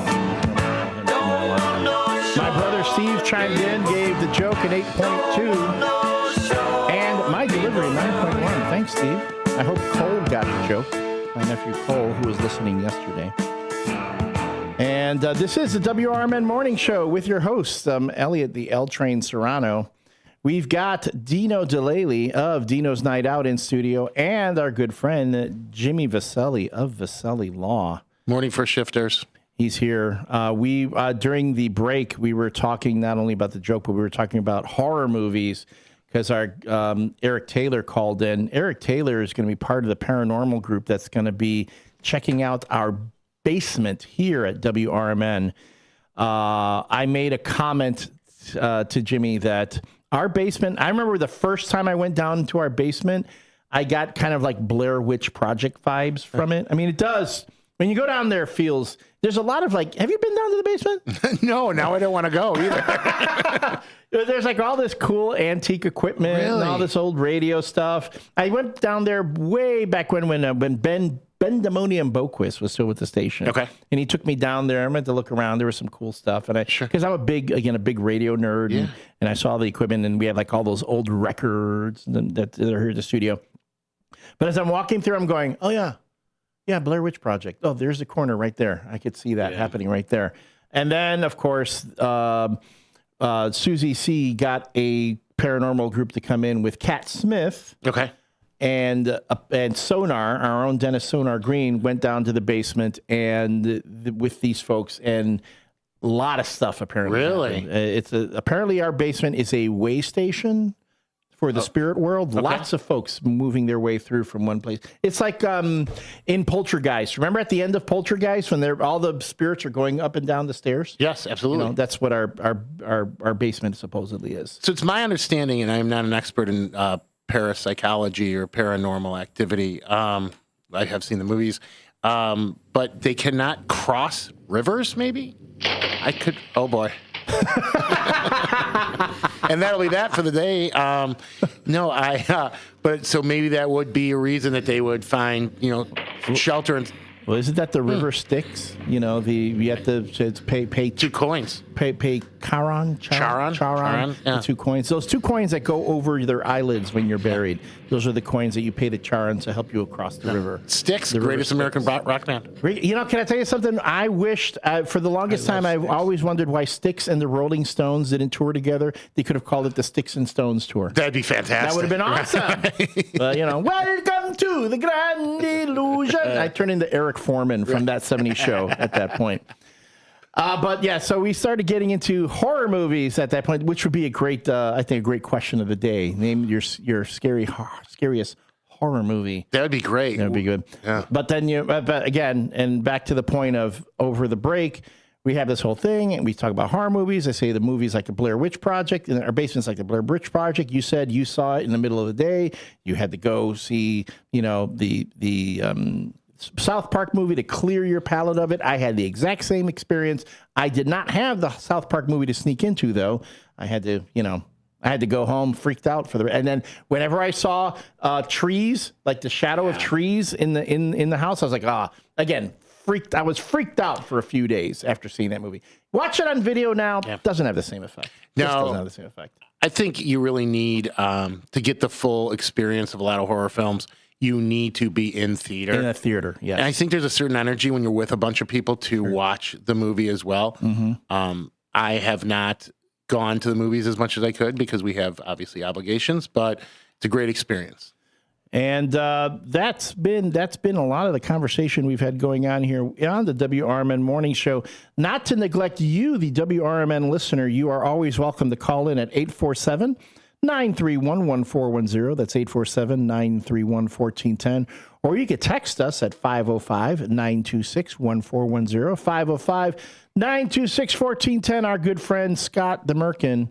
S13: My brother Steve chimed in, gave the joke an 8.2, and my delivery 9.1. Thanks, Steve. I hope Cole got the joke. My nephew Cole, who was listening yesterday. And this is the WRMN Morning Show with your host, Elliot the L Train Serrano. We've got Dino DeLaley of Dino's Night Out in studio and our good friend Jimmy Vaselli of Vaselli Law.
S21: Morning for shifters.
S13: He's here. We during the break, we were talking not only about the joke, but we were talking about horror movies because our Eric Taylor called in. Eric Taylor is going to be part of the paranormal group that's going to be checking out our basement here at WRMN. I made a comment to Jimmy that our basement, I remember the first time I went down to our basement, I got kind of like Blair Witch Project vibes from it. I mean, it does. When you go down there, it feels, there's a lot of like, have you been down to the basement?
S21: No, now I don't want to go either.
S13: There's like all this cool antique equipment and all this old radio stuff. I went down there way back when Ben Demonium Boquist was still with the station.
S21: Okay.
S13: And he took me down there. I went to look around. There was some cool stuff. And because I'm a big radio nerd.
S21: Yeah.
S13: And I saw the equipment and we had like all those old records that are here at the studio. But as I'm walking through, I'm going, oh yeah, Blair Witch Project. Oh, there's the corner right there. I could see that happening right there. And then, of course, Susie C got a paranormal group to come in with Kat Smith.
S21: Okay.
S13: And Sonar, our own Dennis Sonar Green, went down to the basement and with these folks, and a lot of stuff apparently.
S21: Really?
S13: Apparently our basement is a way station for the spirit world. Okay. Lots of folks moving their way through from one place. It's like in Poltergeist. Remember at the end of Poltergeist when all the spirits are going up and down the stairs?
S21: Yes, absolutely.
S13: That's what our basement supposedly is.
S21: So it's my understanding, and I'm not an expert in parapsychology or paranormal activity. I have seen the movies, but they cannot cross rivers. Maybe I could. Oh boy. And that'll be that for the day. But so maybe that would be a reason that they would find, shelter
S13: Well, isn't that the river Styx? You know, you have to pay
S21: 2 coins.
S13: Pay Charon.
S21: Yeah.
S13: The 2 coins. Those 2 coins that go over their eyelids when you're buried. Those are the coins that you pay to Charon to help you across the river.
S21: Styx,
S13: the
S21: greatest American rock band.
S13: You know, can I tell you something? I wished, for the longest time, I've always wondered why Styx and the Rolling Stones didn't tour together. They could have called it the Sticks and Stones Tour.
S21: That'd be fantastic.
S13: That would have been awesome. But, you know, welcome to the Grand Illusion. I turned into Eric Foreman from that 70s show at that point. But yeah, so we started getting into horror movies at that point, which would be a great, I think, a great question of the day. Name your scariest horror movie.
S21: That would be great.
S13: That would be good.
S21: Yeah.
S13: But then but again, and back to the point of over the break, we have this whole thing, and we talk about horror movies. I say the movie's like a Blair Witch Project, and our basement's like the Blair Witch Project. You said you saw it in the middle of the day. You had to go see, you know, the South Park movie to clear your palate of it. I had the exact same experience. I did not have the South Park movie to sneak into, though. I had to, you know, go home freaked out and then whenever I saw trees, like the shadow of trees in the house, I was like, again, I was freaked out for a few days after seeing that movie. Watch it on video now. Yeah. Doesn't have the same effect.
S21: No,
S13: just doesn't have the same effect.
S21: I think you really need to get the full experience of a lot of horror films. You need to be in theater.
S13: In a theater, yes.
S21: And I think there's a certain energy when you're with a bunch of people to watch the movie as well.
S13: Mm-hmm.
S21: I have not gone to the movies as much as I could because we have obviously obligations, but it's a great experience.
S13: And that's been a lot of the conversation we've had going on here on the WRMN Morning Show. Not to neglect you, the WRMN listener, you are always welcome to call in at 847-931-1410. That's 847-931-1410. Or you could text us at 505-926-1410. 505-926-1410. Our good friend Scott DeMerkin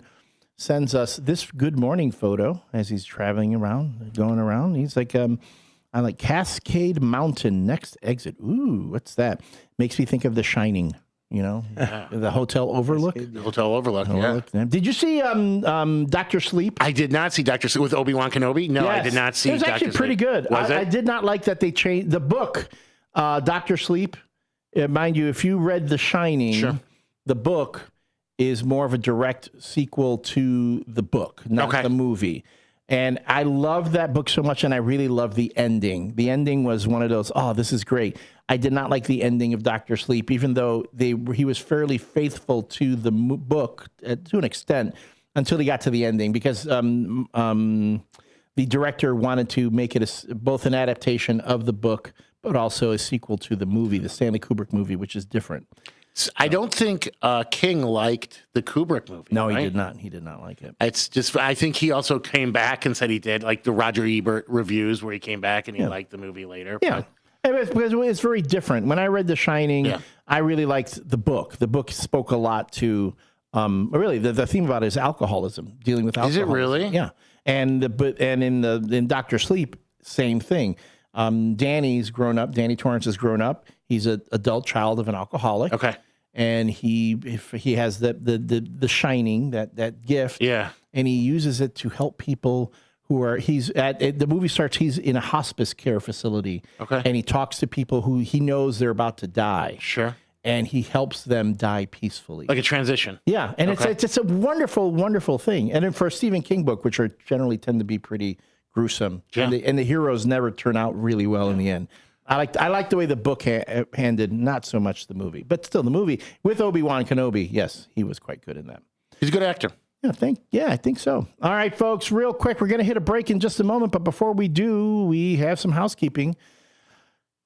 S13: sends us this good morning photo as he's traveling around, going around. He's like, I like Cascade Mountain, next exit. Ooh, what's that? Makes me think of The Shining, you know, the hotel overlook.
S21: The hotel overlook, yeah.
S13: Did you see Dr. Sleep?
S21: I did not see Dr. Sleep with Obi-Wan Kenobi. No,
S13: yes.
S21: I did not see
S13: It was
S21: Dr.
S13: actually
S21: Sleep.
S13: pretty good.
S21: Was it?
S13: I did not like that they changed the book, Dr. Sleep. Mind you, if you read The Shining, the book is more of a direct sequel to the book, not the movie. And I love that book so much, and I really love the ending. The ending was one of those, this is great. I did not like the ending of Dr. Sleep, even though he was fairly faithful to the book to an extent until he got to the ending, because the director wanted to make it both an adaptation of the book, but also a sequel to the movie, the Stanley Kubrick movie, which is different.
S21: I don't think King liked the Kubrick movie.
S13: No, he
S21: right?
S13: did not. He did not like it.
S21: It's just, I think he also came back and said he did, like the Roger Ebert reviews where he came back and he liked the movie later.
S13: Yeah. Because it's very different. When I read The Shining, I really liked the book. The book spoke a lot to, really, the theme about it is alcoholism, dealing with alcoholism.
S21: Is it really?
S13: Yeah. And in Dr. Sleep, same thing. Danny's grown up. Danny Torrance has grown up. He's an adult child of an alcoholic.
S21: Okay.
S13: And he has the shining, that gift.
S21: Yeah.
S13: And he uses it to help people the movie starts, he's in a hospice care facility.
S21: Okay.
S13: And he talks to people who he knows they're about to die.
S21: Sure.
S13: And he helps them die peacefully.
S21: Like a transition.
S13: Yeah. And it's a wonderful, wonderful thing. And then for a Stephen King book, which generally tend to be pretty gruesome.
S21: Yeah.
S13: And the heroes never turn out really well in the end. I like the way the book handed, not so much the movie, but still the movie with Obi-Wan Kenobi. Yes, he was quite good in that.
S21: He's a good actor.
S13: Yeah, I think so. All right, folks, real quick, we're going to hit a break in just a moment, but before we do, we have some housekeeping.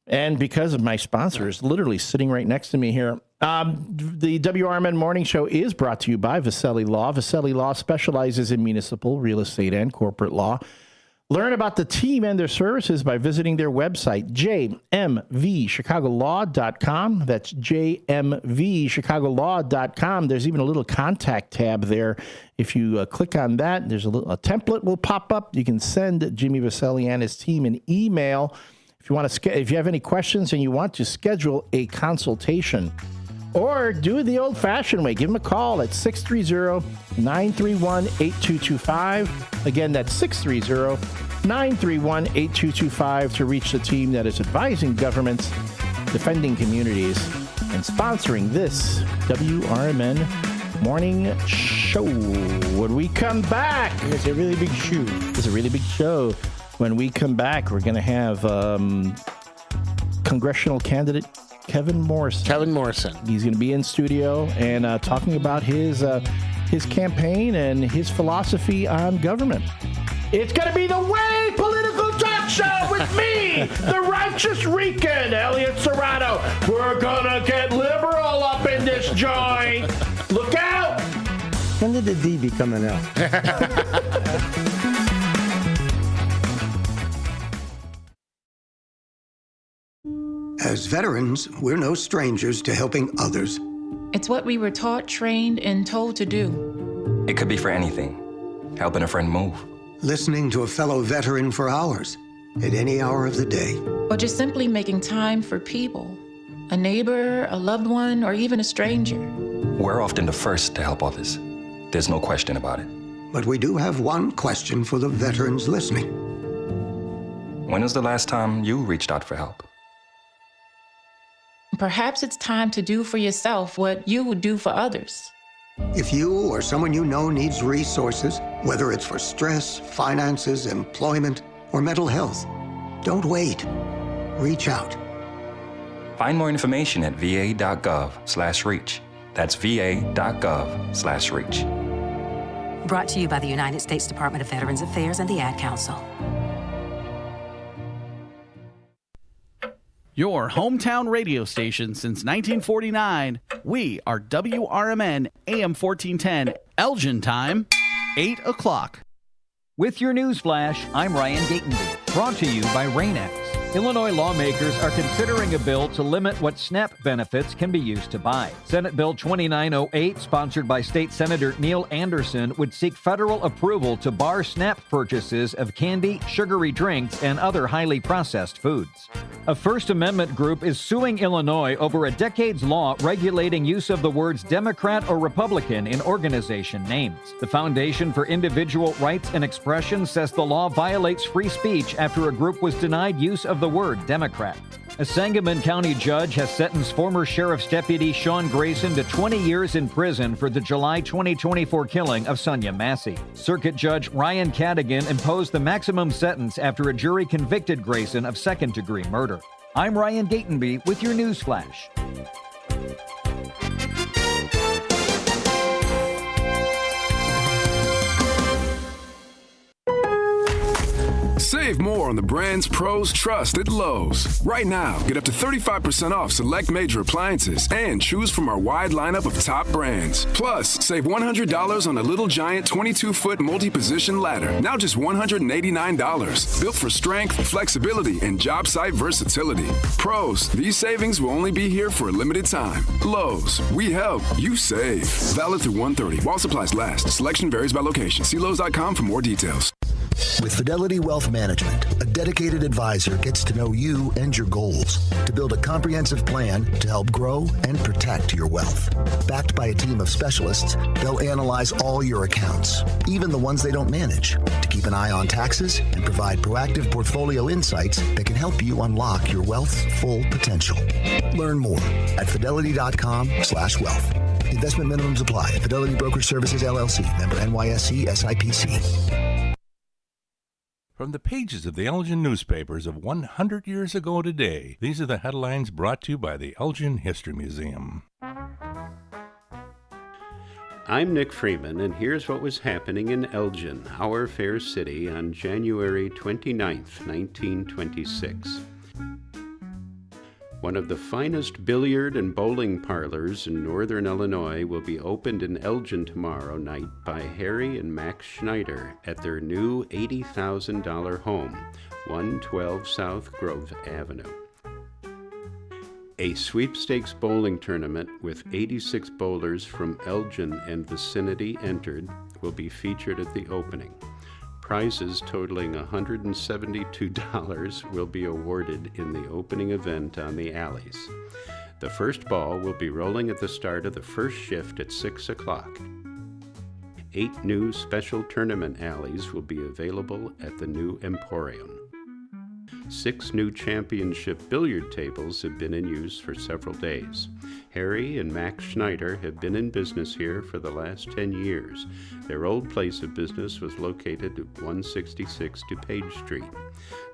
S13: And because of my sponsors literally sitting right next to me here, the WRMN Morning Show is brought to you by Viselli Law. Viselli Law specializes in municipal, real estate, and corporate law. Learn about the team and their services by visiting their website, jmvchicagolaw.com. That's jmvchicagolaw.com. There's even a little contact tab there. If you click on that, there's a template will pop up. You can send Jimmy Viselli and his team an email. If you have any questions and you want to schedule a consultation, or do it the old-fashioned way. Give them a call at 630-931-8225. Again, that's 630-931-8225 to reach the team that is advising governments defending communities, and sponsoring this WRMN morning show. When we come back,
S14: it's a really big show.
S13: It's a really big show. When we come back, we're going to have congressional candidate Kevin Morrison. He's going to be in studio and talking about his campaign and his philosophy on government. It's going to be the Way Political Talk Show with me, the Righteous Rican, Elliot Serrano. We're going to get liberal up in this joint. Look out!
S14: When did the D become an L?
S3: As veterans, we're no strangers to helping others.
S8: It's what we were taught, trained, and told to do.
S18: It could be for anything. Helping a friend move.
S3: Listening to a fellow veteran for hours, at any hour of the day.
S8: Or just simply making time for people. A neighbor, a loved one, or even a stranger.
S18: We're often the first to help others. There's no question about it.
S3: But we do have one question for the veterans listening.
S18: When was the last time you reached out for help?
S8: Perhaps it's time to do for yourself what you would do for others.
S3: If you or someone you know needs resources, whether it's for stress, finances, employment, or mental health, don't wait. Reach out.
S18: Find more information at va.gov/reach. That's va.gov/reach.
S24: Brought to you by the United States Department of Veterans Affairs and the Ad Council.
S25: Your hometown radio station since 1949. We are WRMN AM 1410, Elgin time, 8 o'clock.
S26: With your news flash, I'm Ryan Gatenby, brought to you by Rain-X. Illinois lawmakers are considering a bill to limit what SNAP benefits can be used to buy. Senate Bill 2908, sponsored by State Senator Neil Anderson, would seek federal approval to bar SNAP purchases of candy, sugary drinks, and other highly processed foods. A First Amendment group is suing Illinois over a decade's law regulating use of the words Democrat or Republican in organization names. The Foundation for Individual Rights and Expression says the law violates free speech after a group was denied use of the word Democrat. A Sangamon County judge has sentenced former Sheriff's Deputy Sean Grayson to 20 years in prison for the July 2024 killing of Sonia Massey. Circuit Judge Ryan Cadigan imposed the maximum sentence after a jury convicted Grayson of second-degree murder. I'm Ryan Gatenby with your news flash.
S27: Save more on the brands pros trust at Lowe's. Right now, get up to 35% off select major appliances and choose from our wide lineup of top brands. Plus, save $100 on a Little Giant 22-foot multi-position ladder, now just $189. Built for strength, flexibility, and job site versatility. Pros, these savings will only be here for a limited time. Lowe's, we help, you save. Valid through 1/30 while supplies last. Selection varies by location. See Lowe's.com for more details.
S28: With Fidelity Wealth Management, a dedicated advisor gets to know you and your goals to build a comprehensive plan to help grow and protect your wealth. Backed by a team of specialists, they'll analyze all your accounts, even the ones they don't manage, to keep an eye on taxes and provide proactive portfolio insights that can help you unlock your wealth's full potential. Learn more at fidelity.com/wealth. Investment minimums apply. Fidelity Brokerage Services, LLC. Member NYSE SIPC.
S6: From the pages of the Elgin newspapers of 100 years ago today, these are the headlines brought to you by the Elgin History Museum.
S7: I'm Nick Freeman, and here's what was happening in Elgin, our fair city, on January 29th, 1926. One of the finest billiard and bowling parlors in northern Illinois will be opened in Elgin tomorrow night by Harry and Max Schneider at their new $80,000 home, 112 South Grove Avenue. A sweepstakes bowling tournament with 86 bowlers from Elgin and vicinity entered will be featured at the opening. Prizes totaling $172 will be awarded in the opening event on the alleys. The first ball will be rolling at the start of the first shift at 6 o'clock. 8 new special tournament alleys will be available at the new Emporium. 6 new championship billiard tables have been in use for several days. Harry and Max Schneider have been in business here for the last 10 years. Their old place of business was located at 166 DuPage Street.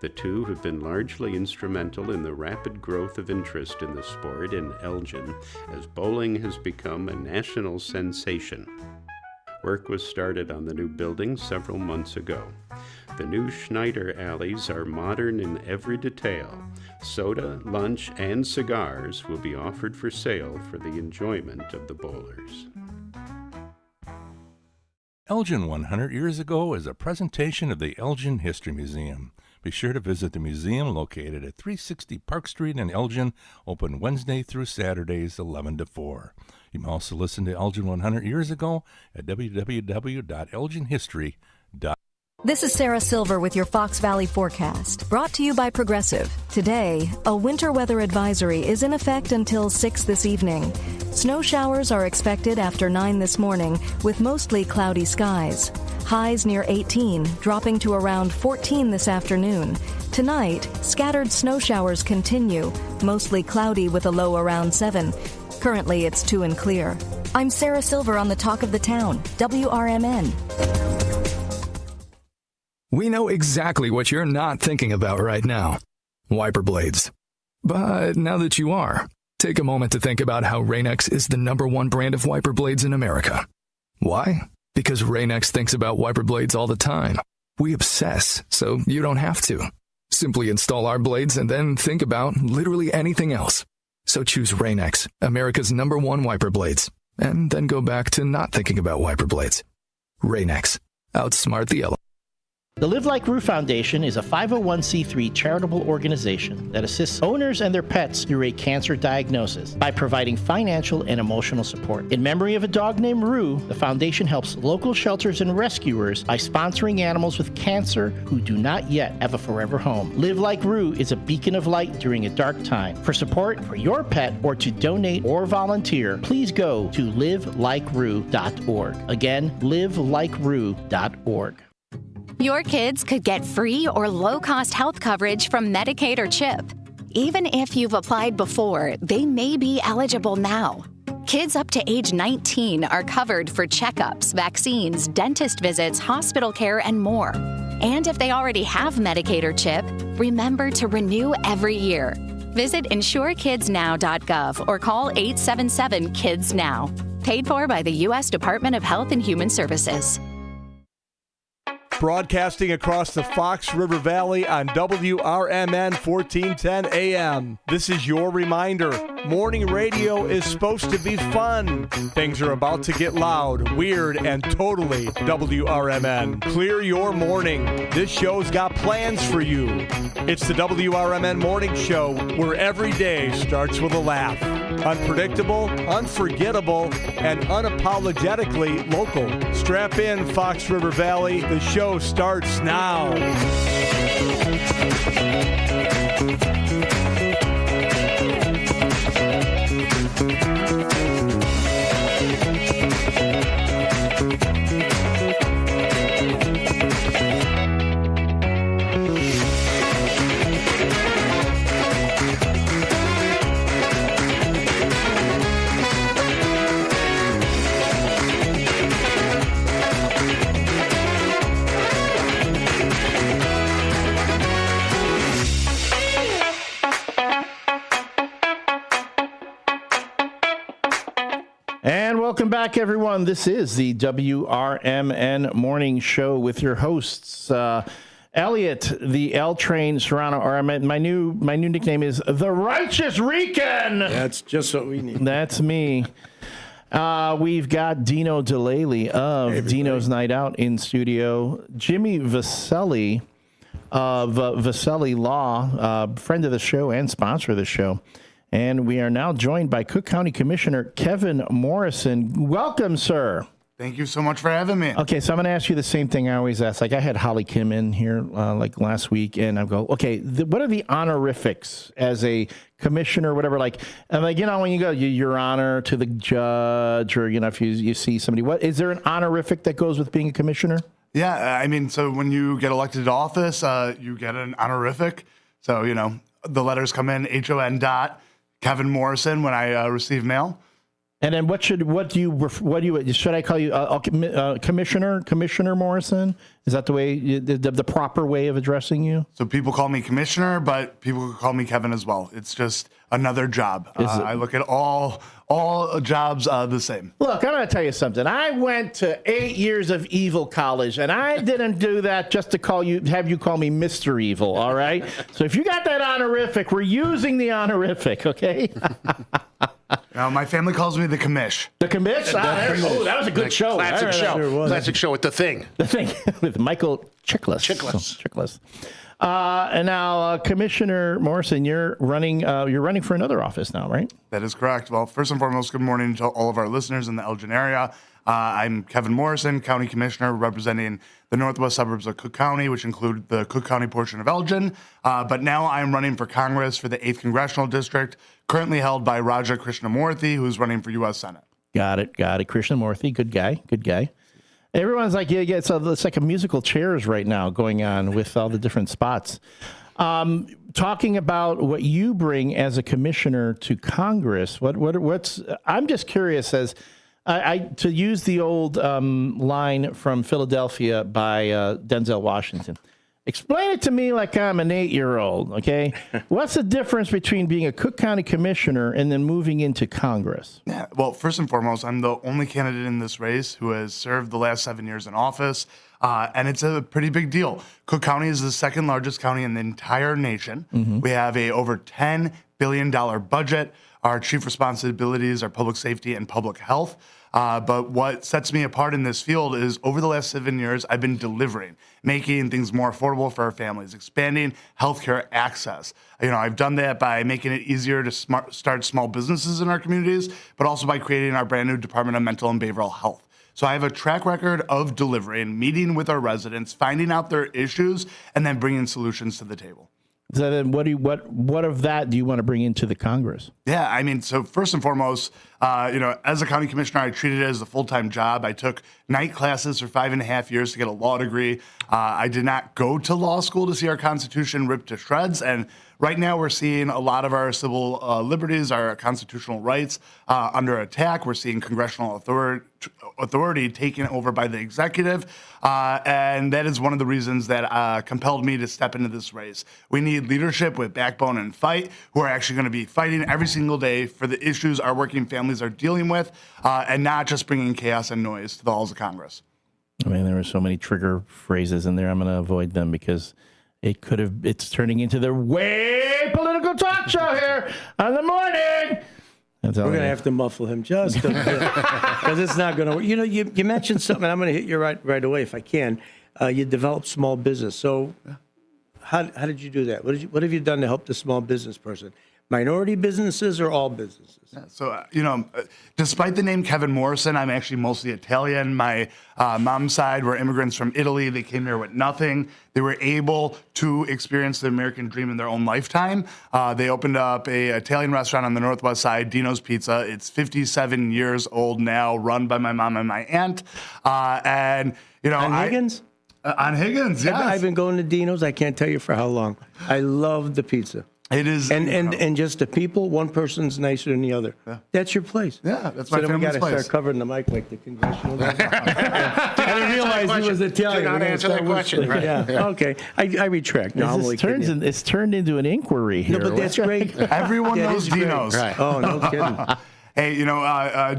S7: The two have been largely instrumental in the rapid growth of interest in the sport in Elgin, as bowling has become a national sensation. Work was started on the new building several months ago. The new Schneider alleys are modern in every detail. Soda, lunch, and cigars will be offered for sale for the enjoyment of the bowlers.
S6: Elgin 100 Years Ago is a presentation of the Elgin History Museum. Be sure to visit the museum located at 360 Park Street in Elgin, open Wednesday through Saturdays 11 to 4. You can also listen to Elgin 100 Years Ago at www.elginhistory.com.
S2: This is Sarah Silver with your Fox Valley forecast, brought to you by Progressive. Today, a winter weather advisory is in effect until 6 this evening. Snow showers are expected after 9 this morning, with mostly cloudy skies. Highs near 18, dropping to around 14 this afternoon. Tonight, scattered snow showers continue, mostly cloudy with a low around 7. Currently, it's 2 and clear. I'm Sarah Silver on the Talk of the Town, WRMN.
S4: We know exactly what you're not thinking about right now. Wiper blades. But now that you are, take a moment to think about how Rain-X is the #1 brand of wiper blades in America. Why? Because Rain-X thinks about wiper blades all the time. We obsess, so you don't have to. Simply install our blades and then think about literally anything else. So choose Rain-X, America's #1 wiper blades, and then go back to not thinking about wiper blades. Rain-X. Outsmart the elements.
S5: The Live Like Rue Foundation is a 501c3 charitable organization that assists owners and their pets through a cancer diagnosis by providing financial and emotional support. In memory of a dog named Rue, the foundation helps local shelters and rescuers by sponsoring animals with cancer who do not yet have a forever home. Live Like Rue is a beacon of light during a dark time. For support for your pet or to donate or volunteer, please go to livelikeRue.org. Again, livelikeRue.org.
S12: Your kids could get free or low-cost health coverage from Medicaid or CHIP. Even if you've applied before, they may be eligible now. Kids up to age 19 are covered for checkups, vaccines, dentist visits, hospital care, and more. And if they already have Medicaid or CHIP, remember to renew every year. Visit insurekidsnow.gov or call 877-KIDS-NOW. Paid for by the U.S. Department of Health and Human Services.
S15: Broadcasting across the Fox River Valley on WRMN 1410 AM. This is your reminder. Morning radio is supposed to be fun. Things are about to get loud, weird, and totally WRMN. Clear your morning. This show's got plans for you. It's the WRMN Morning Show, where every day starts with a laugh. Unpredictable, unforgettable, and unapologetically local. Strap in, Fox River Valley. The show starts now. Welcome back, everyone. This is the WRMN Morning Show with your hosts, Elliot, the L Train Serrano, or my new nickname is the Righteous Rican.
S14: That's just what we need.
S13: That's me. We've got Dino Delaley of Dino's Night Out in studio. Jimmy Vaselli of Vaselli Law, friend of the show and sponsor of the show. And we are now joined by Cook County Commissioner Kevin Morrison. Welcome, sir.
S17: Thank you so much for having me.
S13: Okay, so I'm going to ask you the same thing I always ask. Like, I had Holly Kim in here like last week, and I go, okay, what are the honorifics as a commissioner or whatever? Like, I'm like, you know, when you go, your honor to the judge, or, you know, if you see somebody, what is there an honorific that goes with being a commissioner?
S17: Yeah, I mean, so when you get elected to office, you get an honorific. So, the letters come in HON dot Kevin Morrison when I receive mail.
S5: And then should I call you Commissioner Morrison? Is that the way the proper way of addressing you?
S17: So people call me Commissioner, but people can call me Kevin as well. It's just another job. I look at all jobs the same.
S5: Look, I'm going to tell you something. I went to 8 years of evil college, and I didn't do that just to have you call me Mr. Evil. All right. So if you got that honorific, we're using the honorific. Okay.
S17: Now, my family calls me the commish.
S5: The commish? Oh, that was a good show.
S21: Classic show. Sure classic show with The Thing.
S5: The Thing with Michael Chiklis. And now, Commissioner Morrison, you're running for another office now, right?
S17: That is correct. Well, first and foremost, good morning to all of our listeners in the Elgin area. I'm Kevin Morrison, County Commissioner, representing the northwest suburbs of Cook County, which include the Cook County portion of Elgin. But now I'm running for Congress for the 8th Congressional District, currently held by Raja Krishnamurthy, who's running for U.S. Senate. Got it.
S5: Krishnamurthy, good guy. Everyone's like, yeah, it's like a musical chairs right now going on with all the different spots. Talking about what you bring as a commissioner to Congress, I'm just curious to use the old line from Philadelphia by Denzel Washington. Explain it to me like I'm an 8-year-old, okay? What's the difference between being a Cook County commissioner and then moving into Congress?
S17: Yeah, well, first and foremost, I'm the only candidate in this race who has served the last 7 years in office, and it's a pretty big deal. Cook County is the second largest county in the entire nation. Mm-hmm. We have a over $10 billion budget. Our chief responsibilities are public safety and public health. But what sets me apart in this field is over the last 7 years, I've been delivering, making things more affordable for our families, expanding healthcare access. I've done that by making it easier to start small businesses in our communities, but also by creating our brand new Department of Mental and Behavioral Health. So I have a track record of delivering, meeting with our residents, finding out their issues, and then bringing solutions to the table.
S5: So then what of that do you want to bring into the Congress?
S17: Yeah, so first and foremost, as a county commissioner, I treated it as a full-time job. I took night classes for 5.5 years to get a law degree. I did not go to law school to see our Constitution ripped to shreds. And right now we're seeing a lot of our civil liberties, our constitutional rights under attack. We're seeing congressional authority taken over by the executive. And that is one of the reasons that compelled me to step into this race. We need leadership with backbone and fight who are actually going to be fighting every single day for the issues our working families are dealing with and not just bringing chaos and noise to the halls of Congress.
S5: There were so many trigger phrases in there. I'm going to avoid them because it's turning into the way political talk show here on the morning.
S14: We're going to have to muffle him just because it's not going to work. You mentioned something. I'm going to hit you right away if I can. You developed small business. So how did you do that? What have you done to help the small business person? Minority businesses or all businesses?
S17: Yeah, so, despite the name Kevin Morrison, I'm actually mostly Italian. My mom's side were immigrants from Italy. They came here with nothing. They were able to experience the American dream in their own lifetime. They opened up an Italian restaurant on the northwest side, Dino's Pizza. It's 57 years old now, run by my mom and my aunt.
S14: Higgins?
S17: On Higgins, yes.
S14: I've been going to Dino's. I can't tell you for how long. I love the pizza.
S17: It is,
S14: and just the people. One person's nicer than the other. Yeah. That's your place.
S17: Yeah, that's my family's place. So then we got to
S14: start covering the mic like the congressional guy. I didn't realize he was Italian.
S21: Do not answer that question. Right.
S14: Yeah. Okay. I retract. No,
S5: it's turned into an inquiry here.
S14: No, but that's great.
S17: Everyone knows Dino's.
S14: Right. Oh, no kidding.
S17: Hey,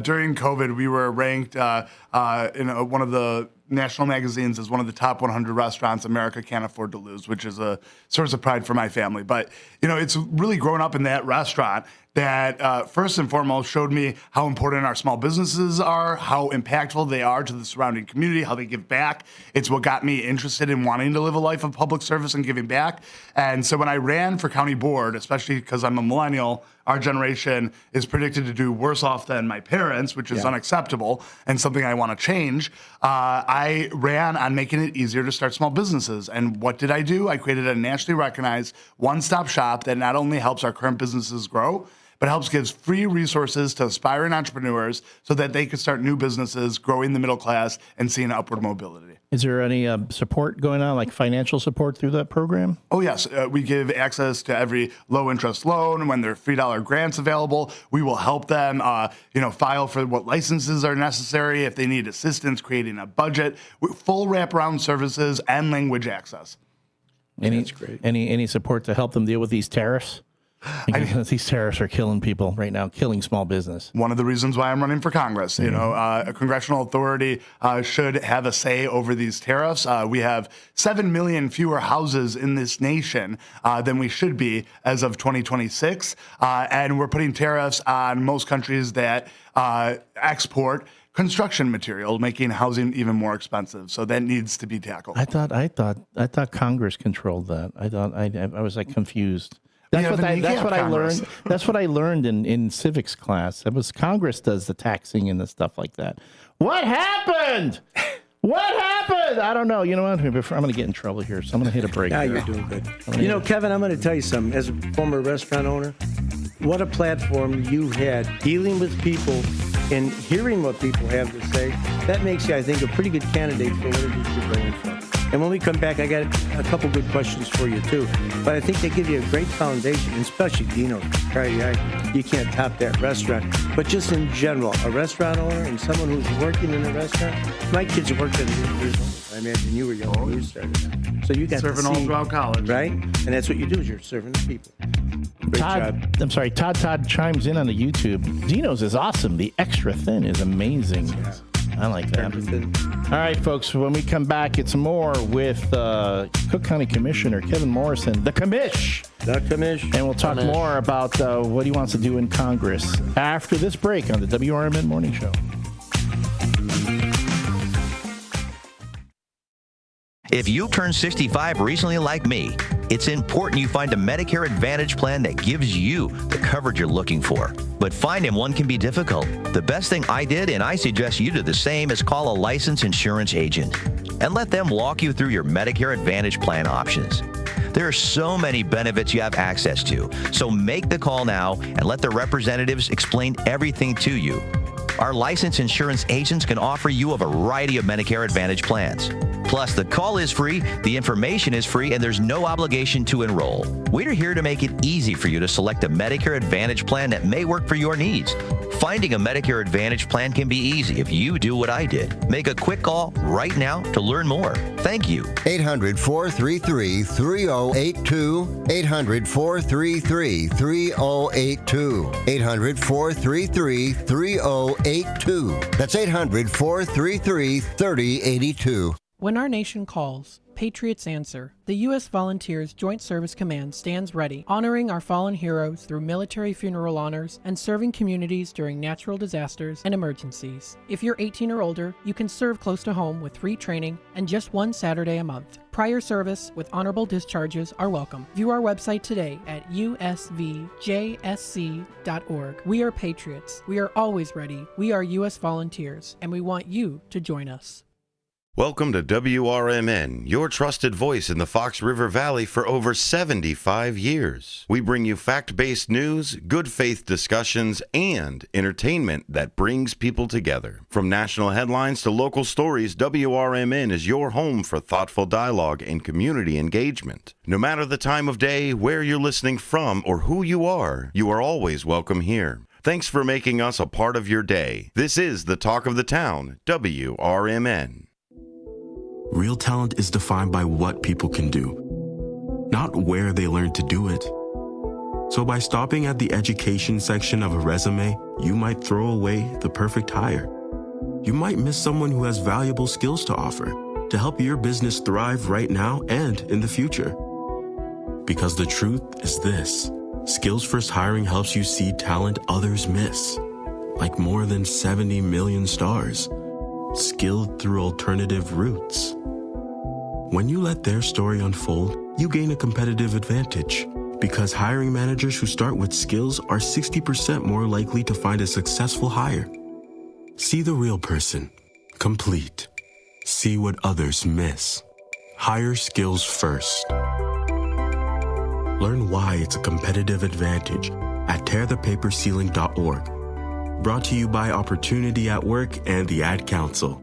S17: during COVID, we were ranked in one of the national magazines as one of the top 100 restaurants America can't afford to lose, which is a source of pride for my family. But, it's really grown up in that restaurant that first and foremost showed me how important our small businesses are, how impactful they are to the surrounding community, how they give back. It's what got me interested in wanting to live a life of public service and giving back. And so when I ran for county board, especially because I'm a millennial, our generation is predicted to do worse off than my parents, which is unacceptable and something I want to change. I ran on making it easier to start small businesses. And what did I do? I created a nationally recognized one-stop shop that not only helps our current businesses grow, but helps give free resources to aspiring entrepreneurs so that they can start new businesses, growing the middle class, and seeing upward mobility.
S5: Is there any support going on, like financial support through that program?
S17: Oh, yes. We give access to every low-interest loan. When there are $3 grants available, we will help them, file for what licenses are necessary, if they need assistance creating a budget, full wraparound services and language access.
S5: That's great. Any support to help them deal with these tariffs? Because these tariffs are killing people right now, killing small business.
S17: One of the reasons why I'm running for Congress. A congressional authority should have a say over these tariffs. We have 7 million fewer houses in this nation than we should be as of 2026. And we're putting tariffs on most countries that export construction material, making housing even more expensive. So that needs to be tackled.
S5: I thought Congress controlled that. I was like confused. That's what I learned. That's what I learned in civics class. It was Congress does the taxing and the stuff like that. What happened? What happened? I don't know. You know what? I'm going to get in trouble here, so I'm going to hit a break.
S14: You're doing good. Kevin, I'm going to tell you something. As a former restaurant owner, what a platform you had dealing with people and hearing what people have to say. That makes you, I think, a pretty good candidate for what it is you're bringing for. And when we come back, I got a couple good questions for you, too. But I think they give you a great foundation, especially Dino. You can't top that restaurant. But just in general, a restaurant owner and someone who's working in a restaurant, my kids worked at years old. I imagine you were young when you started. So you got
S17: serving
S14: to see,
S17: all throughout college.
S14: Right? And that's what you do is you're serving the people. Great job.
S5: I'm sorry, Todd chimes in on the YouTube. Dino's is awesome. The extra thin is amazing. Yeah. I like that. All right, folks, when we come back, it's more with Cook County Commissioner Kevin Morrison, the commish. And we'll talk more about what he wants to do in Congress after this break on the WRMN Morning Show.
S1: If you turned 65 recently like me, it's important you find a Medicare Advantage plan that gives you the coverage you're looking for. But finding one can be difficult. The best thing I did, and I suggest you do the same, is call a licensed insurance agent and let them walk you through your Medicare Advantage plan options. There are so many benefits you have access to, so make the call now and let the representatives explain everything to you. Our licensed insurance agents can offer you a variety of Medicare Advantage plans. Plus, the call is free, the information is free, and there's no obligation to enroll. We're here to make it easy for you to select a Medicare Advantage plan that may work for your needs. Finding a Medicare Advantage plan can be easy if you do what I did. Make a quick call right now to learn more. Thank you.
S23: 800-433-3082. 800-433-3082. 800-433-3082. That's 800-433-3082.
S9: When our nation calls, patriots answer. The U.S. Volunteers Joint Service Command stands ready, honoring our fallen heroes through military funeral honors and serving communities during natural disasters and emergencies. If you're 18 or older, you can serve close to home with free training and just one Saturday a month. Prior service with honorable discharges are welcome. View our website today at usvjsc.org. We are patriots. We are always ready. We are U.S. Volunteers, and we want you to join us.
S10: Welcome to WRMN, your trusted voice in the Fox River Valley for over 75 years. We bring you fact-based news, good faith discussions, and entertainment that brings people together. From national headlines to local stories, WRMN is your home for thoughtful dialogue and community engagement. No matter the time of day, where you're listening from, or who you are always welcome here. Thanks for making us a part of your day. This is the Talk of the Town, WRMN.
S11: Real talent is defined by what people can do, not where they learn to do it. So by stopping at the education section of a resume, you might throw away the perfect hire. You might miss someone who has valuable skills to offer to help your business thrive right now and in the future. Because the truth is this: Skills First Hiring helps you see talent others miss, like more than 70 million stars, skilled through alternative routes. When you let their story unfold, you gain a competitive advantage, because hiring managers who start with skills are 60% more likely to find a successful hire. See the real person, complete. See what others miss. Hire skills first. Learn why it's a competitive advantage at tearthepaperceiling.org. Brought to you by Opportunity at Work and the Ad Council.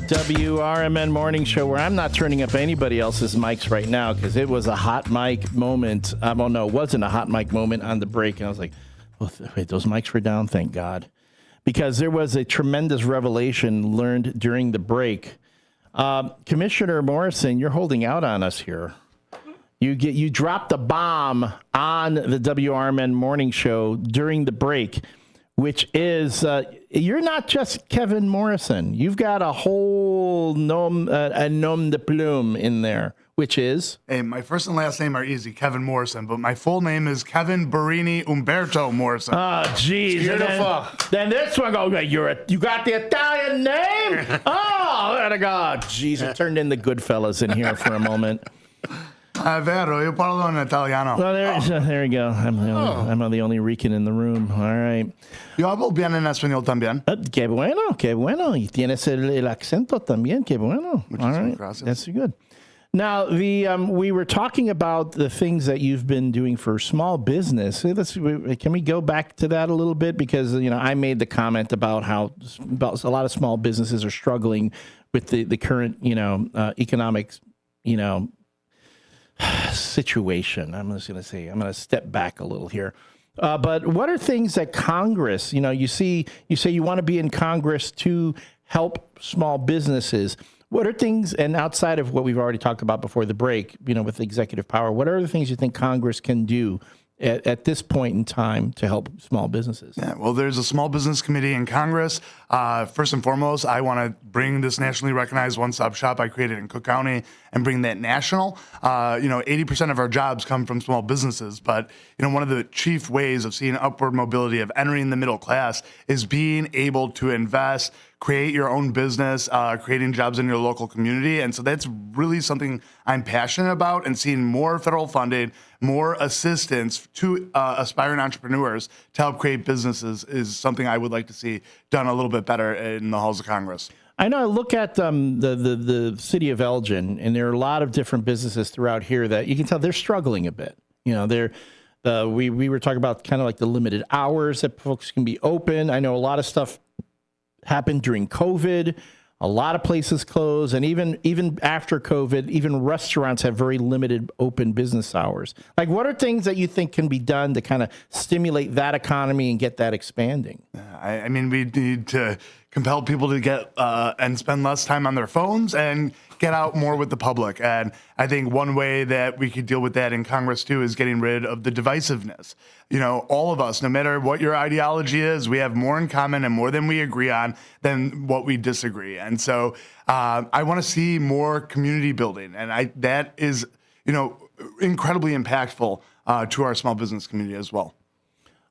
S13: WRMN Morning Show, where I'm not turning up anybody else's mics right now because it was a hot mic moment. Well, no, it wasn't a hot mic moment on the break. And I was like, oh, wait, those mics were down, thank God. Because there was a tremendous revelation learned during the break. Commissioner Morrison, you're holding out on us here. You dropped a bomb on the WRMN Morning Show during the break, which is you're not just Kevin Morrison. You've got a whole nom de plume in there, which is?
S17: Hey, my first and last name are easy, Kevin Morrison, but my full name is Kevin Barini Umberto Morrison.
S13: Oh, geez. Then this one goes, you got the Italian name? Oh, God. Jeez, it turned into Goodfellas in here for a moment.
S17: Vero, io parlo in italiano.
S13: Well, there you go. I'm the only Rican in the room. All right.
S17: Yo hablo bien en español también.
S13: Qué bueno. Y tienes el acento también. Qué bueno. All right.
S17: Gracias.
S13: That's good. Now, we were talking about the things that you've been doing for small business. Can we go back to that a little bit? Because, I made the comment about how a lot of small businesses are struggling with the current, economic, situation. I'm just going to say, I'm going to step back a little here. But what are things that Congress, you say you want to be in Congress to help small businesses. What are things, and outside of what we've already talked about before the break, with executive power, what are the things you think Congress can do at this point in time to help small businesses?
S17: Yeah, well, there's a small business committee in Congress. First and foremost, I want to bring this nationally recognized one-stop shop I created in Cook County and bring that national. 80% of our jobs come from small businesses, but one of the chief ways of seeing upward mobility, of entering the middle class, is being able to invest, create your own business, creating jobs in your local community. And so that's really something I'm passionate about, and seeing more federal funding, more assistance to aspiring entrepreneurs to help create businesses is something I would like to see done a little bit better in the halls of Congress.
S13: I know. I look at the city of Elgin, and there are a lot of different businesses throughout here that you can tell they're struggling a bit. We were talking about kind of like the limited hours that folks can be open. I know a lot of stuff happened during COVID. A lot of places closed, and even after COVID, even restaurants have very limited open business hours. Like, what are things that you think can be done to kind of stimulate that economy and get that expanding?
S17: I mean, we need to compel people to get and spend less time on their phones and get out more with the public. And I think one way that we could deal with that in Congress too is getting rid of the divisiveness. All of us, no matter what your ideology is, we have more in common and more than we agree on than what we disagree. And so I want to see more community building. And that is, incredibly impactful to our small business community as well.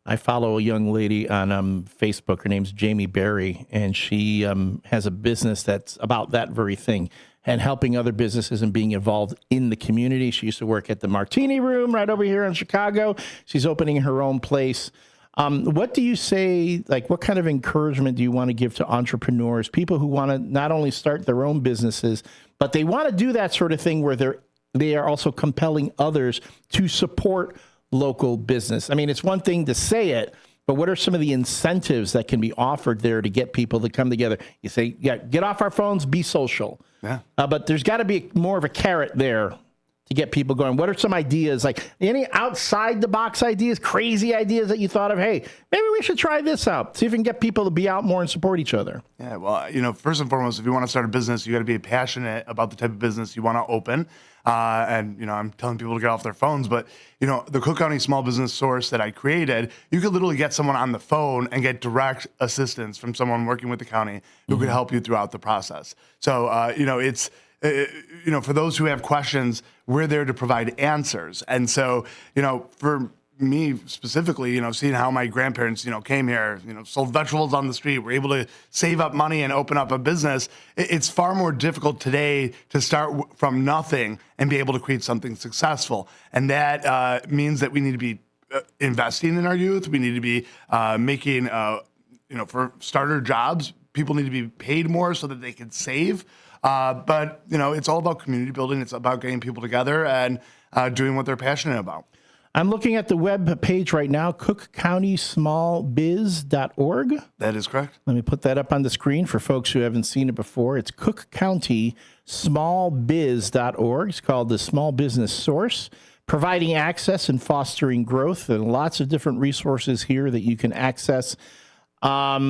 S13: I follow a young lady on Facebook. Her name's Jamie Berry, and she has a business that's about that very thing, and helping other businesses and being involved in the community. She used to work at the Martini Room right over here in Chicago. She's opening her own place. What do you say, like, what kind of encouragement do you want to give to entrepreneurs, people who want to not only start their own businesses, but they want to do that sort of thing where they are also compelling others to support local business? I mean, it's one thing to say it, but what are some of the incentives that can be offered there to get people to come together? You say, yeah, get off our phones, be social.
S17: Yeah.
S13: But there's got to be more of a carrot there to get people going? What are some ideas, like any outside the box ideas, crazy ideas that you thought of? Hey, maybe we should try this out. See if we can get people to be out more and support each other.
S17: Yeah, well, first and foremost, if you want to start a business, you got to be passionate about the type of business you want to open. And I'm telling people to get off their phones, but, the Cook County Small Business Source that I created, you could literally get someone on the phone and get direct assistance from someone working with the county who could help you throughout the process. So, it's, for those who have questions, we're there to provide answers. And so, for me specifically, seeing how my grandparents, came here, sold vegetables on the street, were able to save up money and open up a business. It's far more difficult today to start from nothing and be able to create something successful. And that means that we need to be investing in our youth. We need to be making, for starter jobs, people need to be paid more so that they can save. But it's all about community building. It's about getting people together and doing what they're passionate about.
S13: I'm looking at the web page right now, cookcountysmallbiz.org.
S17: That is correct.
S13: Let me put that up on the screen for folks who haven't seen it before. It's cookcountysmallbiz.org. It's called the Small Business Source, providing access and fostering growth, and lots of different resources here that you can access. Look at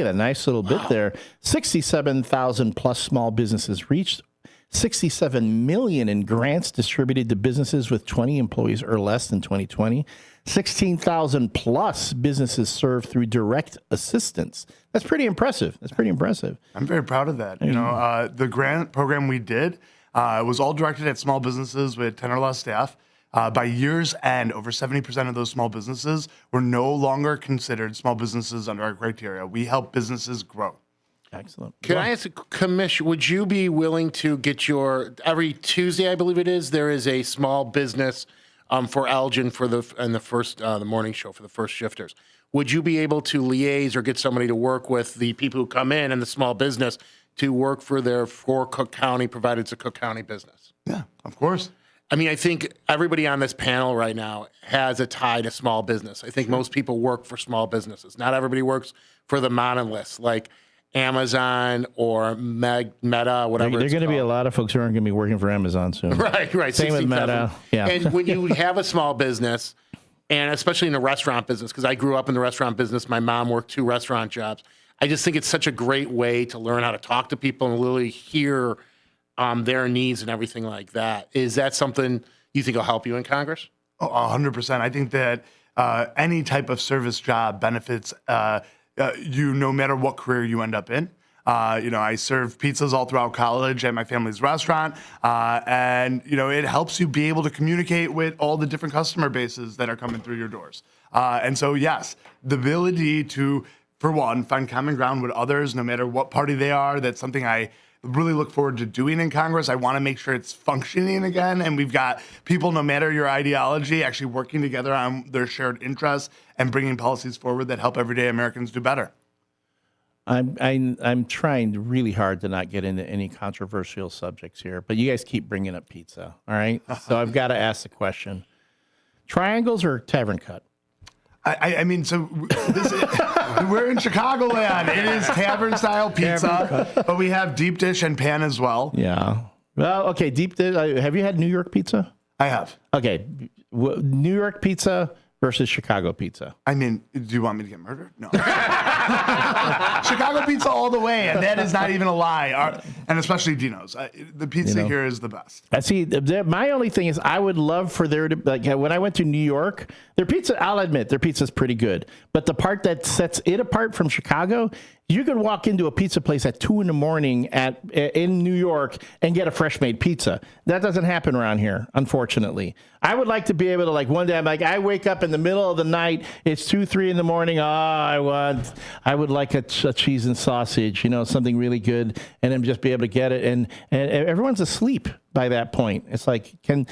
S13: a nice little bit there. 67,000 plus small businesses reached. 67 million in grants distributed to businesses with 20 employees or less in 2020. 16,000 plus businesses served through direct assistance. That's pretty impressive.
S17: I'm very proud of that. The grant program we did was all directed at small businesses with 10 or less staff. By year's end, over 70% of those small businesses were no longer considered small businesses under our criteria. We help businesses grow.
S13: Excellent.
S21: Can I ask a commission? Would you be willing to get every Tuesday, I believe it is, there is a small business for Elgin the morning show for the first shifters. Would you be able to liaise or get somebody to work with the people who come in and the small business to work for Cook County, provided it's a Cook County business?
S17: Yeah, of course.
S21: I mean, I think everybody on this panel right now has a tie to small business. I think most people work for small businesses. Not everybody works for the monoliths like Amazon or Meta, whatever.
S13: There's going to be a lot of folks who aren't going to be working for Amazon soon.
S21: Right.
S13: Same with Meta. Yeah.
S21: And when you have a small business, and especially in the restaurant business, because I grew up in the restaurant business, my mom worked 2 restaurant jobs. I just think it's such a great way to learn how to talk to people and really hear their needs and everything like that. Is that something you think will help you in Congress?
S17: 100%. I think that any type of service job benefits you no matter what career you end up in. I served pizzas all throughout college at my family's restaurant, and it helps you be able to communicate with all the different customer bases that are coming through your doors. And so, yes, the ability to, for one, find common ground with others, no matter what party they are, that's something I really look forward to doing in Congress. I want to make sure it's functioning again, and we've got people, no matter your ideology, actually working together on their shared interests and bringing policies forward that help everyday Americans do better.
S13: I'm trying really hard to not get into any controversial subjects here, but you guys keep bringing up pizza, all right? So I've got to ask the question. Triangles or tavern cut?
S17: We're in Chicagoland. It is tavern-style pizza, but we have deep dish and pan as well.
S13: Yeah. Well, okay, deep dish. Have you had New York pizza?
S17: I have.
S13: Okay. New York pizza versus Chicago pizza.
S17: I mean, do you want me to get murdered? No. Chicago pizza all the way, and that is not even a lie. And especially Dino's. The pizza here is the best.
S13: I see. My only thing is I would love for there to, like, when I went to New York, their pizza, I'll admit, their pizza is pretty good. But the part that sets it apart from Chicago, you could walk into a pizza place at 2 a.m. in New York and get a fresh made pizza. That doesn't happen around here, unfortunately. I would like to be able to, like, one day I wake up in the middle of the night, it's 2, 3 a.m. I would like a cheese and sausage, something really good, and then just be able to get it. And everyone's asleep by that point. It's like, we'll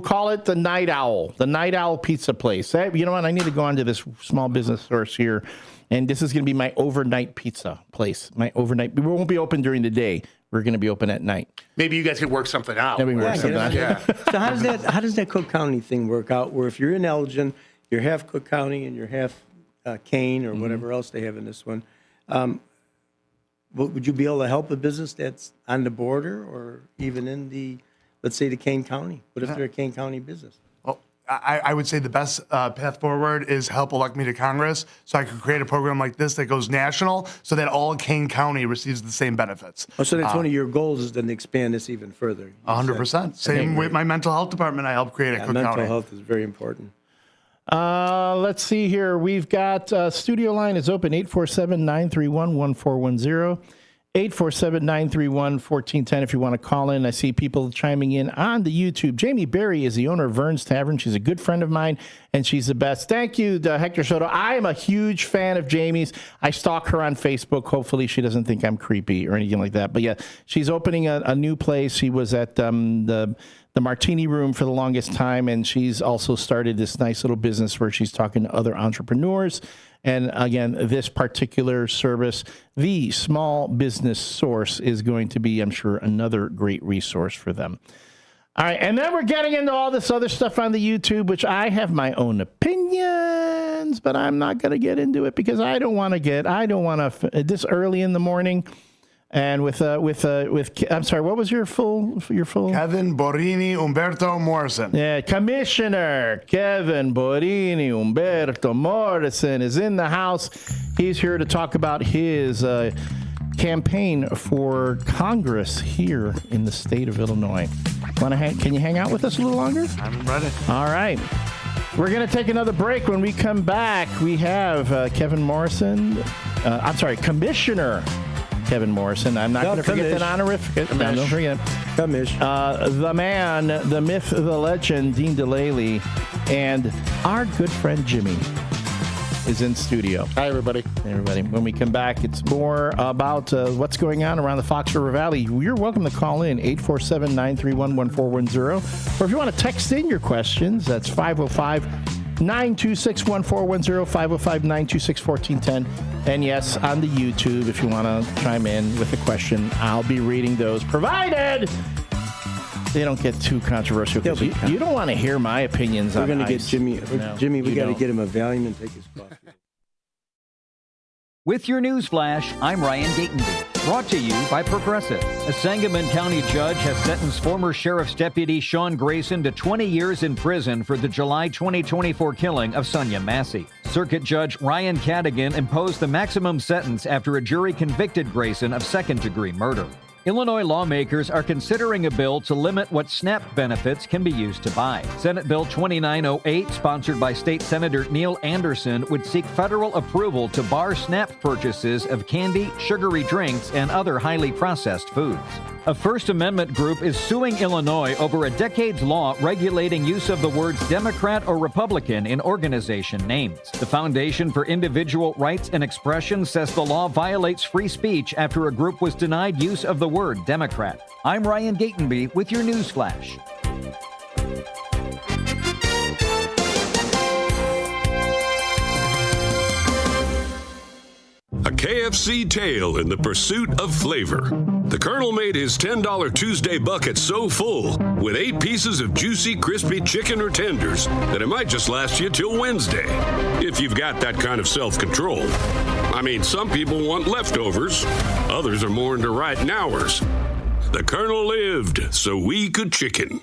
S13: call it the Night Owl Pizza Place. You know what? I need to go onto this small business source here, and this is going to be my overnight pizza place. We won't be open during the day. We're going to be open at night.
S21: Maybe you guys could work something out.
S14: Yeah. So how does that Cook County thing work out? Where if you're in Elgin, you're half Cook County and you're half Kane or whatever else they have in this one. would you be able to help a business that's on the border or even in the, let's say, the Kane County? What if they're a Kane County business?
S17: Well, I would say the best path forward is help elect me to Congress so I could create a program like this that goes national so that all Kane County receives the same benefits.
S14: Oh, so that's one of your goals is then to expand this even further.
S17: 100%. Same with my mental health department I helped create at Cook
S14: mental
S17: County.
S14: health is very important.
S13: Let's see here. We've got studio line is open 847-931-1410. 847-931-1410 if you want to call in. I see people chiming in on the YouTube. Jamie Berry is the owner of Vern's Tavern. She's a good friend of mine, and she's the best. Thank you, Hector Soto. I am a huge fan of Jamie's. I stalk her on Facebook. Hopefully she doesn't think I'm creepy or anything like that. But, yeah, she's opening a new place. She was at the Martini Room for the longest time, and she's also started this nice little business where she's talking to other entrepreneurs. And again, this particular service, the Small Business Source, is going to be, I'm sure, another great resource for them. All right, and then we're getting into all this other stuff on the YouTube, which I have my own opinions, but I'm not going to get into it because I don't want to this early in the morning. And with I'm sorry, what was your full?
S17: Kevin Borini Umberto Morrison.
S13: Yeah, Commissioner Kevin Borini Umberto Morrison is in the house. He's here to talk about his campaign for Congress here in the state of Illinois. Can you hang out with us a little longer?
S17: I'm ready.
S13: All right. We're going to take another break. When we come back, we have Commissioner Kevin Morrison. I'm not going to forget that honorific. No, don't forget. The man, the myth, the legend, Dean DeLaley, and our good friend Jimmy is in studio.
S21: Hi, everybody.
S13: Hey, everybody. When we come back, it's more about what's going on around the Fox River Valley. You're welcome to call in 847-931-1410. Or if you want to text in your questions, that's 505-926-1410, 505-926-1410. And yes, on the YouTube, if you want to chime in with a question, I'll be reading those, provided they don't get too controversial. You don't want to hear my opinions on
S14: We're going to get
S13: ice.
S14: Jimmy. Jimmy, we got to get him a Valium and take his coffee.
S26: With your news flash, I'm Ryan Gatenby. Brought to you by Progressive. A Sangamon County judge has sentenced former Sheriff's Deputy Sean Grayson to 20 years in prison for the July 2024 killing of Sonia Massey. Circuit Judge Ryan Cadigan imposed the maximum sentence after a jury convicted Grayson of second-degree murder. Illinois lawmakers are considering a bill to limit what SNAP benefits can be used to buy. Senate Bill 2908, sponsored by State Senator Neil Anderson, would seek federal approval to bar SNAP purchases of candy, sugary drinks, and other highly processed foods. A First Amendment group is suing Illinois over a decade's law regulating use of the words Democrat or Republican in organization names. The Foundation for Individual Rights and Expression says the law violates free speech after a group was denied use of the word Democrat. I'm Ryan Gatenby with your news flash.
S3: A KFC tale in the pursuit of flavor. The Colonel made his $10 Tuesday bucket so full with 8 pieces of juicy, crispy chicken or tenders that it might just last you till Wednesday, if you've got that kind of self-control. I mean, some people want leftovers. Others are more into right nowers. The Colonel lived so we could chicken.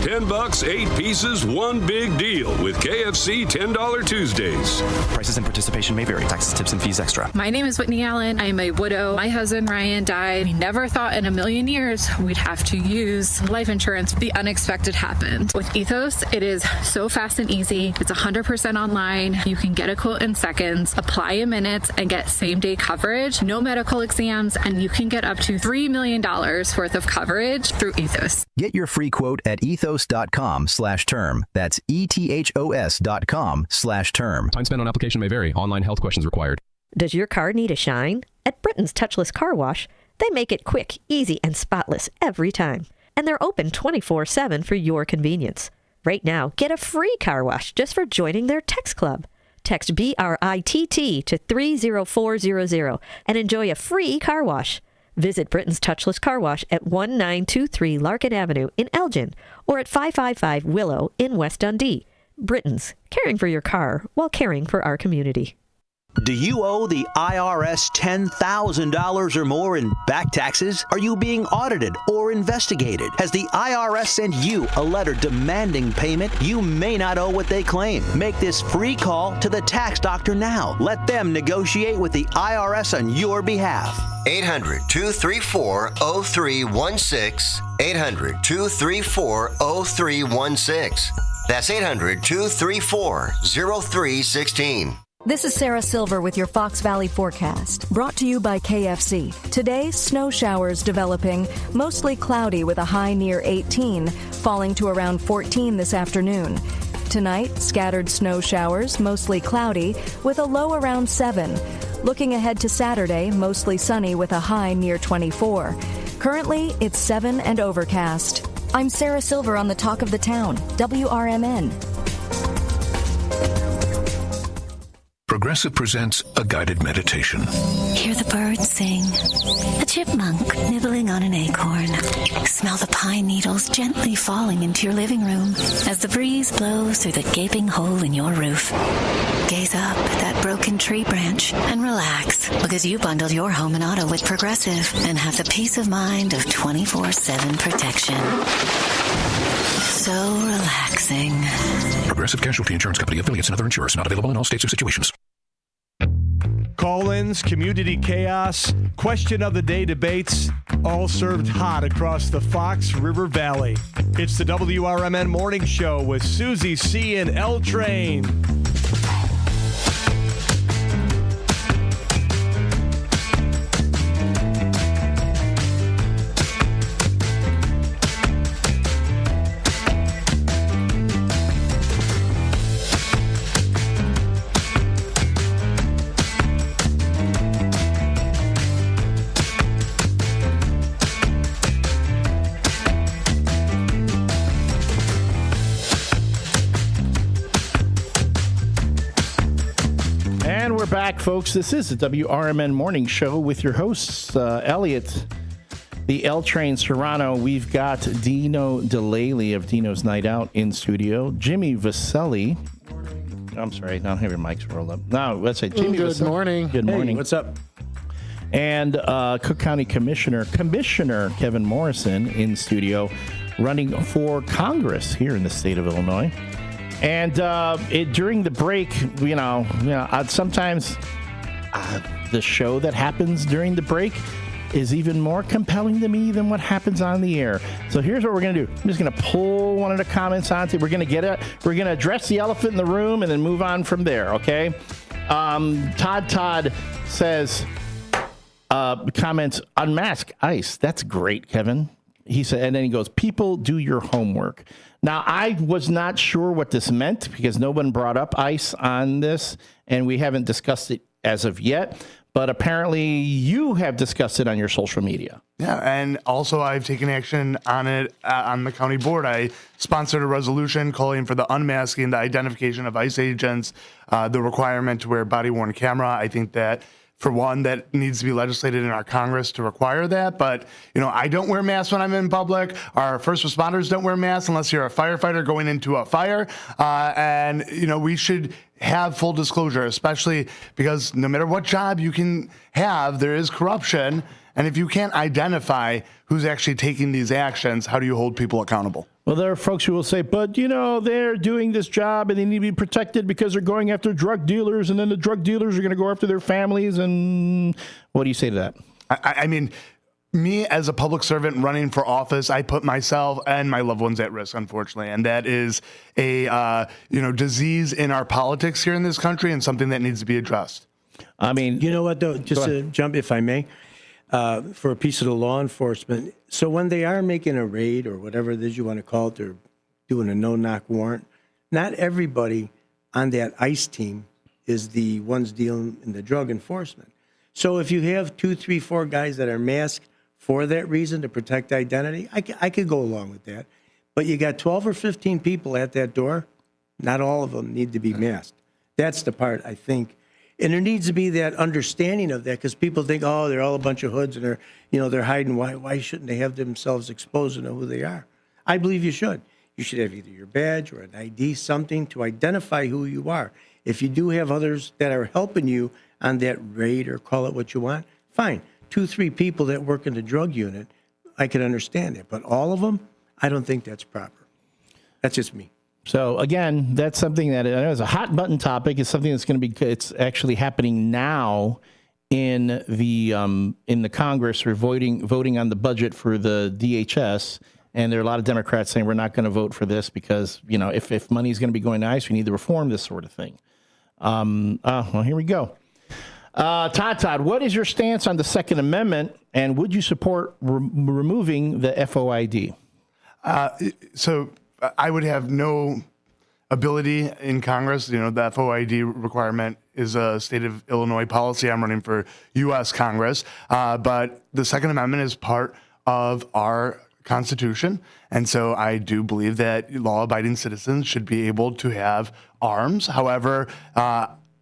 S3: $10, 8 pieces, one big deal with KFC $10 Tuesdays.
S8: Prices and participation may vary. Taxes, tips, and fees extra.
S16: My name is Whitney Allen. I'm a widow. My husband, Ryan, died. We never thought in a million years we'd have to use life insurance. The unexpected happened. With Ethos, it is so fast and easy. It's 100% online. You can get a quote in seconds, apply in minutes, and get same-day coverage, no medical exams, and you can get up to $3 million worth of coverage through Ethos.
S8: Get your free quote at ethos.com/term. That's ethos.com/term.
S18: Time spent on application may vary. Online health questions required.
S19: Does your car need a shine? At Britain's Touchless Car Wash, they make it quick, easy, and spotless every time. And they're open 24/7 for your convenience. Right now, get a free car wash just for joining their text club. Text BRITT to 30400 and enjoy a free car wash. Visit Britain's Touchless Car Wash at 1923 Larkin Avenue in Elgin or at 555 Willow in West Dundee. Britain's, caring for your car while caring for our community.
S6: Do you owe the IRS $10,000 or more in back taxes? Are you being audited or investigated? Has the IRS sent you a letter demanding payment? You may not owe what they claim. Make this free call to the tax doctor now. Let them negotiate with the IRS on your behalf.
S23: 800-234-0316. 800-234-0316. That's 800-234-0316.
S2: This is Sarah Silver with your Fox Valley forecast, brought to you by KFC. Today, snow showers developing, mostly cloudy with a high near 18, falling to around 14 this afternoon. Tonight, scattered snow showers, mostly cloudy, with a low around 7. Looking ahead to Saturday, mostly sunny with a high near 24. Currently, it's 7 and overcast. I'm Sarah Silver on the Talk of the Town, WRMN.
S7: Progressive presents a guided meditation.
S20: Hear the birds sing, a chipmunk nibbling on an acorn. Smell the pine needles gently falling into your living room as the breeze blows through the gaping hole in your roof. Gaze up at that broken tree branch and relax, because you bundled your home and auto with Progressive and have the peace of mind of 24/7 protection. So relaxing.
S7: Progressive Casualty Insurance Company, affiliates, and other insurers. Not available in all states or situations.
S15: Call-ins, community chaos, question of the day debates, all served hot across the Fox River Valley. It's the WRMN Morning Show with Susie C. and L Train.
S13: Back, folks. This is the WRMN Morning Show with your hosts, Elliot, the L Train Serrano. We've got Dino DeLaley of Dino's Night Out in studio. Jimmy Vaselli. I'm sorry, I don't have your mics rolled up. No, let's say Jimmy
S21: Good
S13: Vaselli.
S21: morning.
S13: Good morning.
S21: Hey, what's up?
S13: And Cook County Commissioner Kevin Morrison in studio, running for Congress here in the state of Illinois. And during the break, sometimes the show that happens during the break is even more compelling to me than what happens on the air. So here's what we're going to do. I'm just going to pull one of the comments onto. We're going to address the elephant in the room and then move on from there. Okay. Todd says, comments, unmask ICE. That's great, Kevin. He said, and then he goes, people, do your homework. Now, I was not sure what this meant because no one brought up ICE on this, and we haven't discussed it as of yet. But apparently you have discussed it on your social media.
S17: Yeah, and also I've taken action on it on the county board. I sponsored a resolution calling for the unmasking, the identification of ICE agents, the requirement to wear body-worn camera. I think that, for one, that needs to be legislated in our Congress to require that. But, I don't wear masks when I'm in public. Our first responders don't wear masks unless you're a firefighter going into a fire. And we should have full disclosure, especially because no matter what job you can have, there is corruption. And if you can't identify who's actually taking these actions, how do you hold people accountable?
S13: Well, there are folks who will say, but, they're doing this job and they need to be protected because they're going after drug dealers, and then the drug dealers are going to go after their families. And what do you say to that?
S17: I mean, me as a public servant running for office, I put myself and my loved ones at risk, unfortunately. And that is a, disease in our politics here in this country and something that needs to be addressed.
S13: I mean,
S14: you know what, though, just to jump, if I may, for a piece of the law enforcement. So when they are making a raid or whatever it is you want to call it, they're doing a no-knock warrant. Not everybody on that ICE team is the ones dealing in the drug enforcement. So if you have 2, 3, 4 guys that are masked for that reason, to protect identity, I could go along with that. But you got 12 or 15 people at that door, not all of them need to be masked. That's the part, I think. And there needs to be that understanding of that, because people think, oh, they're all a bunch of hoods and they're hiding. Why shouldn't they have themselves exposed to know who they are? I believe you should. You should have either your badge or an ID, something to identify who you are. If you do have others that are helping you on that raid, or call it what you want, fine. 2-3 people that work in the drug unit, I can understand it. But all of them, I don't think that's proper. That's just me.
S13: So again, that's something that I know is a hot button topic. It's something that's going to be, it's actually happening now in the Congress, or voting on the budget for the DHS. And there are a lot of Democrats saying we're not going to vote for this because, you know, if money is going to be going to ICE, we need to reform this sort of thing. Well, here we go. Todd, what is your stance on the Second Amendment, and would you support removing the FOID?
S17: So I would have no ability in Congress. You know, the FOID requirement is a state of Illinois policy. I'm running for U.S. Congress. But the Second Amendment is part of our Constitution. And so I do believe that law-abiding citizens should be able to have arms. However,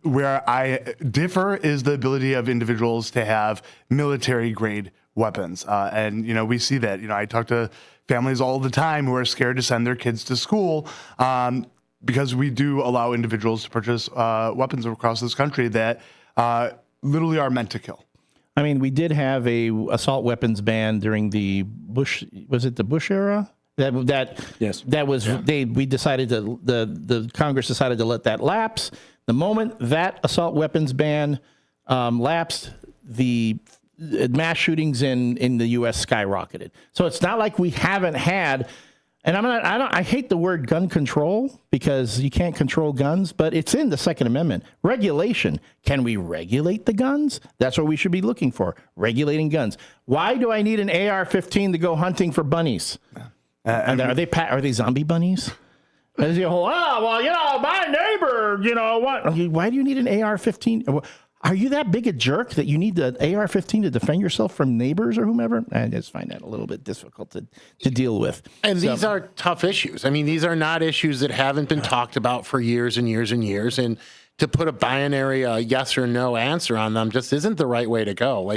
S17: where I differ is the ability of individuals to have military-grade weapons. And, you know, we see that. You know, I talk to families all the time who are scared to send their kids to school because we do allow individuals to purchase weapons across this country that literally are meant to kill.
S13: I mean, we did have a assault weapons ban during the Bush. Was it the Bush era?
S14: Yes.
S13: That was we decided to the Congress decided to let that lapse. The moment that assault weapons ban lapsed, the mass shootings in the U.S. skyrocketed. So it's not like we haven't had. And I hate the word gun control because you can't control guns, but it's in the Second Amendment. Regulation. Can we regulate the guns? That's what we should be looking for. Regulating guns. Why do I need an AR-15 to go hunting for bunnies? And are they zombie bunnies? Well, you know, my neighbor, you know what? Why do you need an AR-15? Are you that big a jerk that you need the AR-15 to defend yourself from neighbors or whomever? I just find that a little bit difficult to deal with.
S21: And these are tough issues. I mean, these are not issues that haven't been talked about for years and years and years. And to put a binary yes or no answer on them just isn't the right way to go.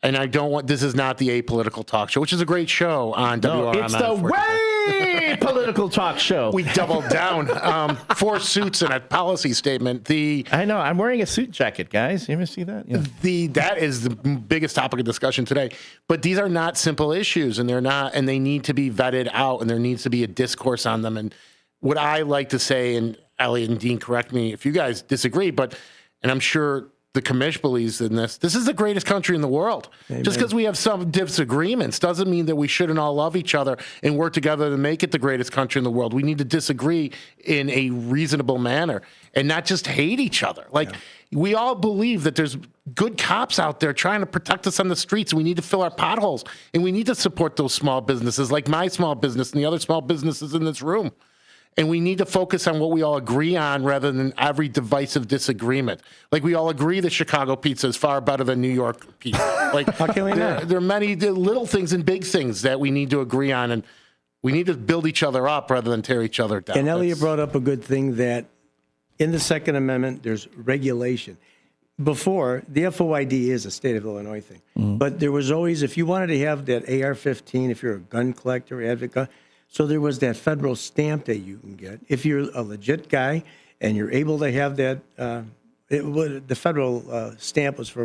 S21: And I don't want, this is not the Apolitical Talk Show, which is a great show on WRMN.
S13: It's the way political talk show.
S21: We doubled down. 4 suits and a policy statement.
S13: I know. I'm wearing a suit jacket, guys. You ever see that? Yeah.
S21: That is the biggest topic of discussion today. But these are not simple issues, and they need to be vetted out, and there needs to be a discourse on them. And what I like to say, and Elliot and Dean, correct me if you guys disagree, and I'm sure the commission believes in this. This is the greatest country in the world. Amen. Just because we have some disagreements doesn't mean that we shouldn't all love each other and work together to make it the greatest country in the world. We need to disagree in a reasonable manner and not just hate each other. We all believe that there's good cops out there trying to protect us on the streets. We need to fill our potholes, and we need to support those small businesses like my small business and the other small businesses in this room. And we need to focus on what we all agree on rather than every divisive disagreement. Like, we all agree that Chicago pizza is far better than New York pizza.
S14: How can we not?
S21: There are many little things and big things that we need to agree on, and we need to build each other up rather than tear each other down.
S14: And Elliot brought up a good thing, that in the Second Amendment, there's regulation. Before, the FOID is a state of Illinois thing. But there was always, if you wanted to have that AR-15, if you're a gun collector, advocate, so there was that federal stamp that you can get. If you're a legit guy and you're able to have that, the federal stamp was for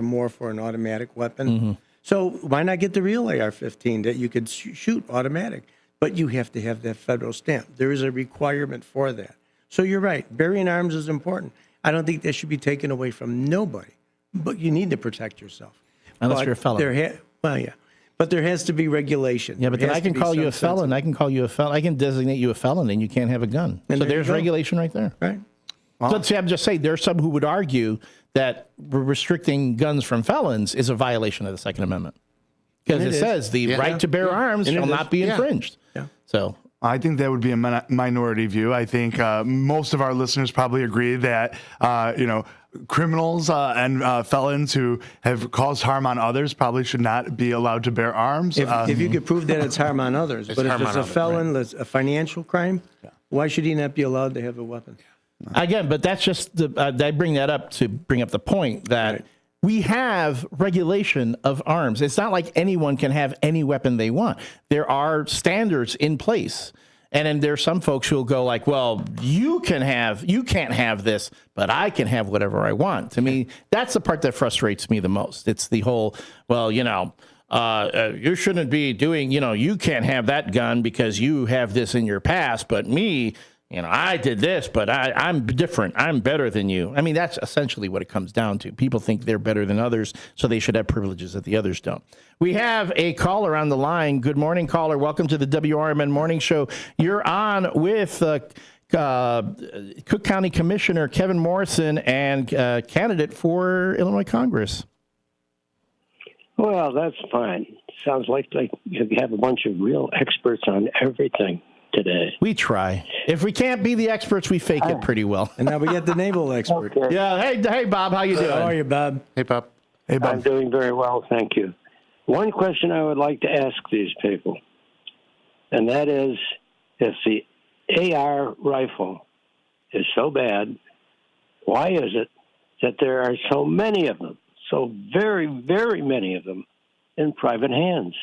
S14: an automatic weapon. Mm-hmm. So why not get the real AR-15 that you could shoot automatic? But you have to have that federal stamp. There is a requirement for that. So you're right. Bearing arms is important. I don't think that should be taken away from nobody. But you need to protect yourself.
S13: Unless you're a felon.
S14: But there has to be regulation.
S13: Yeah, but then I can call you a felon. I can call you a felon. I can designate you a felon, and you can't have a gun. And so there's regulation right there.
S14: Right.
S13: So see, I'm just saying, there's some who would argue that restricting guns from felons is a violation of the Second Amendment, because it says the right to bear arms shall not be infringed.
S14: Yeah.
S13: So
S17: I think that would be a minority view. I think most of our listeners probably agree that criminals and felons who have caused harm on others probably should not be allowed to bear arms.
S14: If you could prove that it's harm on others, but if it's a felon, that's a financial crime, why should he not be allowed to have a weapon?
S13: Again, but that's just I bring that up to bring up the point that we have regulation of arms. It's not like anyone can have any weapon they want. There are standards in place. And then there's some folks who'll go like, well, you can't have this, but I can have whatever I want. To me, that's the part that frustrates me the most. It's the whole, well, you shouldn't be doing, you can't have that gun because you have this in your past, but me, I did this, but I'm different. I'm better than you. I mean, that's essentially what it comes down to. People think they're better than others, so they should have privileges that the others don't. We have a caller on the line. Good morning, caller. Welcome to the WRMN Morning Show. You're on with Cook County Commissioner Kevin Morrison and candidate for Illinois Congress.
S4: Well, that's fine. Sounds like you have a bunch of real experts on everything today.
S13: We try. If we can't be the experts, we fake it pretty well.
S14: And now we get the naval expert.
S4: Okay.
S13: Yeah. Hey, Bob. How you doing?
S14: How are you, Bob?
S21: Hey, Bob.
S14: Hey, Bob.
S4: I'm doing very well, thank you. One question I would like to ask these people, and that is, if the AR rifle is so bad, why is it that there are so many of them, so very, very many of them, in private hands?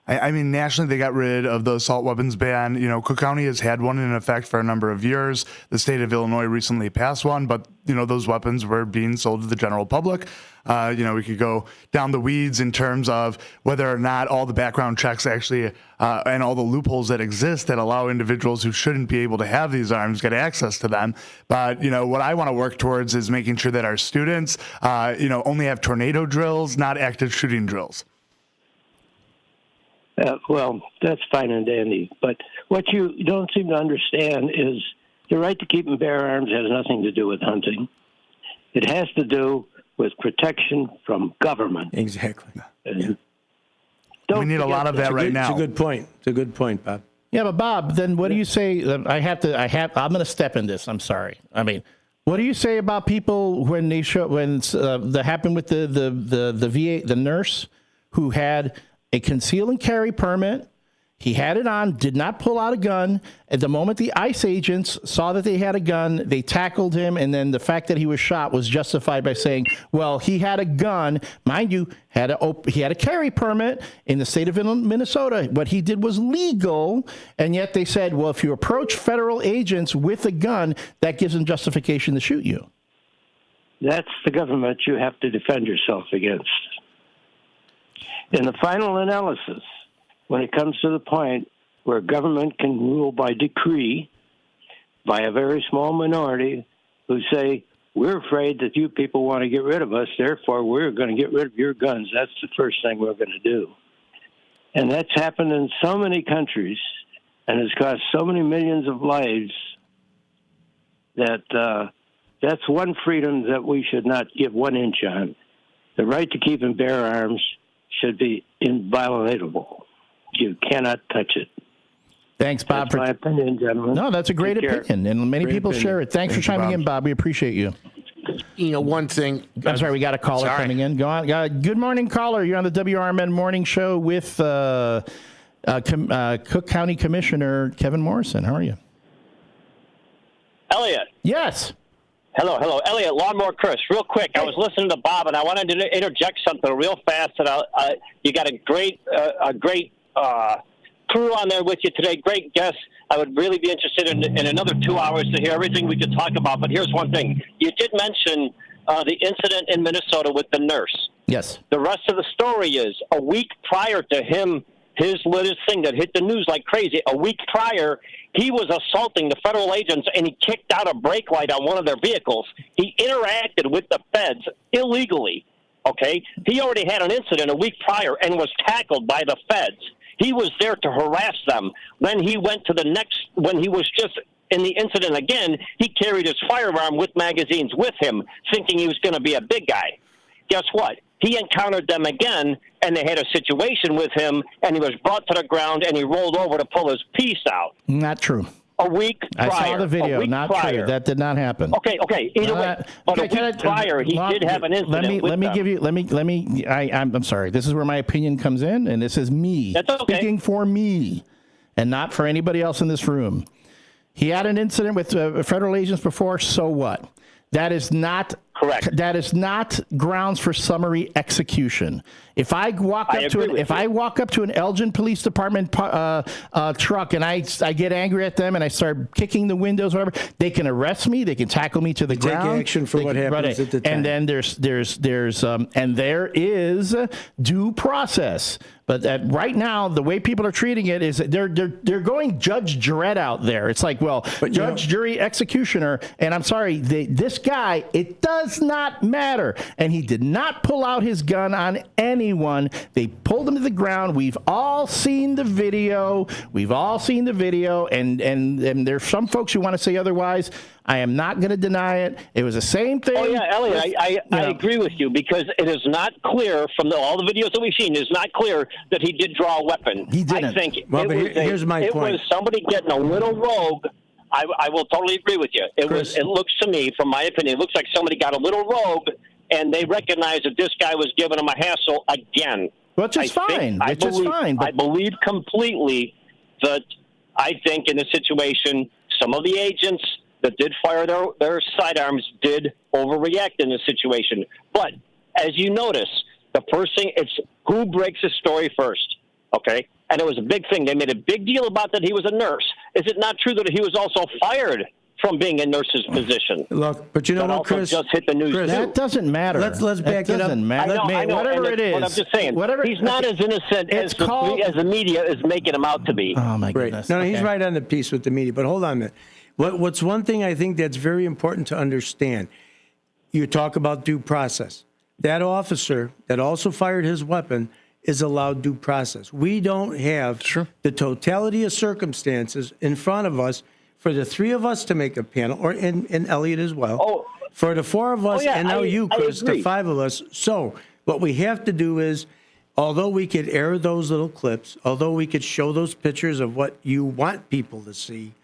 S17: I mean, nationally, they got rid of the assault weapons ban. Cook County has had one in effect for a number of years. The state of Illinois recently passed one, but, those weapons were being sold to the general public. We could go down the weeds in terms of whether or not all the background checks actually and all the loopholes that exist that allow individuals who shouldn't be able to have these arms get access to them. But, what I want to work towards is making sure that our students, only have tornado drills, not active shooting drills.
S4: Well, that's fine and dandy. But what you don't seem to understand is the right to keep and bear arms has nothing to do with hunting. It has to do with protection from government.
S14: Exactly.
S17: We need a lot of that right now.
S14: It's a good point. It's a good point, Bob.
S13: Yeah, but Bob, then what do you say? I'm going to step in this. I'm sorry. I mean, what do you say about people when that happened with the VA, the nurse who had a conceal and carry permit? He had it on, did not pull out a gun. At the moment the ICE agents saw that they had a gun, they tackled him, and then the fact that he was shot was justified by saying, well, he had a gun. Mind you, he had a carry permit in the state of Minnesota. What he did was legal, and yet they said, well, if you approach federal agents with a gun, that gives them justification to shoot you.
S4: That's the government you have to defend yourself against. In the final analysis, when it comes to the point where government can rule by decree by a very small minority who say, we're afraid that you people want to get rid of us, therefore we're going to get rid of your guns. That's the first thing we're going to do. And that's happened in so many countries and has cost so many millions of lives that that's one freedom that we should not give 1 inch on. The right to keep and bear arms should be inviolable. You cannot touch it.
S13: Thanks, Bob.
S4: That's my opinion, gentlemen.
S13: No, that's a great opinion, and many people share it. Thanks for chiming in, Bob. We appreciate you.
S21: One thing.
S13: I'm sorry, we got a caller coming in. Go on. Good morning, caller. You're on the WRMN Morning Show with Cook County Commissioner Kevin Morrison. How are you?
S5: Elliot.
S13: Yes.
S5: Hello. Elliot, Lawnmower Chris. Real quick, I was listening to Bob, and I wanted to interject something real fast. And you got a great crew on there with you today. Great guests. I would really be interested in another 2 hours to hear everything we could talk about. But here's one thing. You did mention the incident in Minnesota with the nurse.
S13: Yes.
S5: The rest of the story is a week prior to him, his latest thing that hit the news like crazy, a week prior, he was assaulting the federal agents, and he kicked out a brake light on one of their vehicles. He interacted with the feds illegally, okay? He already had an incident a week prior and was tackled by the feds. He was there to harass them. Then he went to the next, when he was just in the incident again, he carried his firearm with magazines with him, thinking he was going to be a big guy. Guess what? He encountered them again, and they had a situation with him, and he was brought to the ground, and he rolled over to pull his piece out.
S13: Not true.
S5: A week prior.
S13: I saw the video. Not true. That did not happen.
S5: Okay. Either way, but a week prior, he did have an incident.
S13: I'm sorry. This is where my opinion comes in, and this is me.
S5: That's okay.
S13: Speaking for me, and not for anybody else in this room. He had an incident with federal agents before. So what? That is not
S5: Correct.
S13: That is not grounds for summary execution. If I walk up to an Elgin Police Department truck and I get angry at them and I start kicking the windows, whatever, they can arrest me. They can tackle me to the ground.
S14: Take action for what happens at the time.
S13: And then there is due process. But right now, the way people are treating it is they're going Judge Dredd out there. It's like, well, judge, jury, executioner, and I'm sorry, this guy, it does not matter. And he did not pull out his gun on anyone. They pulled him to the ground. We've all seen the video. And there's some folks who want to say otherwise. I am not going to deny it. It was the same thing.
S5: Oh, yeah, Elliot, I agree with you because it is not clear from all the videos that we've seen, it is not clear that he did draw a weapon.
S13: He didn't.
S5: I think
S14: here's my point.
S5: It was somebody getting a little rogue. I will totally agree with you. It looks to me, from my opinion, it looks like somebody got a little rogue, and they recognized that this guy was giving them a hassle again.
S13: Which is fine.
S5: I believe completely that I think in this situation, some of the agents that did fire their sidearms did overreact in this situation. But as you notice, the first thing, it's who breaks the story first, okay? And it was a big thing. They made a big deal about that he was a nurse. Is it not true that he was also fired from being a nurse's position?
S14: Look, but you know what, Chris?
S5: Just hit the news.
S14: Chris,
S13: that doesn't matter.
S14: Let's back it up.
S13: Doesn't matter.
S5: I know,
S13: whatever it is.
S5: But I'm just saying, he's not as innocent as the media is making him out to be.
S13: Oh, my goodness.
S14: No, he's right on the piece with the media. But hold on a minute. What's one thing I think that's very important to understand? You talk about due process. That officer that also fired his weapon is allowed due process. We don't have the totality of circumstances in front of us for the three of us to make a panel, and Elliot as well, for the four of us, and now you, Chris, the five of us. So what we have to do is, although we could air those little clips, although we could show those pictures of what you want people to see,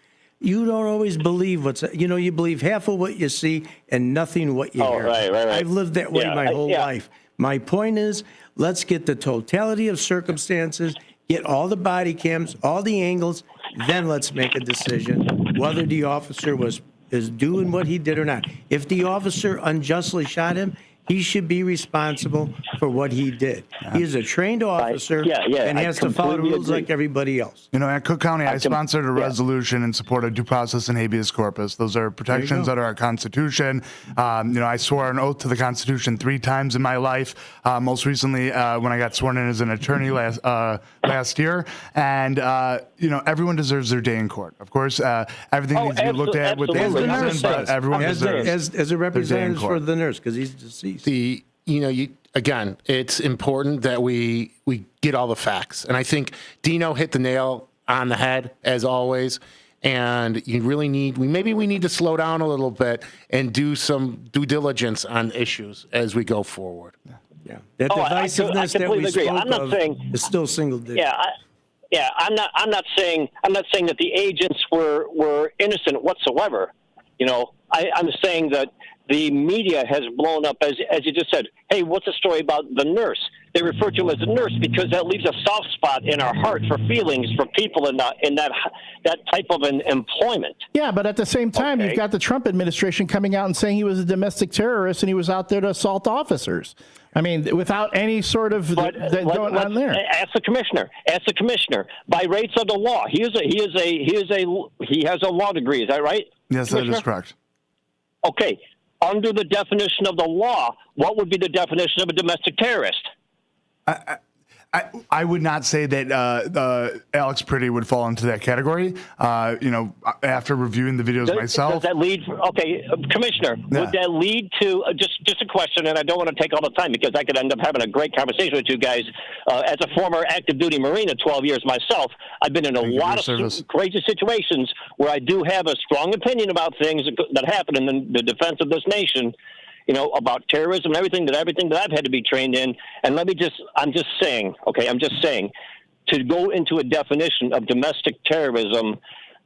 S14: you don't always believe you believe half of what you see and nothing what you hear.
S5: Right.
S14: I've lived that way my whole life. My point is, let's get the totality of circumstances, get all the body cams, all the angles, then let's make a decision whether the officer is doing what he did or not. If the officer unjustly shot him, he should be responsible for what he did. He is a trained officer and has to follow the rules like everybody else.
S17: You know, at Cook County, I sponsored a resolution in support of due process and habeas corpus. Those are protections under our Constitution. I swore an oath to the Constitution 3 times in my life. Most recently, when I got sworn in as an attorney last year. And, everyone deserves their day in court. Of course, everything needs to be looked at with the reason, but everyone deserves
S14: as a representative for the nurse, because he's deceased.
S21: Again, it's important that we get all the facts. And I think Dino hit the nail on the head, as always. And we need to slow down a little bit and do some due diligence on issues as we go forward.
S14: Yeah. That divisiveness that we spoke of is still single digit.
S5: I'm not saying that the agents were innocent whatsoever. I'm saying that the media has blown up, as you just said. Hey, what's the story about the nurse? They refer to him as a nurse because that leaves a soft spot in our heart for feelings for people in that type of an employment.
S13: Yeah, but at the same time, you've got the Trump administration coming out and saying he was a domestic terrorist and he was out there to assault officers. I mean, without any sort of going on there.
S5: Ask the commissioner. By rates of the law, he has a law degree. Is that right?
S17: Yes, that is correct.
S5: Okay. Under the definition of the law, what would be the definition of a domestic terrorist?
S17: I would not say that Alex Pretty would fall into that category. After reviewing the videos myself,
S5: does that lead? Commissioner, would that lead to just a question? And I don't want to take all the time because I could end up having a great conversation with you guys. As a former active duty Marine of 12 years myself, I've been in a lot of crazy situations where I do have a strong opinion about things that happen in the defense of this nation. About terrorism and everything that I've had to be trained in. And I'm just saying, to go into a definition of domestic terrorism,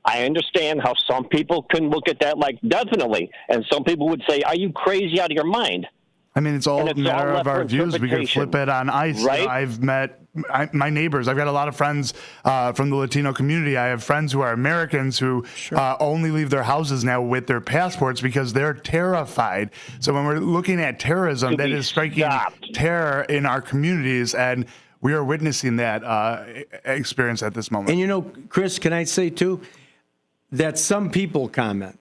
S5: I understand how some people can look at that like definitely. And some people would say, are you crazy out of your mind?
S17: I mean, it's all a matter of our views. We can flip it on ice.
S5: Right?
S17: You know, I've met my neighbors. I've got a lot of friends from the Latino community. I have friends who are Americans who only leave their houses now with their passports because they're terrified. So when we're looking at terrorism, that is striking terror in our communities, and we are witnessing that experience at this moment.
S14: And you know, Chris, can I say too, that some people comment,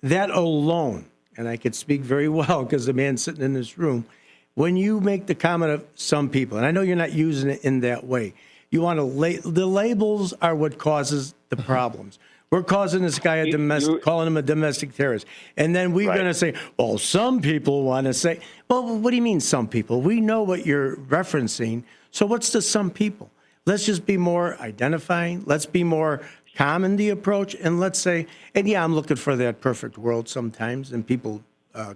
S14: that alone, and I could speak very well because the man's sitting in this room, when you make the comment of some people, and I know you're not using it in that way, you want to the labels are what causes the problems. We're causing this guy calling him a domestic terrorist. And then we're going to say, well, some people want to say, well, what do you mean some people? We know what you're referencing. So what's the some people? Let's just be more identifying. Let's be more calm in the approach. And let's say, and yeah, I'm looking for that perfect world sometimes, and people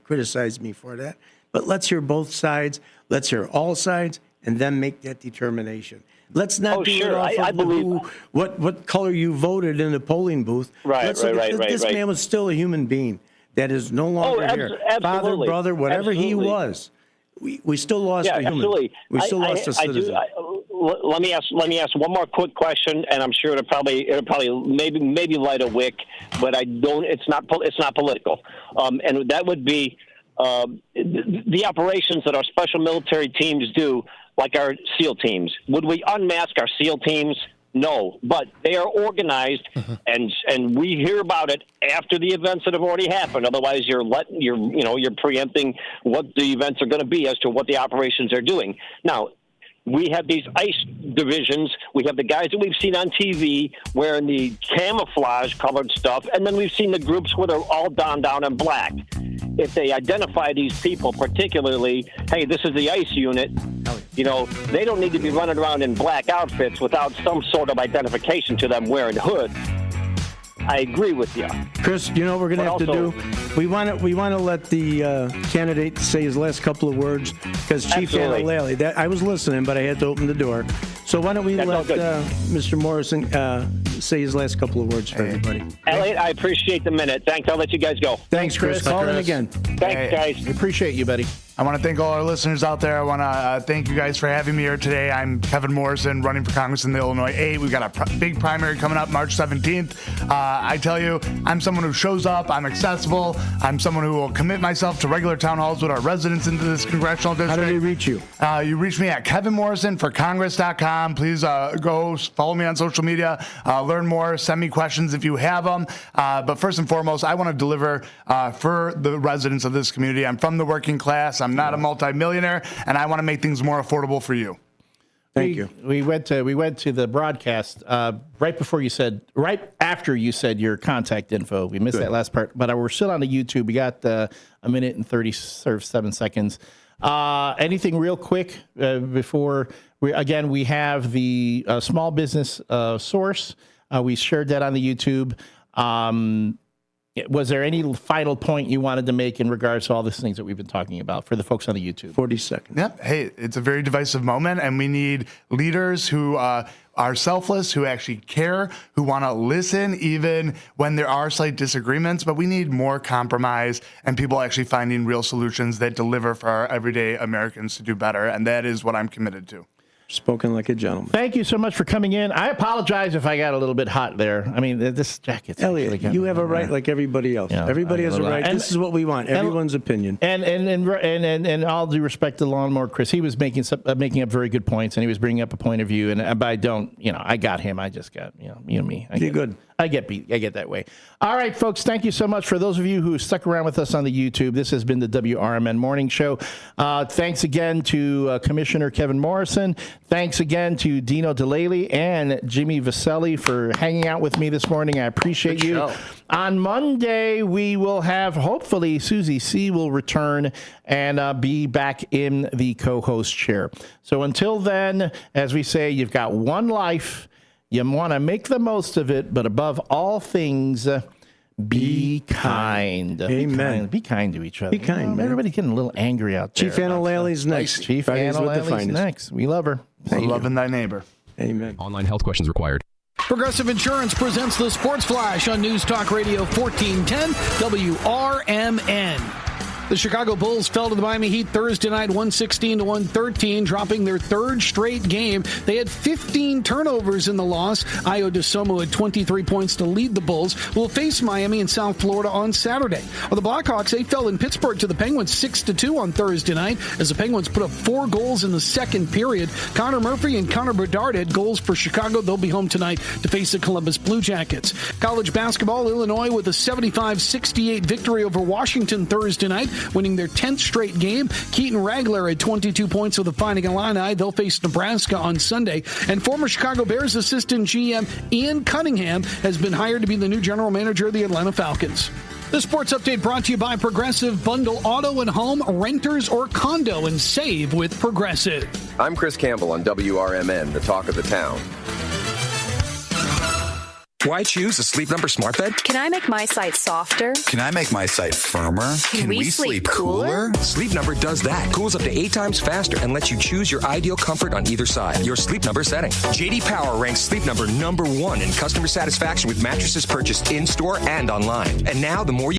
S14: criticize me for that. But let's hear both sides. Let's hear all sides, and then make that determination. Let's not do it off of what color you voted in the polling booth. This man was still a human being that is no longer here. Father, brother, whatever he was, we still lost a human. Absolutely. We still lost a citizen.
S5: Let me ask one more quick question, and I'm sure it'll probably maybe light a wick, but I don't. It's not political, and that would be the operations that our special military teams do, like our SEAL teams. Would we unmask our SEAL teams? No, but they are organized, and we hear about it after the events that have already happened. Otherwise, you're preempting what the events are going to be as to what the operations are doing. Now, we have these ICE divisions. We have the guys that we've seen on TV wearing the camouflage-colored stuff, and then we've seen the groups where they're all donned down in black. If they identify these people particularly, hey, this is the ICE unit, they don't need to be running around in black outfits without some sort of identification to them wearing hoods. I agree with you,
S14: Chris. You know what we're going to have to do? We want to let the candidate say his last couple of words because Chief Anna, I was listening, but I had to open the door. So why don't we let Mr. Morrison say his last couple of words for everybody?
S5: Elliot, I appreciate the minute. Thanks. I'll let you guys go.
S14: Thanks, Chris. Call in again.
S5: Thanks, guys.
S13: We appreciate you, buddy.
S17: I want to thank all our listeners out there. I want to thank you guys for having me here today. I'm Kevin Morrison, running for Congress in the Illinois 8. We've got a big primary coming up March 17th. I tell you, I'm someone who shows up. I'm accessible. I'm someone who will commit myself to regular town halls with our residents into this congressional district.
S14: How do they reach you?
S17: You reach me at kevinmorrisonforcongress.com. Please go follow me on social media. Learn more. Send me questions if you have them. But first and foremost, I want to deliver for the residents of this community. I'm from the working class. I'm not a multimillionaire, and I want to make things more affordable for you.
S13: Thank you. We went to the broadcast right after you said your contact info. We missed that last part, but we're still on the YouTube. We got a minute and 37 seconds. Anything real quick before we have the small business source. We shared that on the YouTube. Was there any final point you wanted to make in regards to all these things that we've been talking about for the folks on the YouTube?
S14: 40 seconds.
S17: Yep. Hey, it's a very divisive moment, and we need leaders who are selfless, who actually care, who want to listen even when there are slight disagreements. But we need more compromise and people actually finding real solutions that deliver for our everyday Americans to do better, and that is what I'm committed to.
S14: Spoken like a gentleman.
S13: Thank you so much for coming in. I apologize if I got a little bit hot there. I mean, this jacket's
S14: Elliot, you have a right like everybody else. Yeah, everybody has a right. This is what we want. Everyone's opinion.
S13: And all due respect to Lawnmower Chris, he was making up very good points, and he was bringing up a point of view. And I don't, I got him. I just got, you and me.
S14: You're good.
S13: I get beat. I get that way. All right, folks, thank you so much. For those of you who stuck around with us on the YouTube, this has been the WRMN Morning Show. Thanks again to Commissioner Kevin Morrison. Thanks again to Dino DeLaley and Jimmy Vaselli for hanging out with me this morning. I appreciate you. Show. On Monday, we will have, hopefully, Susie C. will return and be back in the co-host chair. So until then, as we say, you've got one life. You want to make the most of it, but above all things, be kind.
S14: Amen.
S13: Be kind to each other.
S14: Be kind.
S13: Everybody's getting a little angry out there.
S14: Chief Anna Laley's next.
S13: Chief Anna Laley's next. We love her.
S17: Loving thy neighbor.
S14: Amen.
S18: Online health questions required.
S1: Progressive Insurance presents the Sports Flash on News Talk Radio 1410 WRMN. The Chicago Bulls fell to the Miami Heat Thursday night 116-113, dropping their third straight game. They had 15 turnovers in the loss. Ayo DeSomo had 23 points to lead the Bulls. Will face Miami in South Florida on Saturday. Well, the Blackhawks, they fell in Pittsburgh to the Penguins 6-2 on Thursday night as the Penguins put up 4 goals in the second period. Connor Murphy and Connor Bedard had goals for Chicago. They'll be home tonight to face the Columbus Blue Jackets. College basketball, Illinois with a 75-68 victory over Washington Thursday night, winning their 10th straight game. Keaton Ragler had 22 points with the Fighting Illini. They'll face Nebraska on Sunday. And former Chicago Bears assistant GM Ian Cunningham has been hired to be the new general manager of the Atlanta Falcons. The sports update brought to you by Progressive. Bundle auto and home, renters or condo, and save with Progressive.
S9: I'm Chris Campbell on WRMN, the talk of the town.
S10: Why choose a Sleep Number smart bed?
S12: Can I make my site softer?
S22: Can I make my site firmer?
S12: Can we sleep cooler?
S10: Sleep Number does that. Cools up to 8 times faster and lets you choose your ideal comfort on either side. Your Sleep Number setting. J.D. Power ranks Sleep Number #1 in customer satisfaction with mattresses purchased in-store and online. And now, the more you